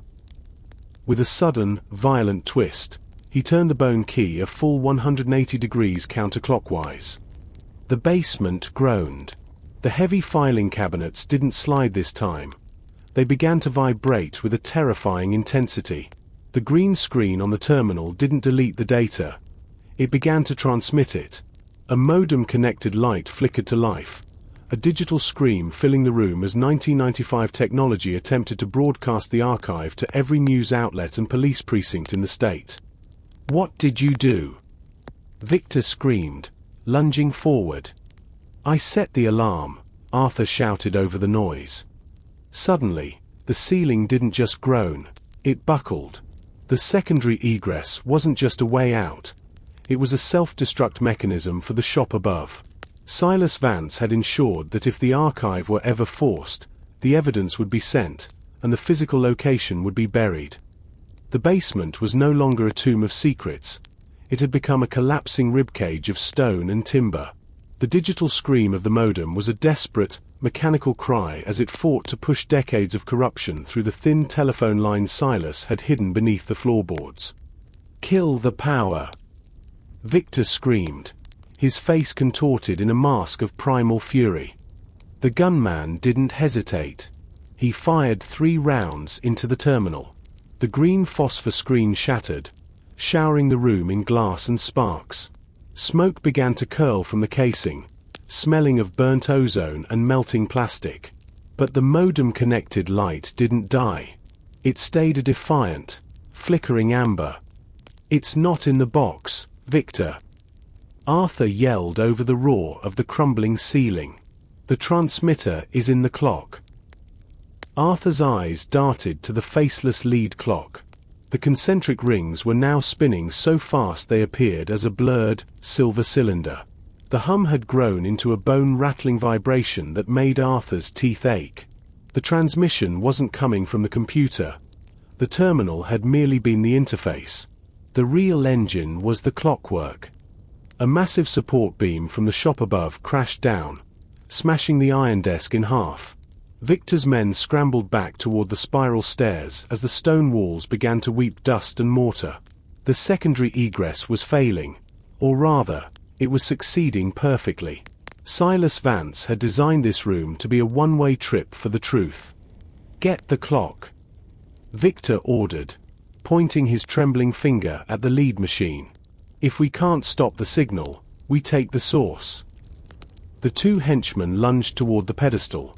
With a sudden, violent twist, he turned the bone key a full 180 degrees counterclockwise. The basement groaned. The heavy filing cabinets didn't slide this time. They began to vibrate with a terrifying intensity. The green screen on the terminal didn't delete the data. It began to transmit it. A modem-connected light flickered to life, a digital scream filling the room as 1995 technology attempted to broadcast the archive to every news outlet and police precinct in the state. "What did you do?" Victor screamed, lunging forward. "I set the alarm," Arthur shouted over the noise. Suddenly, the ceiling didn't just groan, it buckled. The secondary egress wasn't just a way out. It was a self-destruct mechanism for the shop above. Silas Vance had ensured that if the archive were ever forced, the evidence would be sent, and the physical location would be buried. The basement was no longer a tomb of secrets. It had become a collapsing ribcage of stone and timber. The digital scream of the modem was a desperate, mechanical cry as it fought to push decades of corruption through the thin telephone lines Silas had hidden beneath the floorboards. "Kill the power!" Victor screamed, his face contorted in a mask of primal fury. The gunman didn't hesitate. He fired 3 rounds into the terminal. The green phosphor screen shattered, showering the room in glass and sparks. Smoke began to curl from the casing, smelling of burnt ozone and melting plastic. But the modem-connected light didn't die. It stayed a defiant, flickering amber. "It's not in the box, Victor." Arthur yelled over the roar of the crumbling ceiling. "The transmitter is in the clock." Arthur's eyes darted to the faceless lead clock. The concentric rings were now spinning so fast they appeared as a blurred, silver cylinder. The hum had grown into a bone-rattling vibration that made Arthur's teeth ache. The transmission wasn't coming from the computer. The terminal had merely been the interface. The real engine was the clockwork. A massive support beam from the shop above crashed down, smashing the iron desk in half. Victor's men scrambled back toward the spiral stairs as the stone walls began to weep dust and mortar. The secondary egress was failing, or rather, it was succeeding perfectly. Silas Vance had designed this room to be a one-way trip for the truth. "Get the clock," Victor ordered, pointing his trembling finger at the lead machine. "If we can't stop the signal, we take the source." The 2 henchmen lunged toward the pedestal,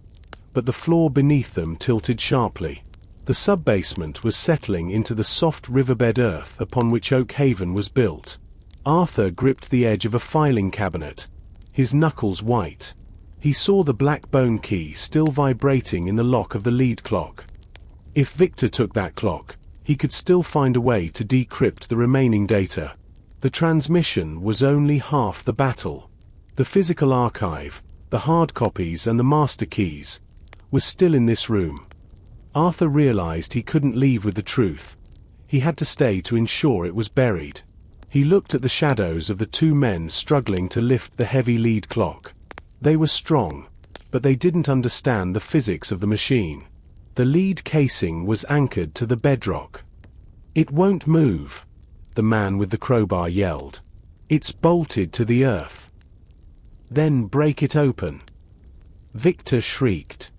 but the floor beneath them tilted sharply. The sub-basement was settling into the soft riverbed earth upon which Oakhaven was built. Arthur gripped the edge of a filing cabinet, his knuckles white. He saw the black bone key still vibrating in the lock of the lead clock. If Victor took that clock, he could still find a way to decrypt the remaining data. The transmission was only half the battle. The physical archive, the hard copies and the master keys, was still in this room. Arthur realized he couldn't leave with the truth. He had to stay to ensure it was buried. He looked at the shadows of the 2 men struggling to lift the heavy lead clock. They were strong, but they didn't understand the physics of the machine. The lead casing was anchored to the bedrock. "It won't move," the man with the crowbar yelled. "It's bolted to the earth." "Then break it open," Victor shrieked.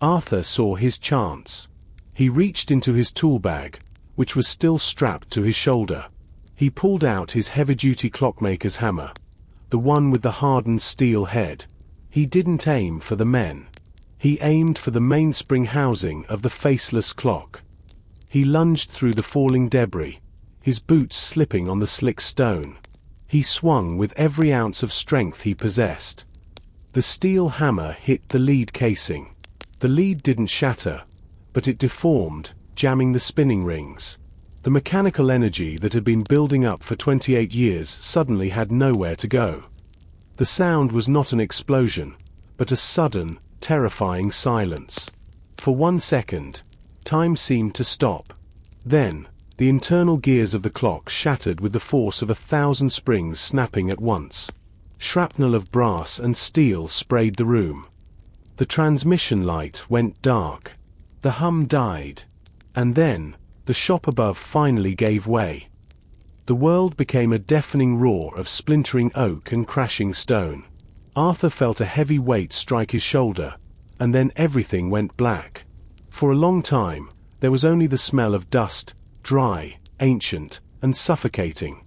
Arthur saw his chance. He reached into his tool bag, which was still strapped to his shoulder. He pulled out his heavy-duty clockmaker's hammer, the one with the hardened steel head. He didn't aim for the men. He aimed for the mainspring housing of the faceless clock. He lunged through the falling debris, his boots slipping on the slick stone. He swung with every ounce of strength he possessed. The steel hammer hit the lead casing. The lead didn't shatter, but it deformed, jamming the spinning rings. The mechanical energy that had been building up for 28 years suddenly had nowhere to go. The sound was not an explosion, but a sudden, terrifying silence. For 1 second, time seemed to stop. Then, the internal gears of the clock shattered with the force of 1,000 springs snapping at once. Shrapnel of brass and steel sprayed the room. The transmission light went dark. The hum died. And then, the shop above finally gave way. The world became a deafening roar of splintering oak and crashing stone. Arthur felt a heavy weight strike his shoulder, and then everything went black. For a long time, there was only the smell of dust, dry, ancient, and suffocating.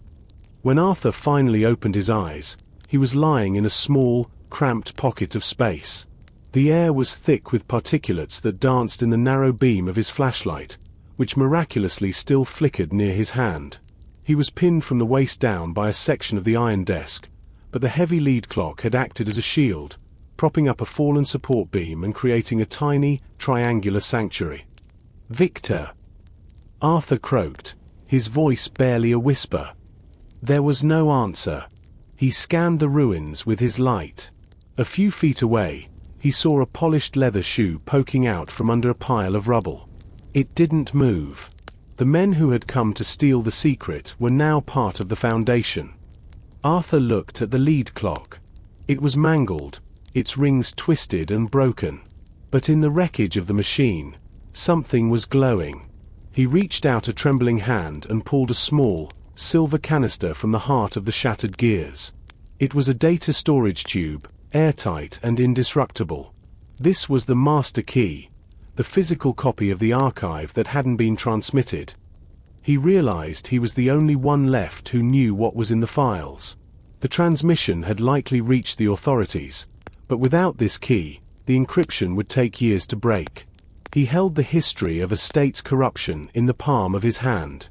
When Arthur finally opened his eyes, he was lying in a small, cramped pocket of space. The air was thick with particulates that danced in the narrow beam of his flashlight, which miraculously still flickered near his hand. He was pinned from the waist down by a section of the iron desk, but the heavy lead clock had acted as a shield, propping up a fallen support beam and creating a tiny, triangular sanctuary. "Victor!" Arthur croaked, his voice barely a whisper. There was no answer. He scanned the ruins with his light. A few feet away, he saw a polished leather shoe poking out from under a pile of rubble. It didn't move. The men who had come to steal the secret were now part of the Foundation. Arthur looked at the lead clock. It was mangled, its rings twisted and broken. But in the wreckage of the machine, something was glowing. He reached out a trembling hand and pulled a small, silver canister from the heart of the shattered gears. It was a data storage tube, airtight and indestructible. This was the master key, the physical copy of the archive that hadn't been transmitted. He realized he was the only one left who knew what was in the files. The transmission had likely reached the authorities, but without this key, the encryption would take years to break. He held the history of a state's corruption in the palm of his hand.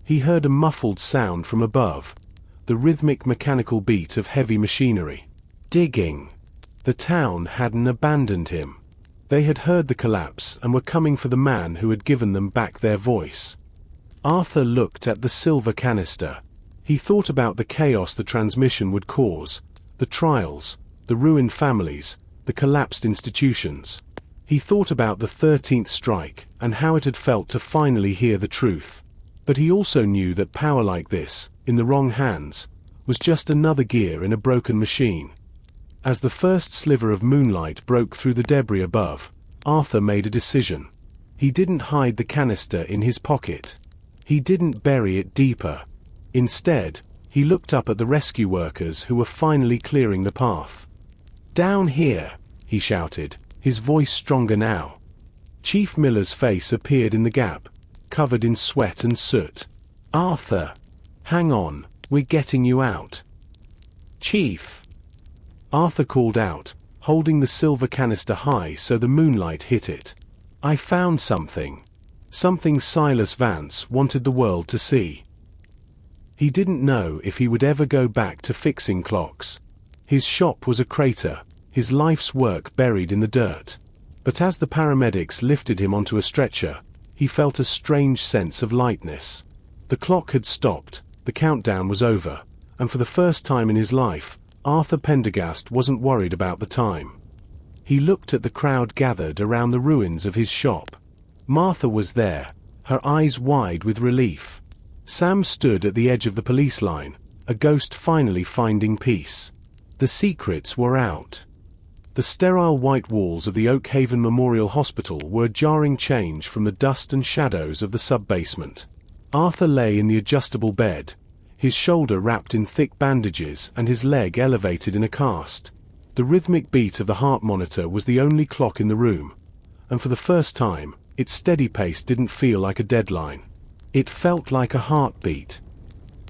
He heard a muffled sound from above, the rhythmic mechanical beat of heavy machinery. Digging. The town hadn't abandoned him. They had heard the collapse and were coming for the man who had given them back their voice. Arthur looked at the silver canister. He thought about the chaos the transmission would cause, the trials, the ruined families, the collapsed institutions. He thought about the 13th strike and how it had felt to finally hear the truth. But he also knew that power like this, in the wrong hands, was just another gear in a broken machine. As the first sliver of moonlight broke through the debris above, Arthur made a decision. He didn't hide the canister in his pocket. He didn't bury it deeper. Instead, he looked up at the rescue workers who were finally clearing the path. "Down here!" he shouted, his voice stronger now. Chief Miller's face appeared in the gap, covered in sweat and soot. "Arthur! Hang on, we're getting you out." "Chief!" Arthur called out, holding the silver canister high so the moonlight hit it. "I found something. Something Silas Vance wanted the world to see." He didn't know if he would ever go back to fixing clocks. His shop was a crater, his life's work buried in the dirt. But as the paramedics lifted him onto a stretcher, he felt a strange sense of lightness. The clock had stopped, the countdown was over, and for the first time in his life, Arthur Pendergast wasn't worried about the time. He looked at the crowd gathered around the ruins of his shop. Martha was there, her eyes wide with relief. Sam stood at the edge of the police line, a ghost finally finding peace. The secrets were out. The sterile white walls of the Oakhaven Memorial Hospital were a jarring change from the dust and shadows of the sub-basement. Arthur lay in the adjustable bed, his shoulder wrapped in thick bandages and his leg elevated in a cast. The rhythmic beat of the heart monitor was the only clock in the room, and for the first time, its steady pace didn't feel like a deadline. It felt like a heartbeat.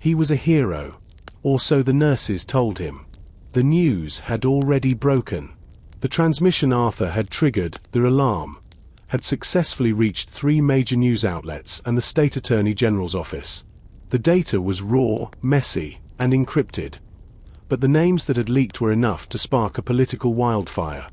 He was a hero, or so the nurses told him. The news had already broken. The transmission Arthur had triggered, the alarm, had successfully reached 3 major news outlets and the State Attorney General's office. The data was raw, messy, and encrypted. But the names that had leaked were enough to spark a political wildfire.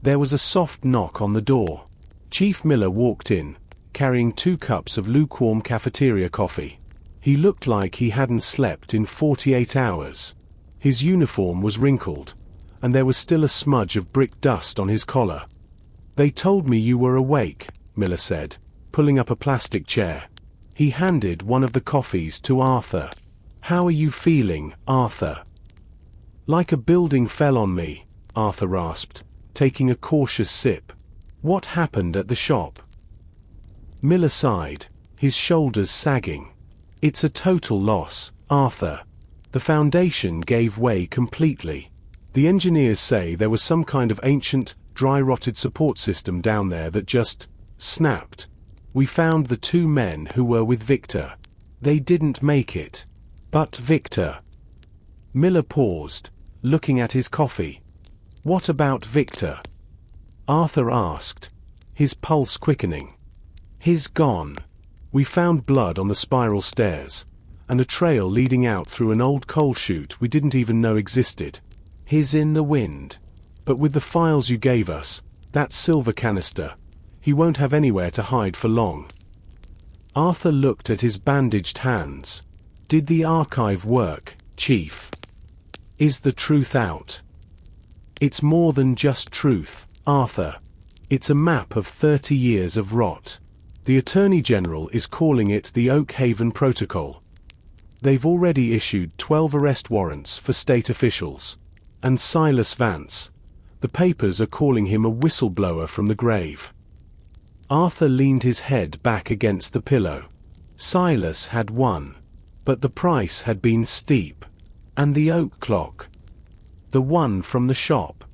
There was a soft knock on the door. Chief Miller walked in, carrying 2 cups of lukewarm cafeteria coffee. He looked like he hadn't slept in 48 hours. His uniform was wrinkled, and there was still a smudge of brick dust on his collar. "They told me you were awake," Miller said, pulling up a plastic chair. He handed one of the coffees to Arthur. "How are you feeling, Arthur?" "Like a building fell on me," Arthur rasped, taking a cautious sip. "What happened at the shop?" Miller sighed, his shoulders sagging. "It's a total loss, Arthur. The foundation gave way completely. The engineers say there was some kind of ancient, dry-rotted support system down there that just snapped. We found the 2 men who were with Victor. They didn't make it. But Victor." Miller paused, looking at his coffee. "What about Victor?" Arthur asked, his pulse quickening. "He's gone. We found blood on the spiral stairs, and a trail leading out through an old coal chute we didn't even know existed. He's in the wind. But with the files you gave us, that silver canister, he won't have anywhere to hide for long." Arthur looked at his bandaged hands. "Did the archive work, Chief? Is the truth out?" "It's more than just truth, Arthur. It's a map of 30 years of rot. The Attorney General is calling it the Oakhaven Protocol. They've already issued 12 arrest warrants for state officials. And Silas Vance. The papers are calling him a whistleblower from the grave." Arthur leaned his head back against the pillow. Silas had won. But the price had been steep. And the oak clock. The one from the shop.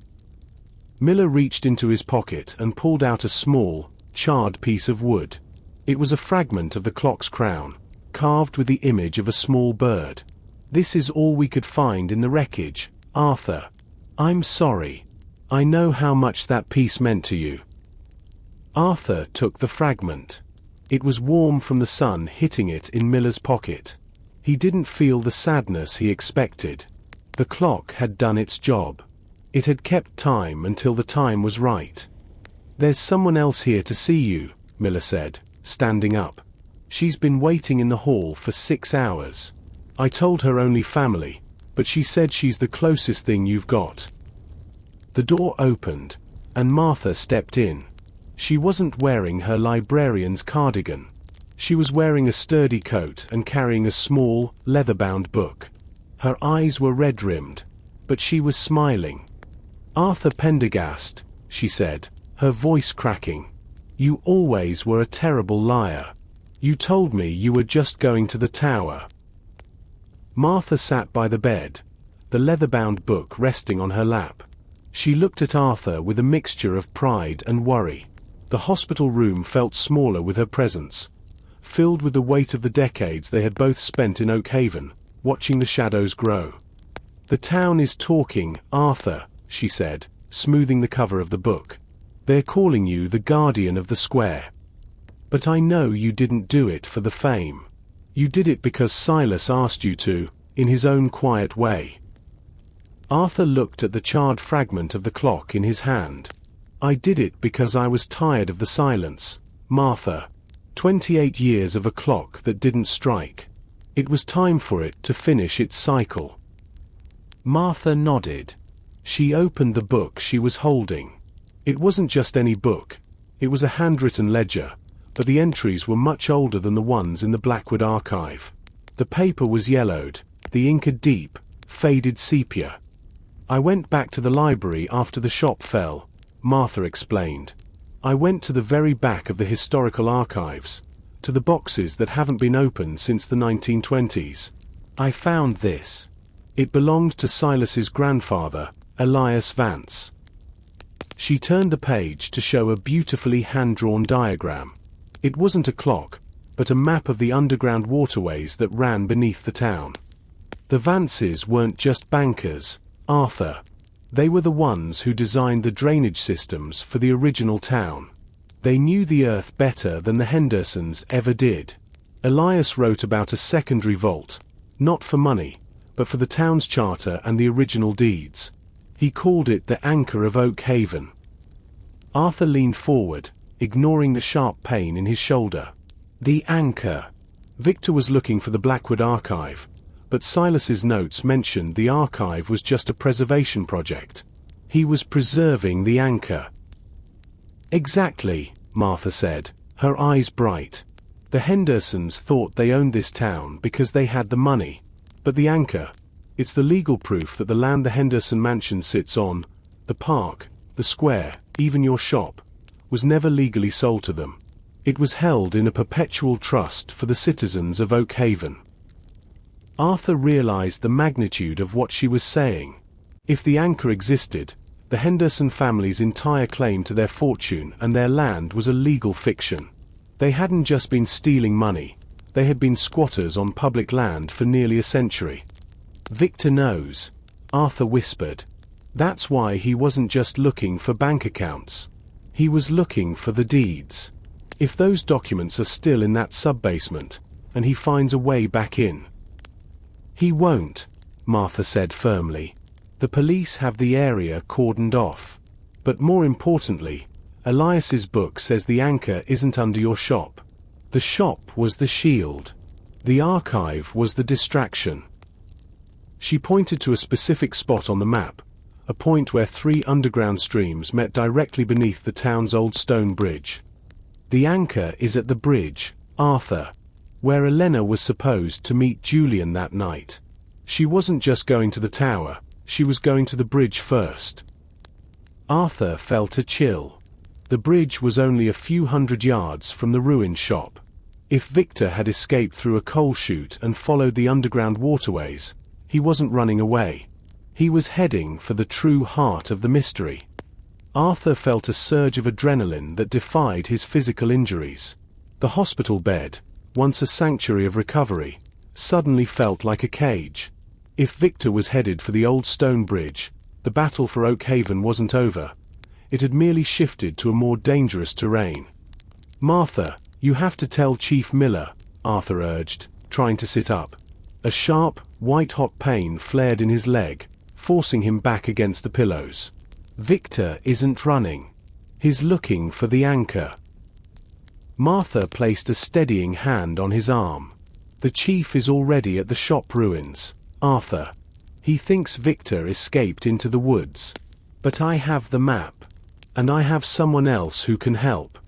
Miller reached into his pocket and pulled out a small, charred piece of wood. It was a fragment of the clock's crown, carved with the image of a small bird. "This is all we could find in the wreckage, Arthur. I'm sorry. I know how much that piece meant to you." Arthur took the fragment. It was warm from the sun hitting it in Miller's pocket. He didn't feel the sadness he expected. The clock had done its job. It had kept time until the time was right. "There's someone else here to see you," Miller said, standing up. "She's been waiting in the hall for 6 hours. I told her only family, but she said she's the closest thing you've got." The door opened, and Martha stepped in. She wasn't wearing her librarian's cardigan. She was wearing a sturdy coat and carrying a small, leather-bound book. Her eyes were red-rimmed, but she was smiling. "Arthur Pendergast," she said, her voice cracking. "You always were a terrible liar. You told me you were just going to the tower." Martha sat by the bed, the leather-bound book resting on her lap. She looked at Arthur with a mixture of pride and worry. The hospital room felt smaller with her presence, filled with the weight of the decades they had both spent in Oakhaven, watching the shadows grow. "The town is talking, Arthur," she said, smoothing the cover of the book. "They're calling you the guardian of the square. But I know you didn't do it for the fame. You did it because Silas asked you to, in his own quiet way." Arthur looked at the charred fragment of the clock in his hand. "I did it because I was tired of the silence, Martha. 28 years of a clock that didn't strike. It was time for it to finish its cycle." Martha nodded. She opened the book she was holding. It wasn't just any book. It was a handwritten ledger, but the entries were much older than the ones in the Blackwood archive. The paper was yellowed, the ink a deep, faded sepia. "I went back to the library after the shop fell," Martha explained. "I went to the very back of the historical archives, to the boxes that haven't been opened since the 1920s. I found this. It belonged to Silas's grandfather, Elias Vance." She turned the page to show a beautifully hand-drawn diagram. It wasn't a clock, but a map of the underground waterways that ran beneath the town. The Vances weren't just bankers, Arthur. They were the ones who designed the drainage systems for the original town. They knew the earth better than the Hendersons ever did. Elias wrote about a secondary vault, not for money, but for the town's charter and the original deeds. He called it the Anchor of Oakhaven. Arthur leaned forward, ignoring the sharp pain in his shoulder. The anchor. Victor was looking for the Blackwood archive, but Silas's notes mentioned the archive was just a preservation project. He was preserving the anchor. Exactly, Martha said, her eyes bright. The Hendersons thought they owned this town because they had the money. But the anchor, it's the legal proof that the land the Henderson mansion sits on, the park, the square, even your shop, was never legally sold to them. It was held in a perpetual trust for the citizens of Oakhaven. Arthur realized the magnitude of what she was saying. If the anchor existed, the Henderson family's entire claim to their fortune and their land was a legal fiction. They hadn't just been stealing money, they had been squatters on public land for nearly a century. Victor knows, Arthur whispered. That's why he wasn't just looking for bank accounts. He was looking for the deeds. If those documents are still in that sub-basement, and he finds a way back in. He won't, Martha said firmly. The police have the area cordoned off. But more importantly, Elias's book says the anchor isn't under your shop. The shop was the shield. The archive was the distraction. She pointed to a specific spot on the map, a point where 3 underground streams met directly beneath the town's old stone bridge. The anchor is at the bridge, Arthur, where Elena was supposed to meet Julian that night. She wasn't just going to the tower, she was going to the bridge first. Arthur felt a chill. The bridge was only a few hundred yards from the ruined shop. If Victor had escaped through a coal chute and followed the underground waterways, he wasn't running away. He was heading for the true heart of the mystery. Arthur felt a surge of adrenaline that defied his physical injuries. The hospital bed, once a sanctuary of recovery, suddenly felt like a cage. If Victor was headed for the old stone bridge, the battle for Oakhaven wasn't over. It had merely shifted to a more dangerous terrain. Martha, you have to tell Chief Miller, Arthur urged, trying to sit up. A sharp, white-hot pain flared in his leg, forcing him back against the pillows. Victor isn't running. He's looking for the anchor. Martha placed a steadying hand on his arm. The chief is already at the shop ruins, Arthur. He thinks Victor escaped into the woods. But I have the map. And I have someone else who can help.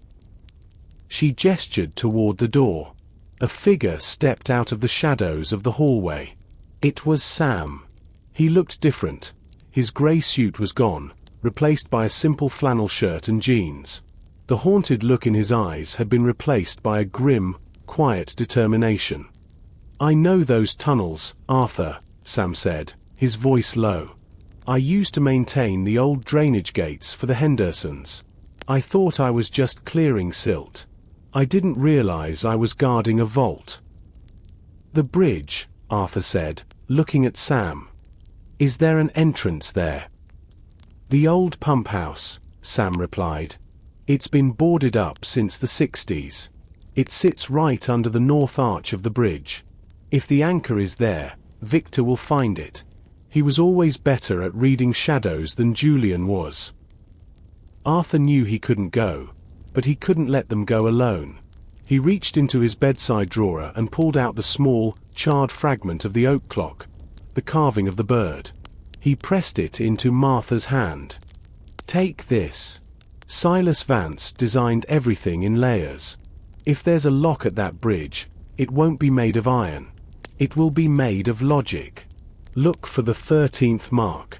She gestured toward the door. A figure stepped out of the shadows of the hallway. It was Sam. He looked different. His grey suit was gone, replaced by a simple flannel shirt and jeans. The haunted look in his eyes had been replaced by a grim, quiet determination. I know those tunnels, Arthur, Sam said, his voice low. I used to maintain the old drainage gates for the Hendersons. I thought I was just clearing silt. I didn't realize I was guarding a vault. The bridge, Arthur said, looking at Sam. Is there an entrance there? The old pump house, Sam replied. It's been boarded up since the 60s. It sits right under the north arch of the bridge. If the anchor is there, Victor will find it. He was always better at reading shadows than Julian was. Arthur knew he couldn't go, but he couldn't let them go alone. He reached into his bedside drawer and pulled out the small, charred fragment of the oak clock, the carving of the bird. He pressed it into Martha's hand. Take this. Silas Vance designed everything in layers. If there's a lock at that bridge, it won't be made of iron. It will be made of logic. Look for the 13th mark.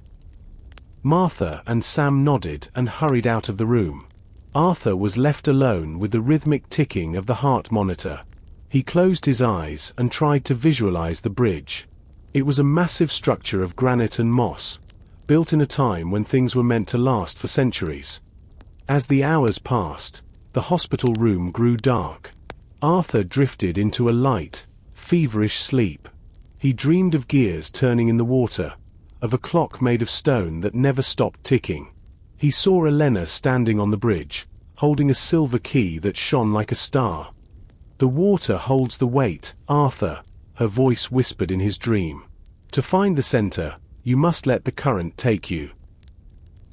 Martha and Sam nodded and hurried out of the room. Arthur was left alone with the rhythmic ticking of the heart monitor. He closed his eyes and tried to visualize the bridge. It was a massive structure of granite and moss, built in a time when things were meant to last for centuries. As the hours passed, the hospital room grew dark. Arthur drifted into a light, feverish sleep. He dreamed of gears turning in the water, of a clock made of stone that never stopped ticking. He saw Elena standing on the bridge, holding a silver key that shone like a star. The water holds the weight, Arthur, her voice whispered in his dream. To find the center, you must let the current take you.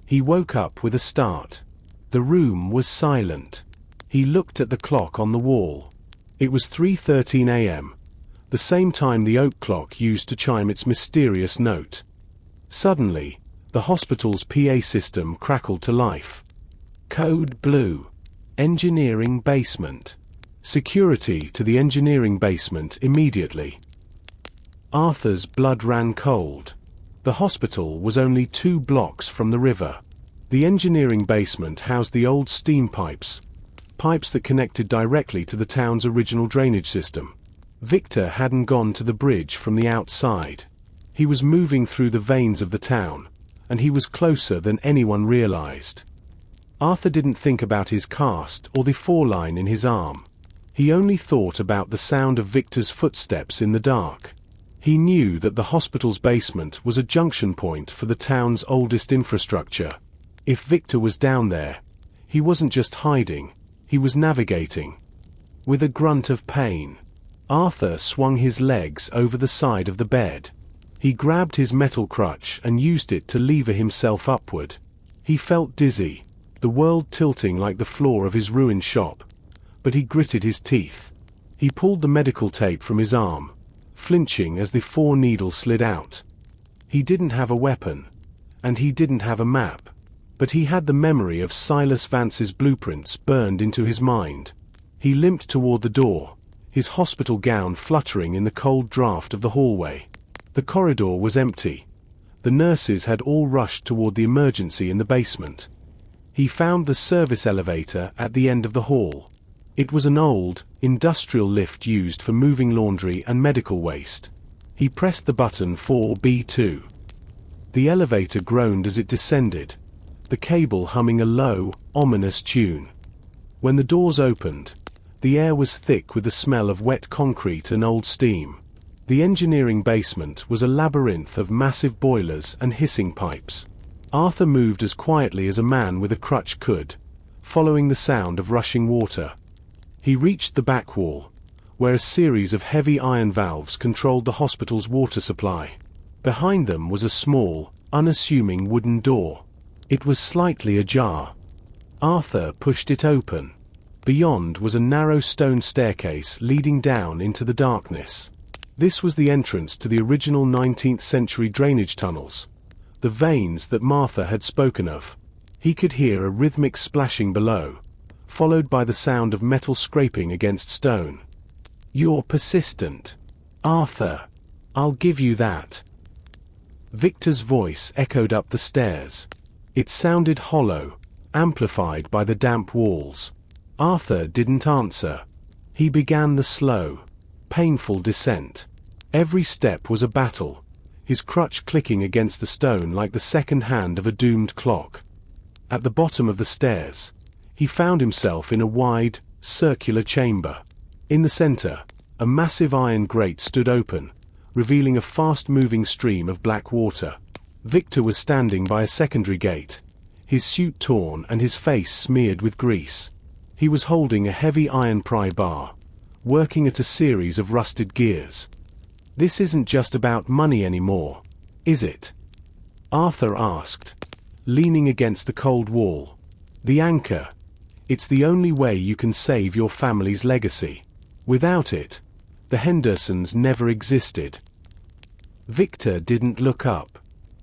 He woke up with a start. The room was silent. He looked at the clock on the wall. It was 3:13 a.m., the same time the oak clock used to chime its mysterious note. Suddenly, the hospital's PA system crackled to life. Code blue. Engineering basement. Security to the engineering basement immediately. Arthur's blood ran cold. The hospital was only 2 blocks from the river. The engineering basement housed the old steam pipes that connected directly to the town's original drainage system. Victor hadn't gone to the bridge from the outside. He was moving through the veins of the town, and he was closer than anyone realized. Arthur didn't think about his cast or the foreline in his arm. He only thought about the sound of Victor's footsteps in the dark. He knew that the hospital's basement was a junction point for the town's oldest infrastructure. If Victor was down there, he wasn't just hiding, he was navigating. With a grunt of pain, Arthur swung his legs over the side of the bed. He grabbed his metal crutch and used it to lever himself upward. He felt dizzy, the world tilting like the floor of his ruined shop. But he gritted his teeth. He pulled the medical tape from his arm, flinching as the 4 needles slid out. He didn't have a weapon, and he didn't have a map, but he had the memory of Silas Vance's blueprints burned into his mind. He limped toward the door, his hospital gown fluttering in the cold draft of the hallway. The corridor was empty. The nurses had all rushed toward the emergency in the basement. He found the service elevator at the end of the hall. It was an old, industrial lift used for moving laundry and medical waste. He pressed the button for B2. The elevator groaned as it descended, the cable humming a low, ominous tune. When the doors opened, the air was thick with the smell of wet concrete and old steam. The engineering basement was a labyrinth of massive boilers and hissing pipes. Arthur moved as quietly as a man with a crutch could, following the sound of rushing water. He reached the back wall, where a series of heavy iron valves controlled the hospital's water supply. Behind them was a small, unassuming wooden door. It was slightly ajar. Arthur pushed it open. Beyond was a narrow stone staircase leading down into the darkness. This was the entrance to the original 19th century drainage tunnels, the veins that Martha had spoken of. He could hear a rhythmic splashing below, followed by the sound of metal scraping against stone. "You're persistent, Arthur. I'll give you that." Victor's voice echoed up the stairs. It sounded hollow, amplified by the damp walls. Arthur didn't answer. He began the slow, painful descent. Every step was a battle, his crutch clicking against the stone like the second hand of a doomed clock. At the bottom of the stairs, he found himself in a wide, circular chamber. In the center, a massive iron grate stood open, revealing a fast-moving stream of black water. Victor was standing by a secondary gate, his suit torn and his face smeared with grease. He was holding a heavy iron pry bar, working at a series of rusted gears. "This isn't just about money anymore, is it?" Arthur asked, leaning against the cold wall. "The anchor. It's the only way you can save your family's legacy. Without it, the Hendersons never existed." Victor didn't look up.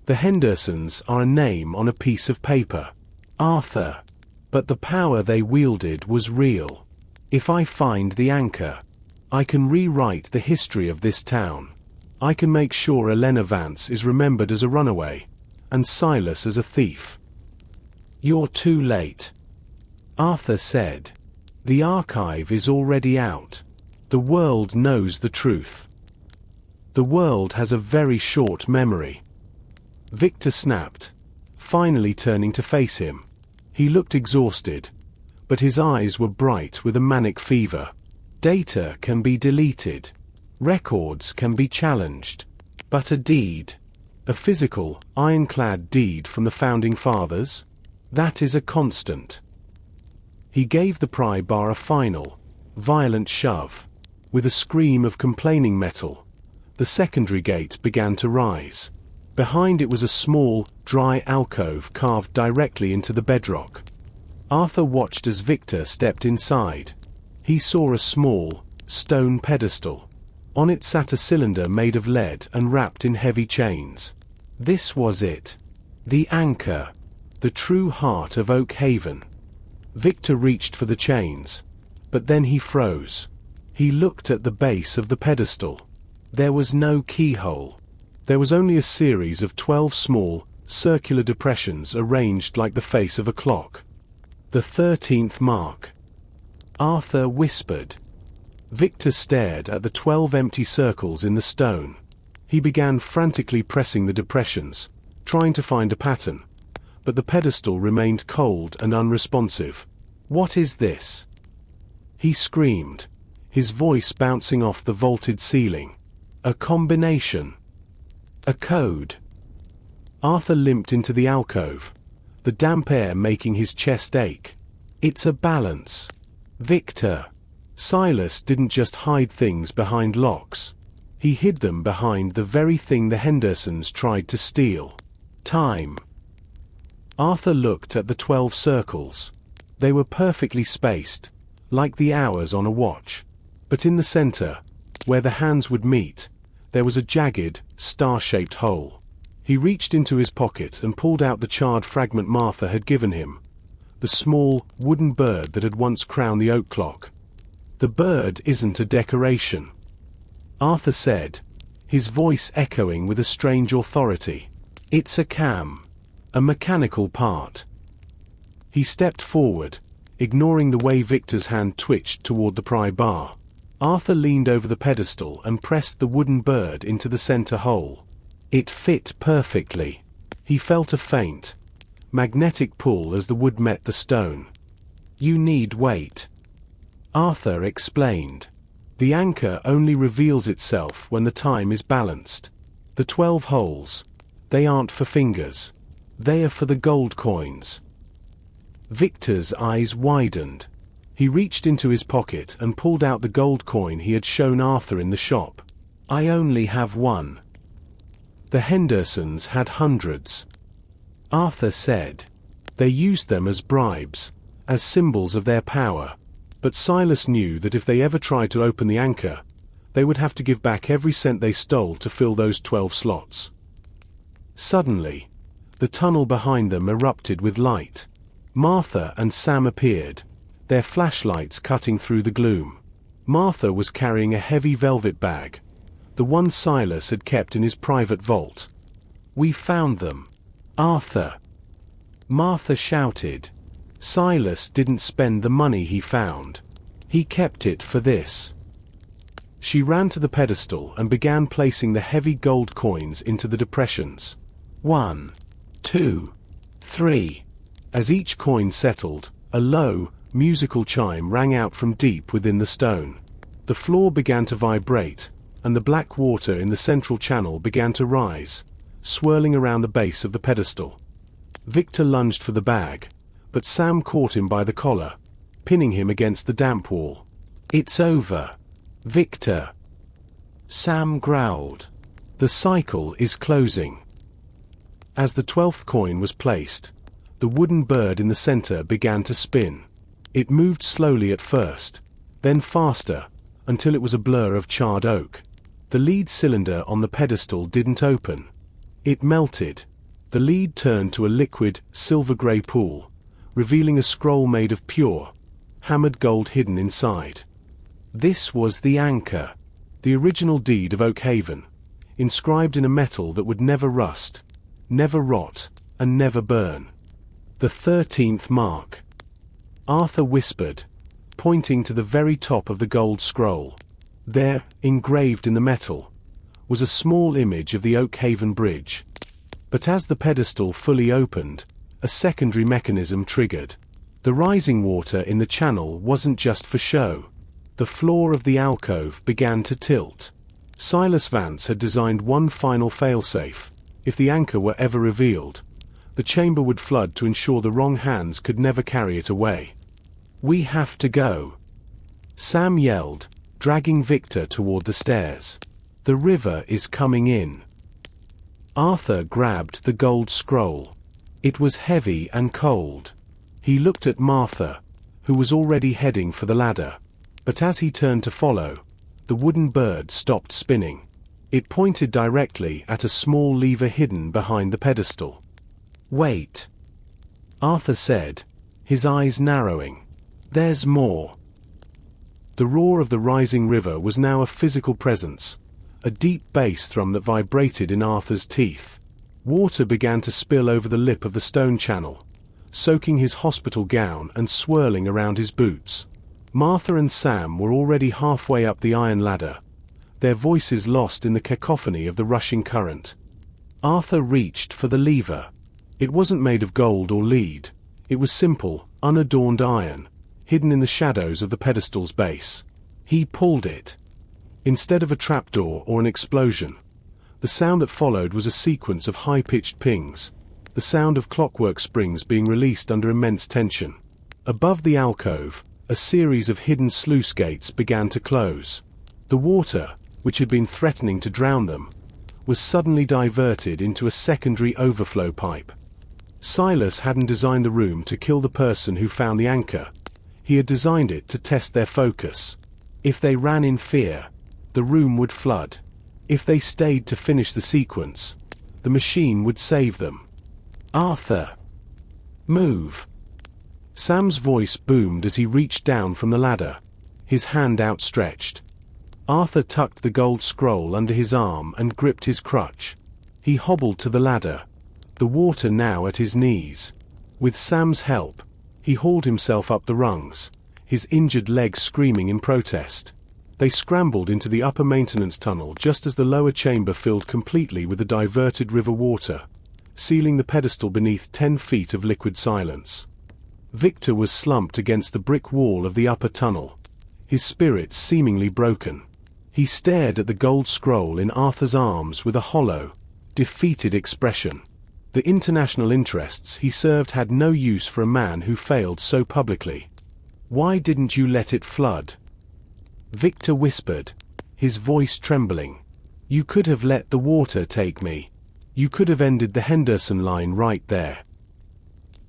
"The Hendersons are a name on a piece of paper, Arthur. But the power they wielded was real. If I find the anchor, I can rewrite the history of this town. I can make sure Elena Vance is remembered as a runaway, and Silas as a thief." "You're too late," Arthur said. "The archive is already out. The world knows the truth. The world has a very short memory." Victor snapped, finally turning to face him. He looked exhausted, but his eyes were bright with a manic fever. "Data can be deleted. Records can be challenged. But a deed, a physical, ironclad deed from the Founding Fathers, that is a constant." He gave the pry bar a final, violent shove. With a scream of complaining metal, the secondary gate began to rise. Behind it was a small, dry alcove carved directly into the bedrock. Arthur watched as Victor stepped inside. He saw a small, stone pedestal. On it sat a cylinder made of lead and wrapped in heavy chains. This was it. The anchor. The true heart of Oakhaven. Victor reached for the chains. But then he froze. He looked at the base of the pedestal. There was no keyhole. There was only a series of 12 small, circular depressions arranged like the face of a clock. The 13th mark. Arthur whispered. Victor stared at the 12 empty circles in the stone. He began frantically pressing the depressions, trying to find a pattern. But the pedestal remained cold and unresponsive. "What is this?" he screamed, his voice bouncing off the vaulted ceiling. "A combination. A code." Arthur limped into the alcove, the damp air making his chest ache. "It's a balance." Victor. Silas didn't just hide things behind locks. He hid them behind the very thing the Hendersons tried to steal. Time. Arthur looked at the 12 circles. They were perfectly spaced, like the hours on a watch. But in the center, where the hands would meet, there was a jagged, star-shaped hole. He reached into his pocket and pulled out the charred fragment Martha had given him, the small, wooden bird that had once crowned the oak clock. "The bird isn't a decoration," Arthur said, his voice echoing with a strange authority. "It's a cam. A mechanical part." He stepped forward, ignoring the way Victor's hand twitched toward the pry bar. Arthur leaned over the pedestal and pressed the wooden bird into the center hole. It fit perfectly. He felt a faint, magnetic pull as the wood met the stone. "You need weight," Arthur explained. "The anchor only reveals itself when the time is balanced. The 12 holes, they aren't for fingers. They are for the gold coins." Victor's eyes widened. He reached into his pocket and pulled out the gold coin he had shown Arthur in the shop. "I only have one." The Hendersons had hundreds, Arthur said. They used them as bribes, as symbols of their power. But Silas knew that if they ever tried to open the anchor, they would have to give back every cent they stole to fill those 12 slots. Suddenly, the tunnel behind them erupted with light. Martha and Sam appeared, their flashlights cutting through the gloom. Martha was carrying a heavy velvet bag, the one Silas had kept in his private vault. "We found them, Arthur," Martha shouted. "Silas didn't spend the money he found. He kept it for this." She ran to the pedestal and began placing the heavy gold coins into the depressions. 1, 2, 3. As each coin settled, a low, musical chime rang out from deep within the stone. The floor began to vibrate, and the black water in the central channel began to rise, swirling around the base of the pedestal. Victor lunged for the bag, but Sam caught him by the collar, pinning him against the damp wall. "It's over, Victor," Sam growled. "The cycle is closing." As the 12th coin was placed, the wooden bird in the center began to spin. It moved slowly at first, then faster, until it was a blur of charred oak. The lead cylinder on the pedestal didn't open. It melted. The lead turned to a liquid, silver-gray pool, revealing a scroll made of pure, hammered gold hidden inside. This was the anchor, the original deed of Oakhaven, inscribed in a metal that would never rust, never rot, and never burn. The 13th mark, Arthur whispered, pointing to the very top of the gold scroll. There, engraved in the metal, was a small image of the Oakhaven Bridge. But as the pedestal fully opened, a secondary mechanism triggered. The rising water in the channel wasn't just for show. The floor of the alcove began to tilt. Silas Vance had designed one final failsafe. If the anchor were ever revealed, the chamber would flood to ensure the wrong hands could never carry it away. "We have to go," Sam yelled, dragging Victor toward the stairs. "The river is coming in." Arthur grabbed the gold scroll. It was heavy and cold. He looked at Martha, who was already heading for the ladder. But as he turned to follow, the wooden bird stopped spinning. It pointed directly at a small lever hidden behind the pedestal. "Wait," Arthur said, his eyes narrowing. "There's more." The roar of the rising river was now a physical presence, a deep bass drum that vibrated in Arthur's teeth. Water began to spill over the lip of the stone channel, soaking his hospital gown and swirling around his boots. Martha and Sam were already halfway up the iron ladder, their voices lost in the cacophony of the rushing current. Arthur reached for the lever. It wasn't made of gold or lead. It was simple, unadorned iron, hidden in the shadows of the pedestal's base. He pulled it. Instead of a trapdoor or an explosion, the sound that followed was a sequence of high-pitched pings, the sound of clockwork springs being released under immense tension. Above the alcove, a series of hidden sluice gates began to close. The water, which had been threatening to drown them, was suddenly diverted into a secondary overflow pipe. Silas hadn't designed the room to kill the person who found the anchor. He had designed it to test their focus. If they ran in fear, the room would flood. If they stayed to finish the sequence, the machine would save them. "Arthur! Move!" Sam's voice boomed as he reached down from the ladder, his hand outstretched. Arthur tucked the gold scroll under his arm and gripped his crutch. He hobbled to the ladder, the water now at his knees. With Sam's help, he hauled himself up the rungs, his injured legs screaming in protest. They scrambled into the upper maintenance tunnel just as the lower chamber filled completely with the diverted river water, sealing the pedestal beneath 10 feet of liquid silence. Victor was slumped against the brick wall of the upper tunnel, his spirits seemingly broken. He stared at the gold scroll in Arthur's arms with a hollow, defeated expression. The international interests he served had no use for a man who failed so publicly. "Why didn't you let it flood?" Victor whispered, his voice trembling. "You could have let the water take me. You could have ended the Henderson line right there."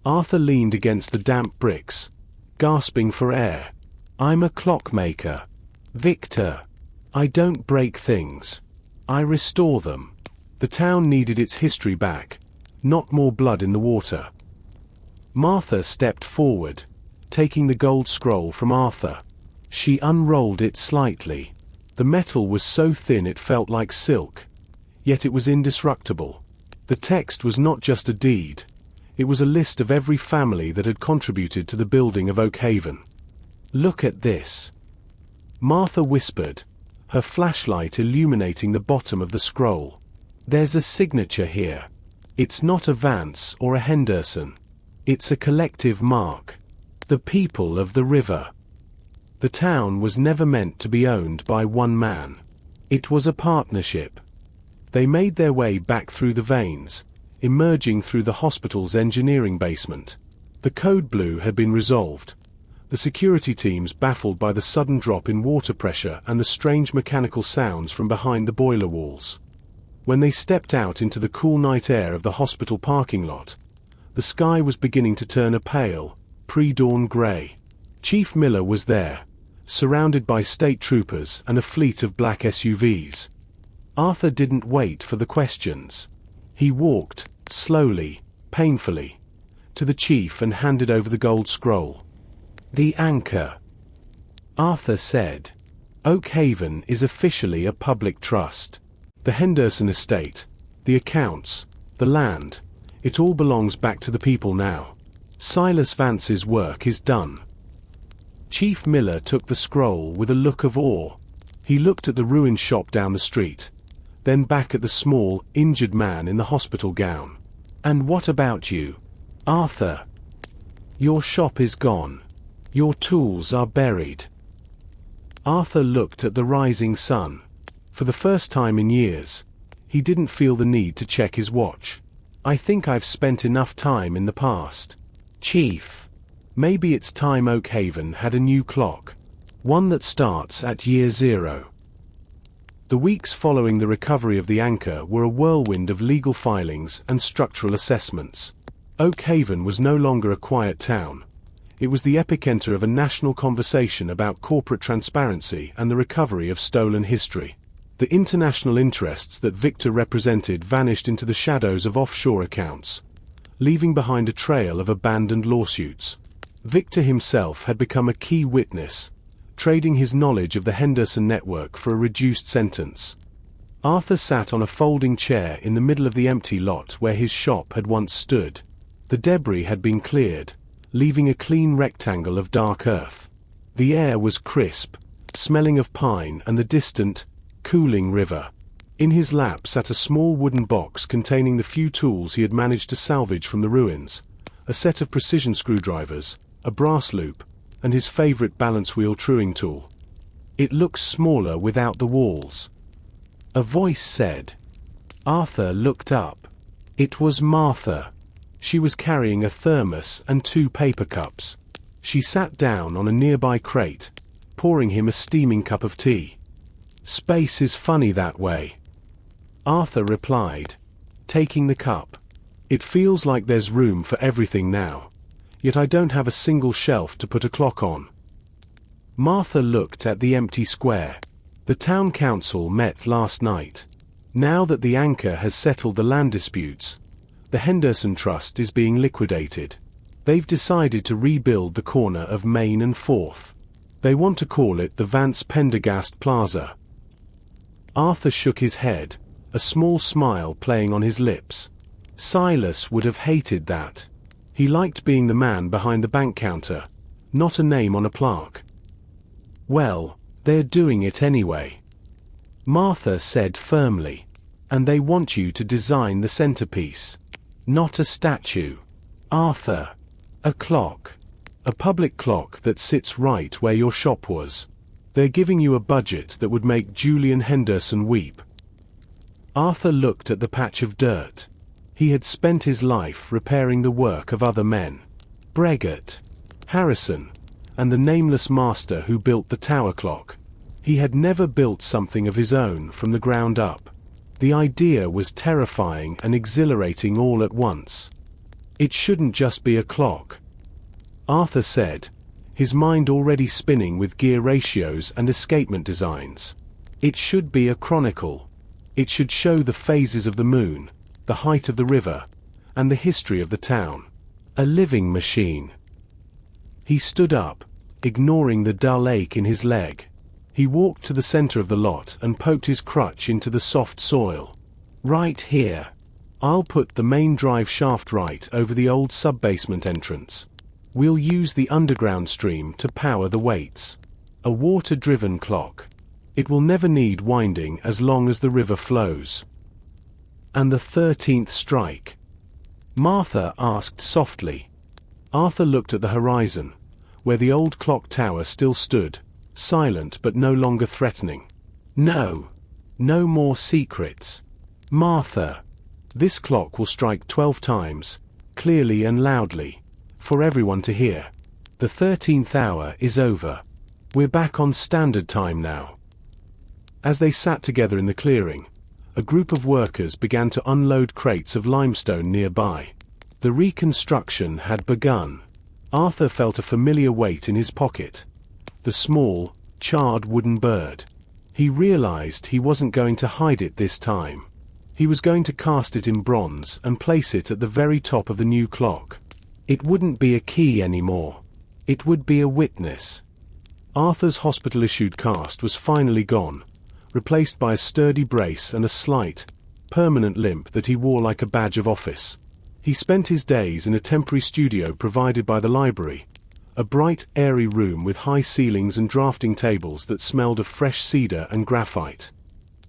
Arthur leaned against the damp bricks, gasping for air. "I'm a clockmaker. Victor. I don't break things. I restore them." The town needed its history back, not more blood in the water. Martha stepped forward, taking the gold scroll from Arthur. She unrolled it slightly. The metal was so thin it felt like silk, yet it was indestructible. The text was not just a deed. It was a list of every family that had contributed to the building of Oakhaven. "Look at this," Martha whispered, her flashlight illuminating the bottom of the scroll. "There's a signature here. It's not a Vance or a Henderson. It's a collective mark. The people of the river." The town was never meant to be owned by one man. It was a partnership. They made their way back through the veins, emerging through the hospital's engineering basement. The code blue had been resolved, the security teams baffled by the sudden drop in water pressure and the strange mechanical sounds from behind the boiler walls. When they stepped out into the cool night air of the hospital parking lot, the sky was beginning to turn a pale, pre-dawn grey. Chief Miller was there, surrounded by state troopers and a fleet of black SUVs. Arthur didn't wait for the questions. He walked, slowly, painfully, to the chief and handed over the gold scroll. "The anchor," Arthur said. "Oakhaven is officially a public trust. The Henderson estate, the accounts, the land, it all belongs back to the people now. Silas Vance's work is done." Chief Miller took the scroll with a look of awe. He looked at the ruined shop down the street, then back at the small, injured man in the hospital gown. "And what about you, Arthur? Your shop is gone. Your tools are buried." Arthur looked at the rising sun. For the first time in years, he didn't feel the need to check his watch. "I think I've spent enough time in the past. Chief, maybe it's time Oakhaven had a new clock. One that starts at year 0. The weeks following the recovery of the anchor were a whirlwind of legal filings and structural assessments. Oakhaven was no longer a quiet town. It was the epicenter of a national conversation about corporate transparency and the recovery of stolen history. The international interests that Victor represented vanished into the shadows of offshore accounts, leaving behind a trail of abandoned lawsuits. Victor himself had become a key witness, trading his knowledge of the Henderson network for a reduced sentence. Arthur sat on a folding chair in the middle of the empty lot where his shop had once stood. The debris had been cleared, leaving a clean rectangle of dark earth. The air was crisp, smelling of pine and the distant, cooling river. In his lap sat a small wooden box containing the few tools he had managed to salvage from the ruins, a set of precision screwdrivers, a brass loop, and his favorite balance wheel truing tool. It looks smaller without the walls. A voice said. Arthur looked up. It was Martha. She was carrying a thermos and 2 paper cups. She sat down on a nearby crate, pouring him a steaming cup of tea. Space is funny that way. Arthur replied, taking the cup. It feels like there's room for everything now, yet I don't have a single shelf to put a clock on. Martha looked at the empty square. The town council met last night. Now that the anchor has settled the land disputes, the Henderson Trust is being liquidated. They've decided to rebuild the corner of Main and 4th. They want to call it the Vance Pendergast Plaza. Arthur shook his head, a small smile playing on his lips. Silas would have hated that. He liked being the man behind the bank counter, not a name on a plaque. Well, they're doing it anyway, Martha said firmly. And they want you to design the centerpiece. Not a statue, Arthur. A clock. A public clock that sits right where your shop was. They're giving you a budget that would make Julian Henderson weep. Arthur looked at the patch of dirt. He had spent his life repairing the work of other men. Breggart, Harrison, and the nameless master who built the tower clock. He had never built something of his own from the ground up. The idea was terrifying and exhilarating all at once. It shouldn't just be a clock, Arthur said, his mind already spinning with gear ratios and escapement designs. It should be a chronicle. It should show the phases of the moon, the height of the river, and the history of the town. A living machine. He stood up, ignoring the dull ache in his leg. He walked to the center of the lot and poked his crutch into the soft soil. Right here. I'll put the main drive shaft right over the old sub-basement entrance. We'll use the underground stream to power the weights. A water-driven clock. It will never need winding as long as the river flows. And the 13th strike? Martha asked softly. Arthur looked at the horizon, where the old clock tower still stood, silent but no longer threatening. No. No more secrets. Martha. This clock will strike 12 times, clearly and loudly, for everyone to hear. The 13th hour is over. We're back on standard time now. As they sat together in the clearing, a group of workers began to unload crates of limestone nearby. The reconstruction had begun. Arthur felt a familiar weight in his pocket. The small, charred wooden bird. He realized he wasn't going to hide it this time. He was going to cast it in bronze and place it at the very top of the new clock. It wouldn't be a key anymore. It would be a witness. Arthur's hospital-issued cast was finally gone, replaced by a sturdy brace and a slight, permanent limp that he wore like a badge of office. He spent his days in a temporary studio provided by the library, a bright, airy room with high ceilings and drafting tables that smelled of fresh cedar and graphite.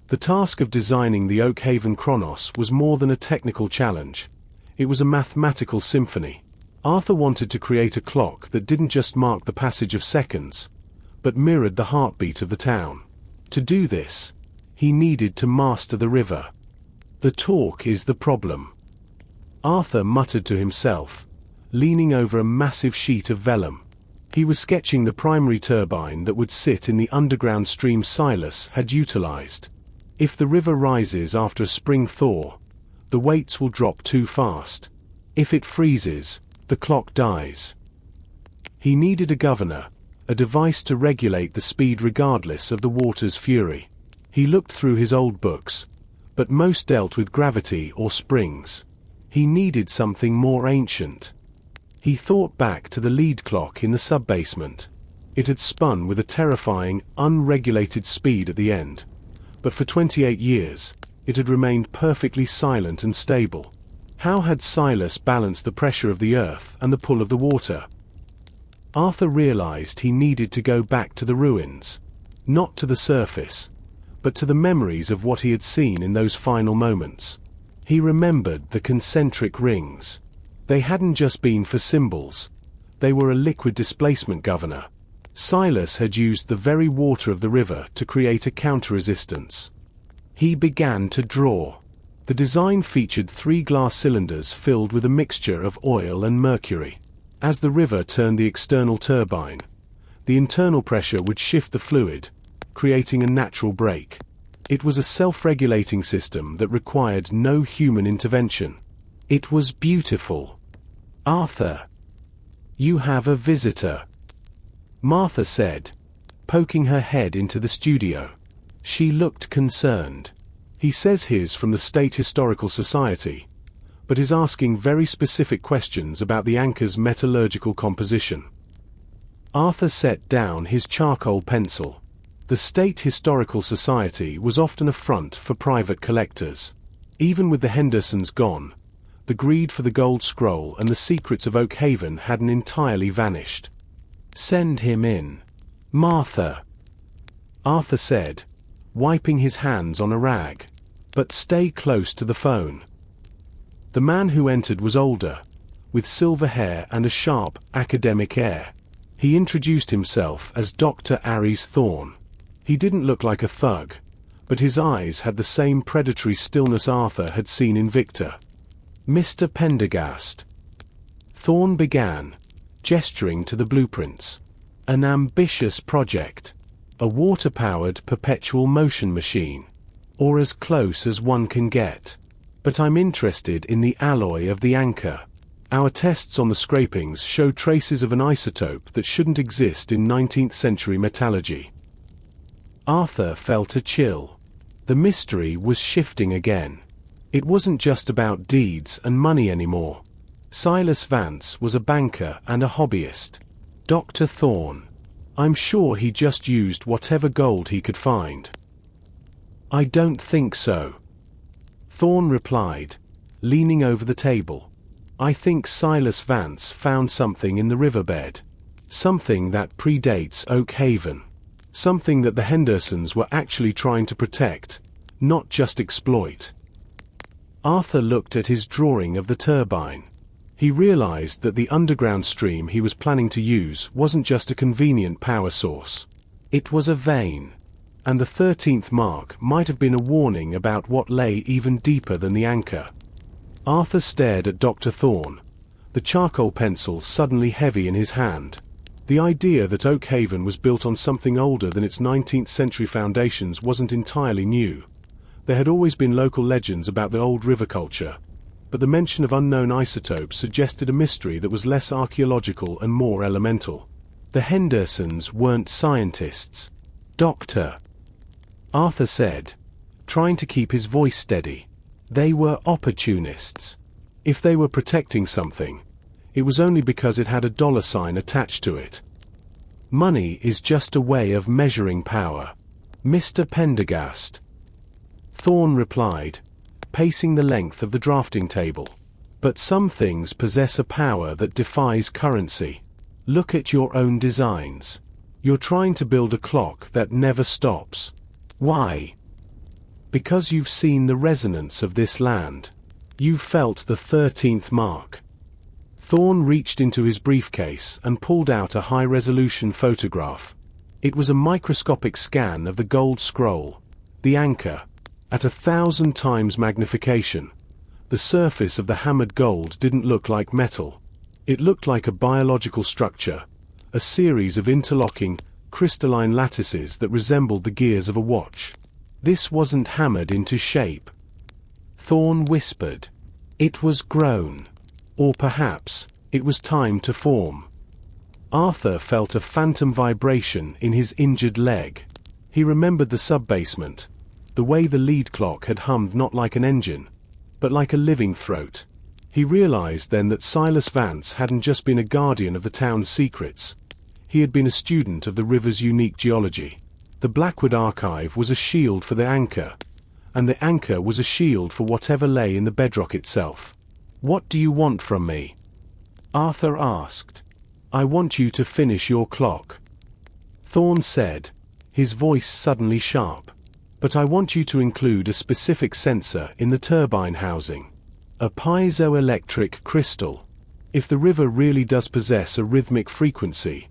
The task of designing the Oakhaven Chronos was more than a technical challenge. It was a mathematical symphony. Arthur wanted to create a clock that didn't just mark the passage of seconds, but mirrored the heartbeat of the town. To do this, he needed to master the river. The torque is the problem, Arthur muttered to himself, leaning over a massive sheet of vellum. He was sketching the primary turbine that would sit in the underground stream Silas had utilized. If the river rises after a spring thaw, the weights will drop too fast. If it freezes, the clock dies. He needed a governor, a device to regulate the speed regardless of the water's fury. He looked through his old books, but most dealt with gravity or springs. He needed something more ancient. He thought back to the lead clock in the sub-basement. It had spun with a terrifying, unregulated speed at the end, but for 28 years, it had remained perfectly silent and stable. How had Silas balanced the pressure of the earth and the pull of the water? Arthur realized he needed to go back to the ruins, not to the surface, but to the memories of what he had seen in those final moments. He remembered the concentric rings. They hadn't just been for symbols. They were a liquid displacement governor. Silas had used the very water of the river to create a counter-resistance. He began to draw. The design featured 3 glass cylinders filled with a mixture of oil and mercury. As the river turned the external turbine, the internal pressure would shift the fluid, creating a natural brake. It was a self-regulating system that required no human intervention. It was beautiful. "Arthur, you have a visitor," Martha said, poking her head into the studio. She looked concerned. "He says he's from the State Historical Society, but is asking very specific questions about the anchor's metallurgical composition." Arthur set down his charcoal pencil. The State Historical Society was often a front for private collectors. Even with the Hendersons gone, the greed for the gold scroll and the secrets of Oakhaven hadn't entirely vanished. "Send him in, Martha," Arthur said, wiping his hands on a rag. "But stay close to the phone." The man who entered was older, with silver hair and a sharp, academic air. He introduced himself as Dr. Aries Thorne. He didn't look like a thug, but his eyes had the same predatory stillness Arthur had seen in Victor. "Mr. Pendergast," Thorne began, gesturing to the blueprints. "An ambitious project. A water-powered perpetual motion machine, or as close as one can get. But I'm interested in the alloy of the anchor. Our tests on the scrapings show traces of an isotope that shouldn't exist in 19th century metallurgy." Arthur felt a chill. The mystery was shifting again. It wasn't just about deeds and money anymore. Silas Vance was a banker and a hobbyist. "Dr. Thorne, I'm sure he just used whatever gold he could find." "I don't think so," Thorne replied, leaning over the table. "I think Silas Vance found something in the riverbed. Something that predates Oakhaven. Something that the Hendersons were actually trying to protect, not just exploit." Arthur looked at his drawing of the turbine. He realized that the underground stream he was planning to use wasn't just a convenient power source. It was a vein. And the 13th mark might have been a warning about what lay even deeper than the anchor. Arthur stared at Dr. Thorne, the charcoal pencil suddenly heavy in his hand. The idea that Oakhaven was built on something older than its 19th century foundations wasn't entirely new. There had always been local legends about the old river culture, but the mention of unknown isotopes suggested a mystery that was less archaeological and more elemental. The Hendersons weren't scientists. "Doctor," Arthur said, trying to keep his voice steady. "They were opportunists. If they were protecting something, it was only because it had a dollar sign attached to it. Money is just a way of measuring power, Mr. Pendergast," Thorne replied, pacing the length of the drafting table. "But some things possess a power that defies currency. Look at your own designs. You're trying to build a clock that never stops. Why? Because you've seen the resonance of this land. You've felt the 13th mark." Thorne reached into his briefcase and pulled out a high-resolution photograph. It was a microscopic scan of the gold scroll, the anchor, at 1,000 times magnification. The surface of the hammered gold didn't look like metal. It looked like a biological structure, a series of interlocking, crystalline lattices that resembled the gears of a watch. "This wasn't hammered into shape," Thorne whispered. "It was grown. Or perhaps, it was time to form." Arthur felt a phantom vibration in his injured leg. He remembered the sub-basement, the way the lead clock had hummed not like an engine, but like a living throat. He realized then that Silas Vance hadn't just been a guardian of the town's secrets. He had been a student of the river's unique geology. The Blackwood Archive was a shield for the anchor, and the anchor was a shield for whatever lay in the bedrock itself. "What do you want from me?" Arthur asked. "I want you to finish your clock," Thorne said, his voice suddenly sharp. "But I want you to include a specific sensor in the turbine housing. A piezoelectric crystal. If the river really does possess a rhythmic frequency,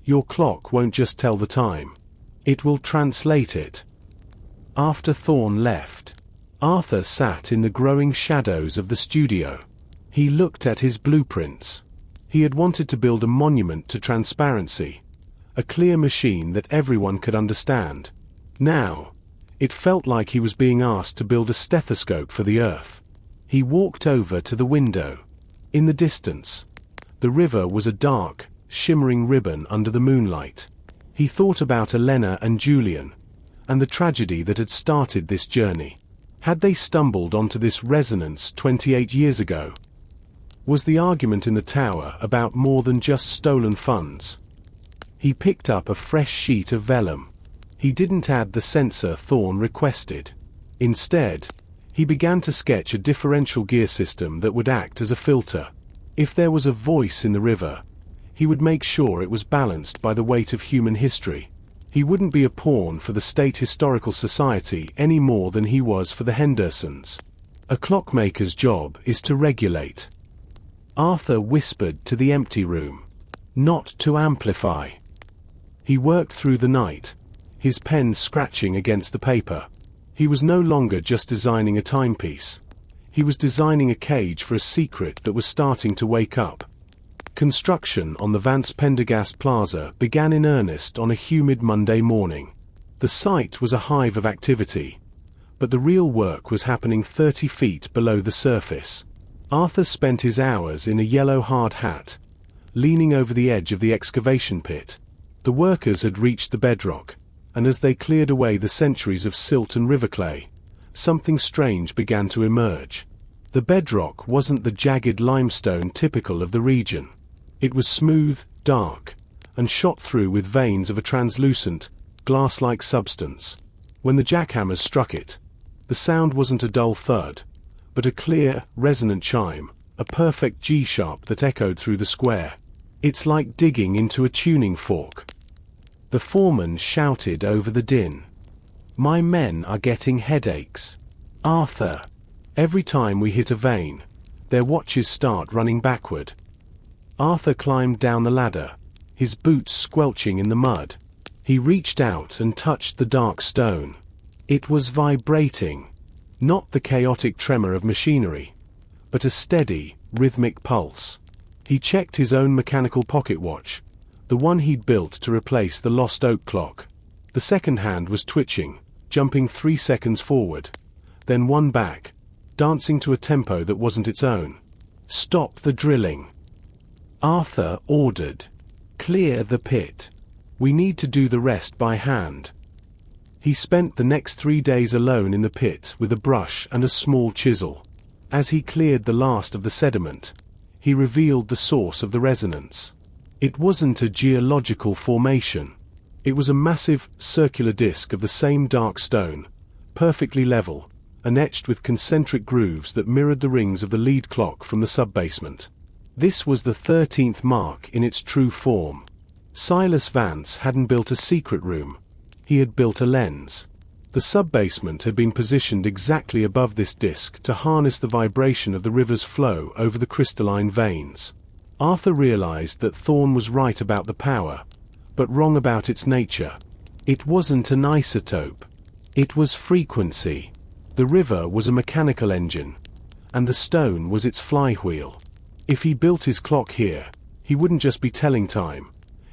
your clock won't just tell the time. It will translate it." After Thorne left, Arthur sat in the growing shadows of the studio. He looked at his blueprints. He had wanted to build a monument to transparency, a clear machine that everyone could understand. Now, it felt like he was being asked to build a stethoscope for the earth. He walked over to the window. In the distance, the river was a dark, shimmering ribbon under the moonlight. He thought about Elena and Julian, and the tragedy that had started this journey. Had they stumbled onto this resonance 28 years ago? Was the argument in the tower about more than just stolen funds? He picked up a fresh sheet of vellum. He didn't add the sensor Thorne requested. Instead, he began to sketch a differential gear system that would act as a filter. If there was a voice in the river, he would make sure it was balanced by the weight of human history. He wouldn't be a pawn for the State Historical Society any more than he was for the Hendersons. A clockmaker's job is to regulate. Arthur whispered to the empty room. Not to amplify. He worked through the night, his pen scratching against the paper. He was no longer just designing a timepiece. He was designing a cage for a secret that was starting to wake up. Construction on the Vance Pendergast Plaza began in earnest on a humid Monday morning. The site was a hive of activity, but the real work was happening 30 feet below the surface. Arthur spent his hours in a yellow hard hat, leaning over the edge of the excavation pit. The workers had reached the bedrock, and as they cleared away the centuries of silt and river clay, something strange began to emerge. The bedrock wasn't the jagged limestone typical of the region. It was smooth, dark, and shot through with veins of a translucent, glass-like substance. When the jackhammers struck it, the sound wasn't a dull thud, but a clear, resonant chime, a perfect G-sharp that echoed through the square. "It's like digging into a tuning fork," the foreman shouted over the din. "My men are getting headaches. Arthur, every time we hit a vein, their watches start running backward." Arthur climbed down the ladder, his boots squelching in the mud. He reached out and touched the dark stone. It was vibrating, not the chaotic tremor of machinery, but a steady, rhythmic pulse. He checked his own mechanical pocket watch, the one he'd built to replace the lost oak clock. The second hand was twitching, jumping 3 seconds forward, then one back, dancing to a tempo that wasn't its own. "Stop the drilling," Arthur ordered. "Clear the pit. We need to do the rest by hand." He spent the next 3 days alone in the pit with a brush and a small chisel. As he cleared the last of the sediment, he revealed the source of the resonance. It wasn't a geological formation. It was a massive, circular disk of the same dark stone, perfectly level, and etched with concentric grooves that mirrored the rings of the lead clock from the sub-basement. This was the 13th mark in its true form. Silas Vance hadn't built a secret room. He had built a lens. The sub-basement had been positioned exactly above this disk to harness the vibration of the river's flow over the crystalline veins. Arthur realized that Thorne was right about the power, but wrong about its nature. It wasn't an isotope. It was frequency. The river was a mechanical engine, and the stone was its flywheel. If he built his clock here, he wouldn't just be telling time.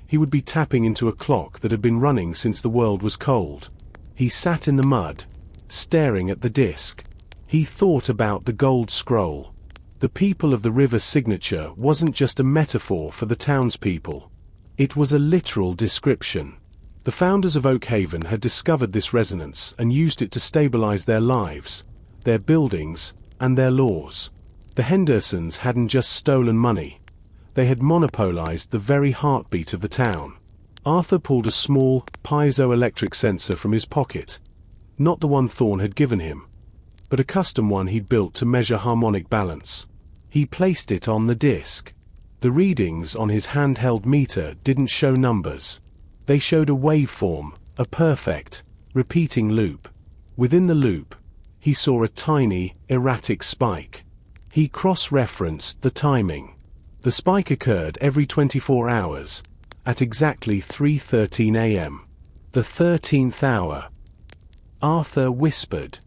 He would be tapping into a clock that had been running since the world was cold. He sat in the mud, staring at the disk. He thought about the gold scroll. The people of the river signature wasn't just a metaphor for the townspeople. It was a literal description. The founders of Oakhaven had discovered this resonance and used it to stabilize their lives, their buildings, and their laws. The Hendersons hadn't just stolen money. They had monopolized the very heartbeat of the town. Arthur pulled a small, piezoelectric sensor from his pocket. Not the one Thorn had given him, but a custom one he'd built to measure harmonic balance. He placed it on the disc. The readings on his handheld meter didn't show numbers. They showed a waveform, a perfect, repeating loop. Within the loop, he saw a tiny, erratic spike. He cross-referenced the timing. The spike occurred every 24 hours, at exactly 3:13 a.m. The 13th hour. Arthur whispered.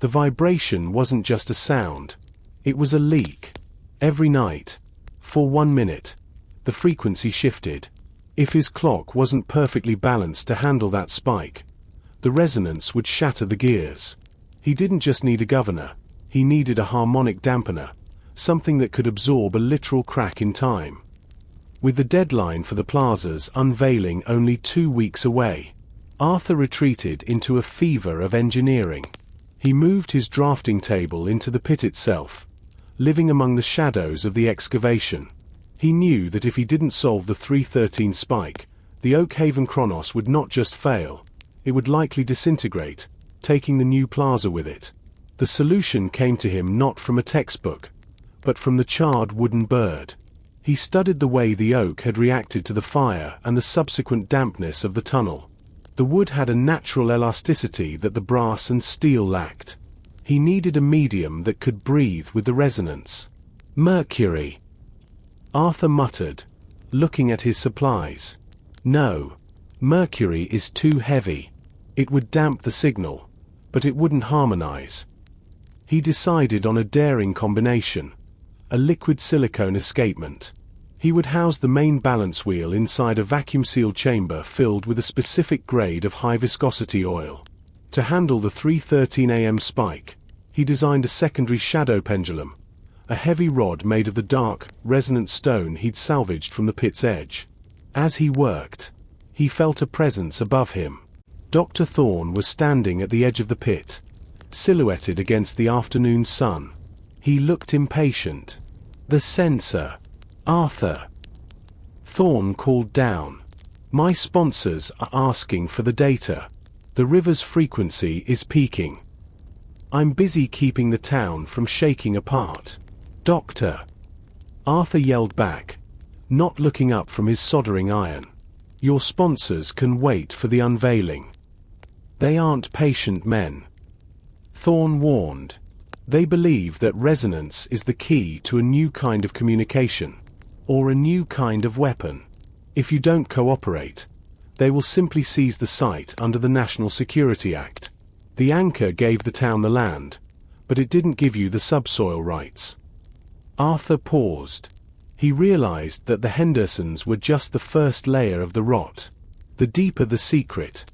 The vibration wasn't just a sound. It was a leak. Every night, for 1 minute, the frequency shifted. If his clock wasn't perfectly balanced to handle that spike, the resonance would shatter the gears. He didn't just need a governor, he needed a harmonic dampener, something that could absorb a literal crack in time. With the deadline for the plaza's unveiling only 2 weeks away, Arthur retreated into a fever of engineering. He moved his drafting table into the pit itself, living among the shadows of the excavation. He knew that if he didn't solve the 313 spike, the Oakhaven Chronos would not just fail, it would likely disintegrate, taking the new plaza with it. The solution came to him not from a textbook, but from the charred wooden bird. He studied the way the oak had reacted to the fire and the subsequent dampness of the tunnel. The wood had a natural elasticity that the brass and steel lacked. He needed a medium that could breathe with the resonance. Mercury. Arthur muttered, looking at his supplies. No, mercury is too heavy. It would damp the signal, but it wouldn't harmonize. He decided on a daring combination. A liquid silicone escapement. He would house the main balance wheel inside a vacuum-sealed chamber filled with a specific grade of high-viscosity oil. To handle the 3:13 a.m. spike, he designed a secondary shadow pendulum, a heavy rod made of the dark, resonant stone he'd salvaged from the pit's edge. As he worked, he felt a presence above him. Dr. Thorn was standing at the edge of the pit, silhouetted against the afternoon sun. He looked impatient. The sensor. Arthur. Thorn called down. My sponsors are asking for the data. The river's frequency is peaking. I'm busy keeping the town from shaking apart. Doctor. Arthur yelled back, not looking up from his soldering iron. Your sponsors can wait for the unveiling. They aren't patient men. Thorn warned. They believe that resonance is the key to a new kind of communication, or a new kind of weapon. If you don't cooperate, they will simply seize the site under the National Security Act. The anchor gave the town the land, but it didn't give you the subsoil rights. Arthur paused. He realized that the Hendersons were just the first layer of the rot. The deeper the secret,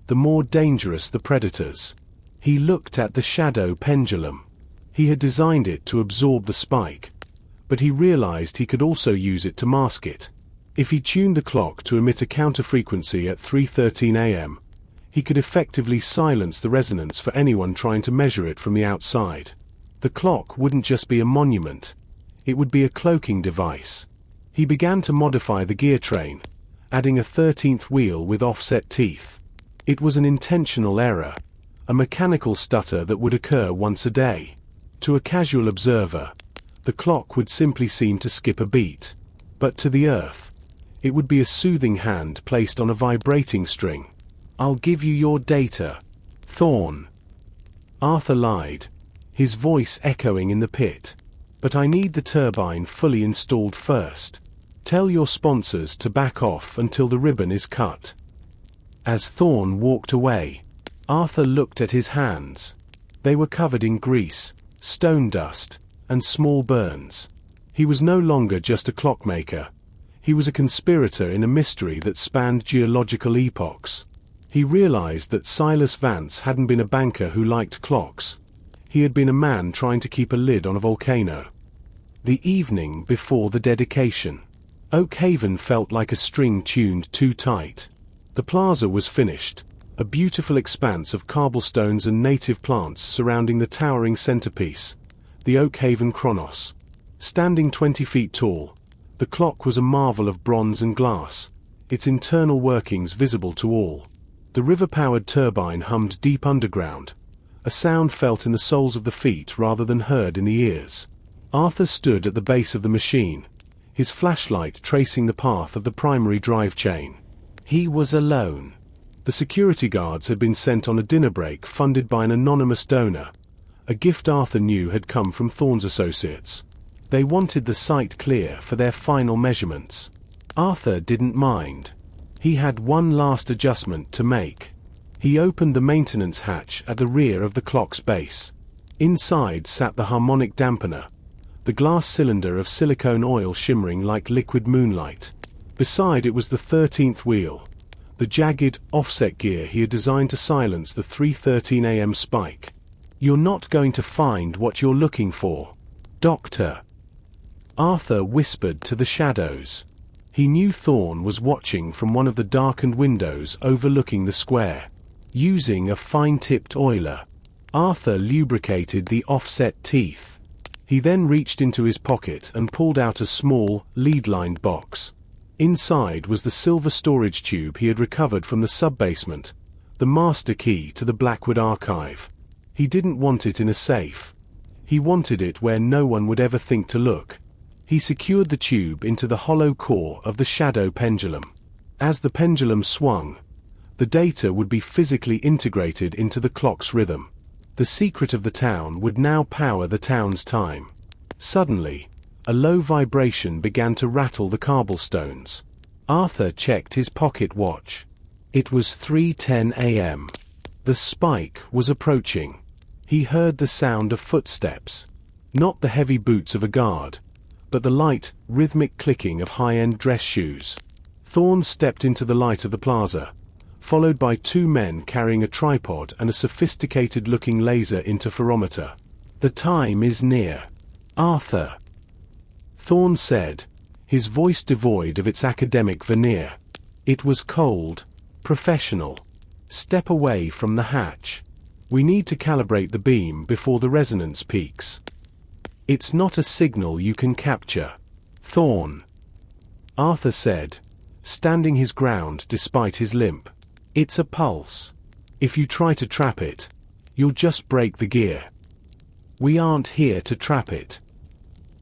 the more dangerous the predators. He looked at the shadow pendulum. He had designed it to absorb the spike, but he realized he could also use it to mask it. If he tuned the clock to emit a counter-frequency at 3:13 a.m., he could effectively silence the resonance for anyone trying to measure it from the outside. The clock wouldn't just be a monument, it would be a cloaking device. He began to modify the gear train, adding a 13th wheel with offset teeth. It was an intentional error, a mechanical stutter that would occur once a day. To a casual observer, the clock would simply seem to skip a beat. But to the earth, it would be a soothing hand placed on a vibrating string. I'll give you your data, Thorn. Arthur lied, his voice echoing in the pit. But I need the turbine fully installed first. Tell your sponsors to back off until the ribbon is cut. As Thorn walked away, Arthur looked at his hands. They were covered in grease, stone dust, and small burns. He was no longer just a clockmaker. He was a conspirator in a mystery that spanned geological epochs. He realized that Silas Vance hadn't been a banker who liked clocks. He had been a man trying to keep a lid on a volcano. The evening before the dedication. Oakhaven felt like a string tuned too tight. The plaza was finished, a beautiful expanse of cobblestones and native plants surrounding the towering centerpiece, the Oakhaven Kronos. Standing 20 feet tall, the clock was a marvel of bronze and glass, its internal workings visible to all. The river-powered turbine hummed deep underground, a sound felt in the soles of the feet rather than heard in the ears. Arthur stood at the base of the machine, his flashlight tracing the path of the primary drive chain. He was alone. The security guards had been sent on a dinner break funded by an anonymous donor, a gift Arthur knew had come from Thorne's associates. They wanted the site clear for their final measurements. Arthur didn't mind. He had one last adjustment to make. He opened the maintenance hatch at the rear of the clock's base. Inside sat the harmonic dampener, the glass cylinder of silicone oil shimmering like liquid moonlight. Beside it was the 13th wheel, the jagged, offset gear he had designed to silence the 3:13 a.m. spike. "You're not going to find what you're looking for, Doctor," Arthur whispered to the shadows. He knew Thorne was watching from one of the darkened windows overlooking the square. Using a fine-tipped oiler, Arthur lubricated the offset teeth. He then reached into his pocket and pulled out a small, lead-lined box. Inside was the silver storage tube he had recovered from the sub-basement, the master key to the Blackwood archive. He didn't want it in a safe. He wanted it where no one would ever think to look. He secured the tube into the hollow core of the shadow pendulum. As the pendulum swung, the data would be physically integrated into the clock's rhythm. The secret of the town would now power the town's time. Suddenly, a low vibration began to rattle the cobblestones. Arthur checked his pocket watch. It was 3:10 a.m. The spike was approaching. He heard the sound of footsteps. Not the heavy boots of a guard, but the light, rhythmic clicking of high-end dress shoes. Thorne stepped into the light of the plaza, followed by two men carrying a tripod and a sophisticated-looking laser interferometer. "The time is near, Arthur," Thorne said, his voice devoid of its academic veneer. It was cold, professional. "Step away from the hatch. We need to calibrate the beam before the resonance peaks. It's not a signal you can capture, Thorne," Arthur said, standing his ground despite his limp. "It's a pulse. If you try to trap it, you'll just break the gear." "We aren't here to trap it,"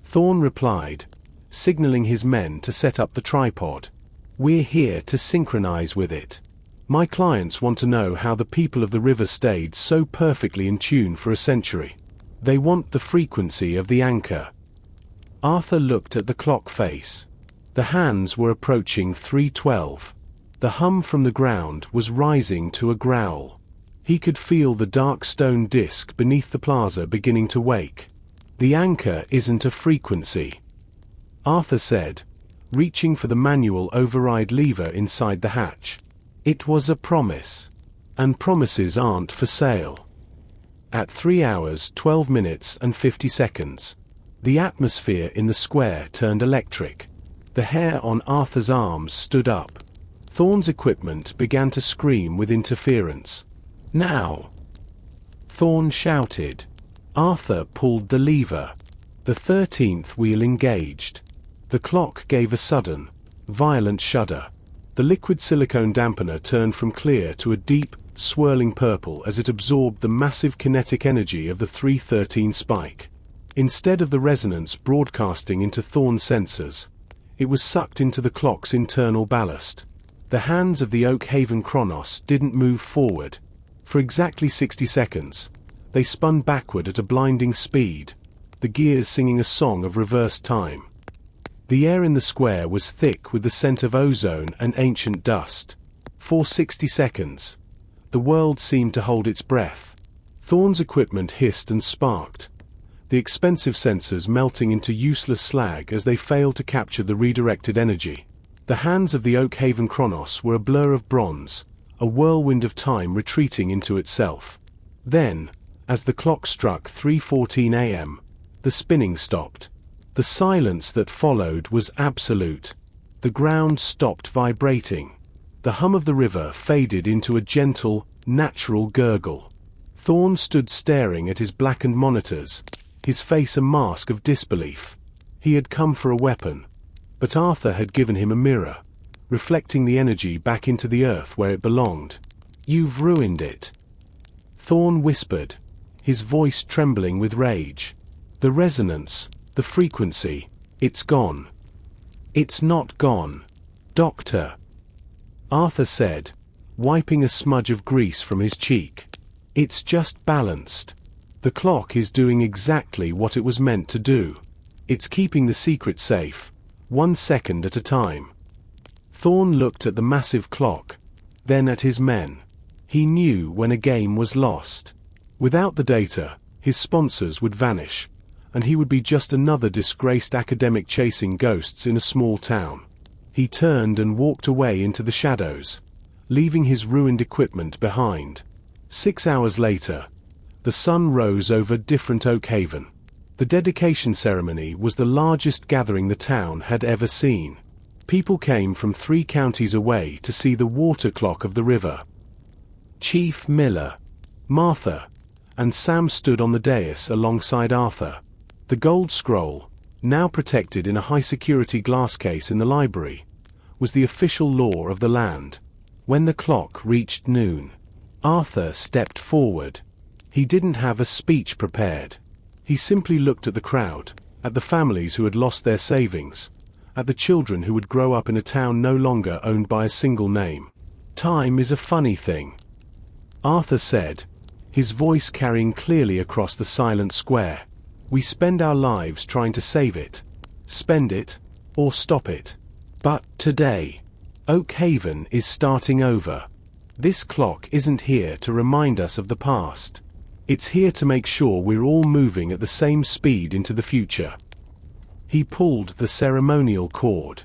Thorne replied, signaling his men to set up the tripod. "We're here to synchronize with it. My clients want to know how the people of the river stayed so perfectly in tune for a century. They want the frequency of the anchor." Arthur looked at the clock face. The hands were approaching 3:12. The hum from the ground was rising to a growl. He could feel the dark stone disk beneath the plaza beginning to wake. "The anchor isn't a frequency," Arthur said, reaching for the manual override lever inside the hatch. "It was a promise. And promises aren't for sale." At 3 hours, 12 minutes and 50 seconds, the atmosphere in the square turned electric. The hair on Arthur's arms stood up. Thorne's equipment began to scream with interference. "Now!" Thorne shouted. Arthur pulled the lever. The 13th wheel engaged. The clock gave a sudden, violent shudder. The liquid silicone dampener turned from clear to a deep, swirling purple as it absorbed the massive kinetic energy of the 3:13 spike. Instead of the resonance broadcasting into Thorne's sensors, it was sucked into the clock's internal ballast. The hands of the Oakhaven Kronos didn't move forward. For exactly 60 seconds, they spun backward at a blinding speed, the gears singing a song of reverse time. The air in the square was thick with the scent of ozone and ancient dust. For 60 seconds, the world seemed to hold its breath. Thorne's equipment hissed and sparked, the expensive sensors melting into useless slag as they failed to capture the redirected energy. The hands of the Oakhaven Kronos were a blur of bronze, a whirlwind of time retreating into itself. Then, as the clock struck 3:14 a.m., the spinning stopped. The silence that followed was absolute. The ground stopped vibrating. The hum of the river faded into a gentle, natural gurgle. Thorn stood staring at his blackened monitors, his face a mask of disbelief. He had come for a weapon, but Arthur had given him a mirror, reflecting the energy back into the earth where it belonged. "You've ruined it," Thorn whispered, his voice trembling with rage. "The resonance, the frequency, it's gone." "It's not gone, Doctor," Arthur said, wiping a smudge of grease from his cheek. "It's just balanced. The clock is doing exactly what it was meant to do. It's keeping the secret safe, 1 second at a time." Thorn looked at the massive clock, then at his men. He knew when a game was lost. Without the data, his sponsors would vanish, and he would be just another disgraced academic chasing ghosts in a small town. He turned and walked away into the shadows, leaving his ruined equipment behind. 6 hours later, the sun rose over different Oakhaven. The dedication ceremony was the largest gathering the town had ever seen. People came from 3 counties away to see the water clock of the river. Chief Miller, Martha, and Sam stood on the dais alongside Arthur. The gold scroll, now protected in a high-security glass case in the library, was the official law of the land. When the clock reached noon, Arthur stepped forward. He didn't have a speech prepared. He simply looked at the crowd, at the families who had lost their savings, at the children who would grow up in a town no longer owned by a single name. "Time is a funny thing," Arthur said, his voice carrying clearly across the silent square. "We spend our lives trying to save it, spend it, or stop it. But today, Oakhaven is starting over. This clock isn't here to remind us of the past. It's here to make sure we're all moving at the same speed into the future." He pulled the ceremonial cord.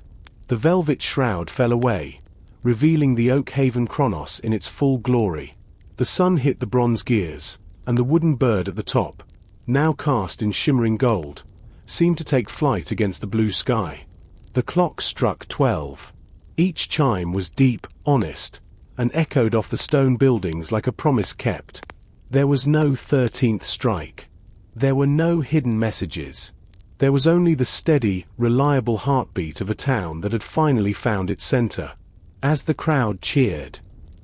The velvet shroud fell away, revealing the Oakhaven Chronos in its full glory. The sun hit the bronze gears, and the wooden bird at the top, now cast in shimmering gold, seemed to take flight against the blue sky. The clock struck 12. Each chime was deep, honest, and echoed off the stone buildings like a promise kept. There was no 13th strike. There were no hidden messages. There was only the steady, reliable heartbeat of a town that had finally found its center. As the crowd cheered,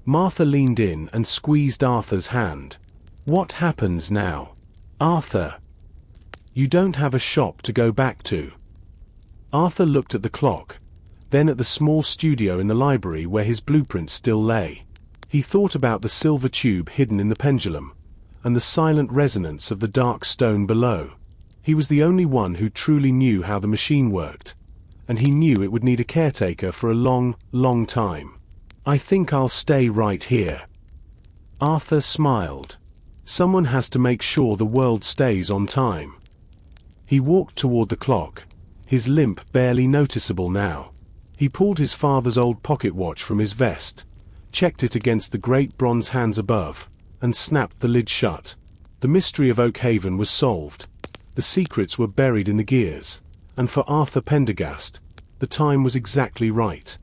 Martha leaned in and squeezed Arthur's hand. "What happens now, Arthur? You don't have a shop to go back to." Arthur looked at the clock, then at the small studio in the library where his blueprint still lay. He thought about the silver tube hidden in the pendulum, and the silent resonance of the dark stone below. He was the only one who truly knew how the machine worked, and he knew it would need a caretaker for a long, long time. "I think I'll stay right here." Arthur smiled. Someone has to make sure the world stays on time. He walked toward the clock, his limp barely noticeable now. He pulled his father's old pocket watch from his vest, checked it against the great bronze hands above, and snapped the lid shut. The mystery of Oakhaven was solved. The secrets were buried in the gears, and for Arthur Pendergast, the time was exactly right.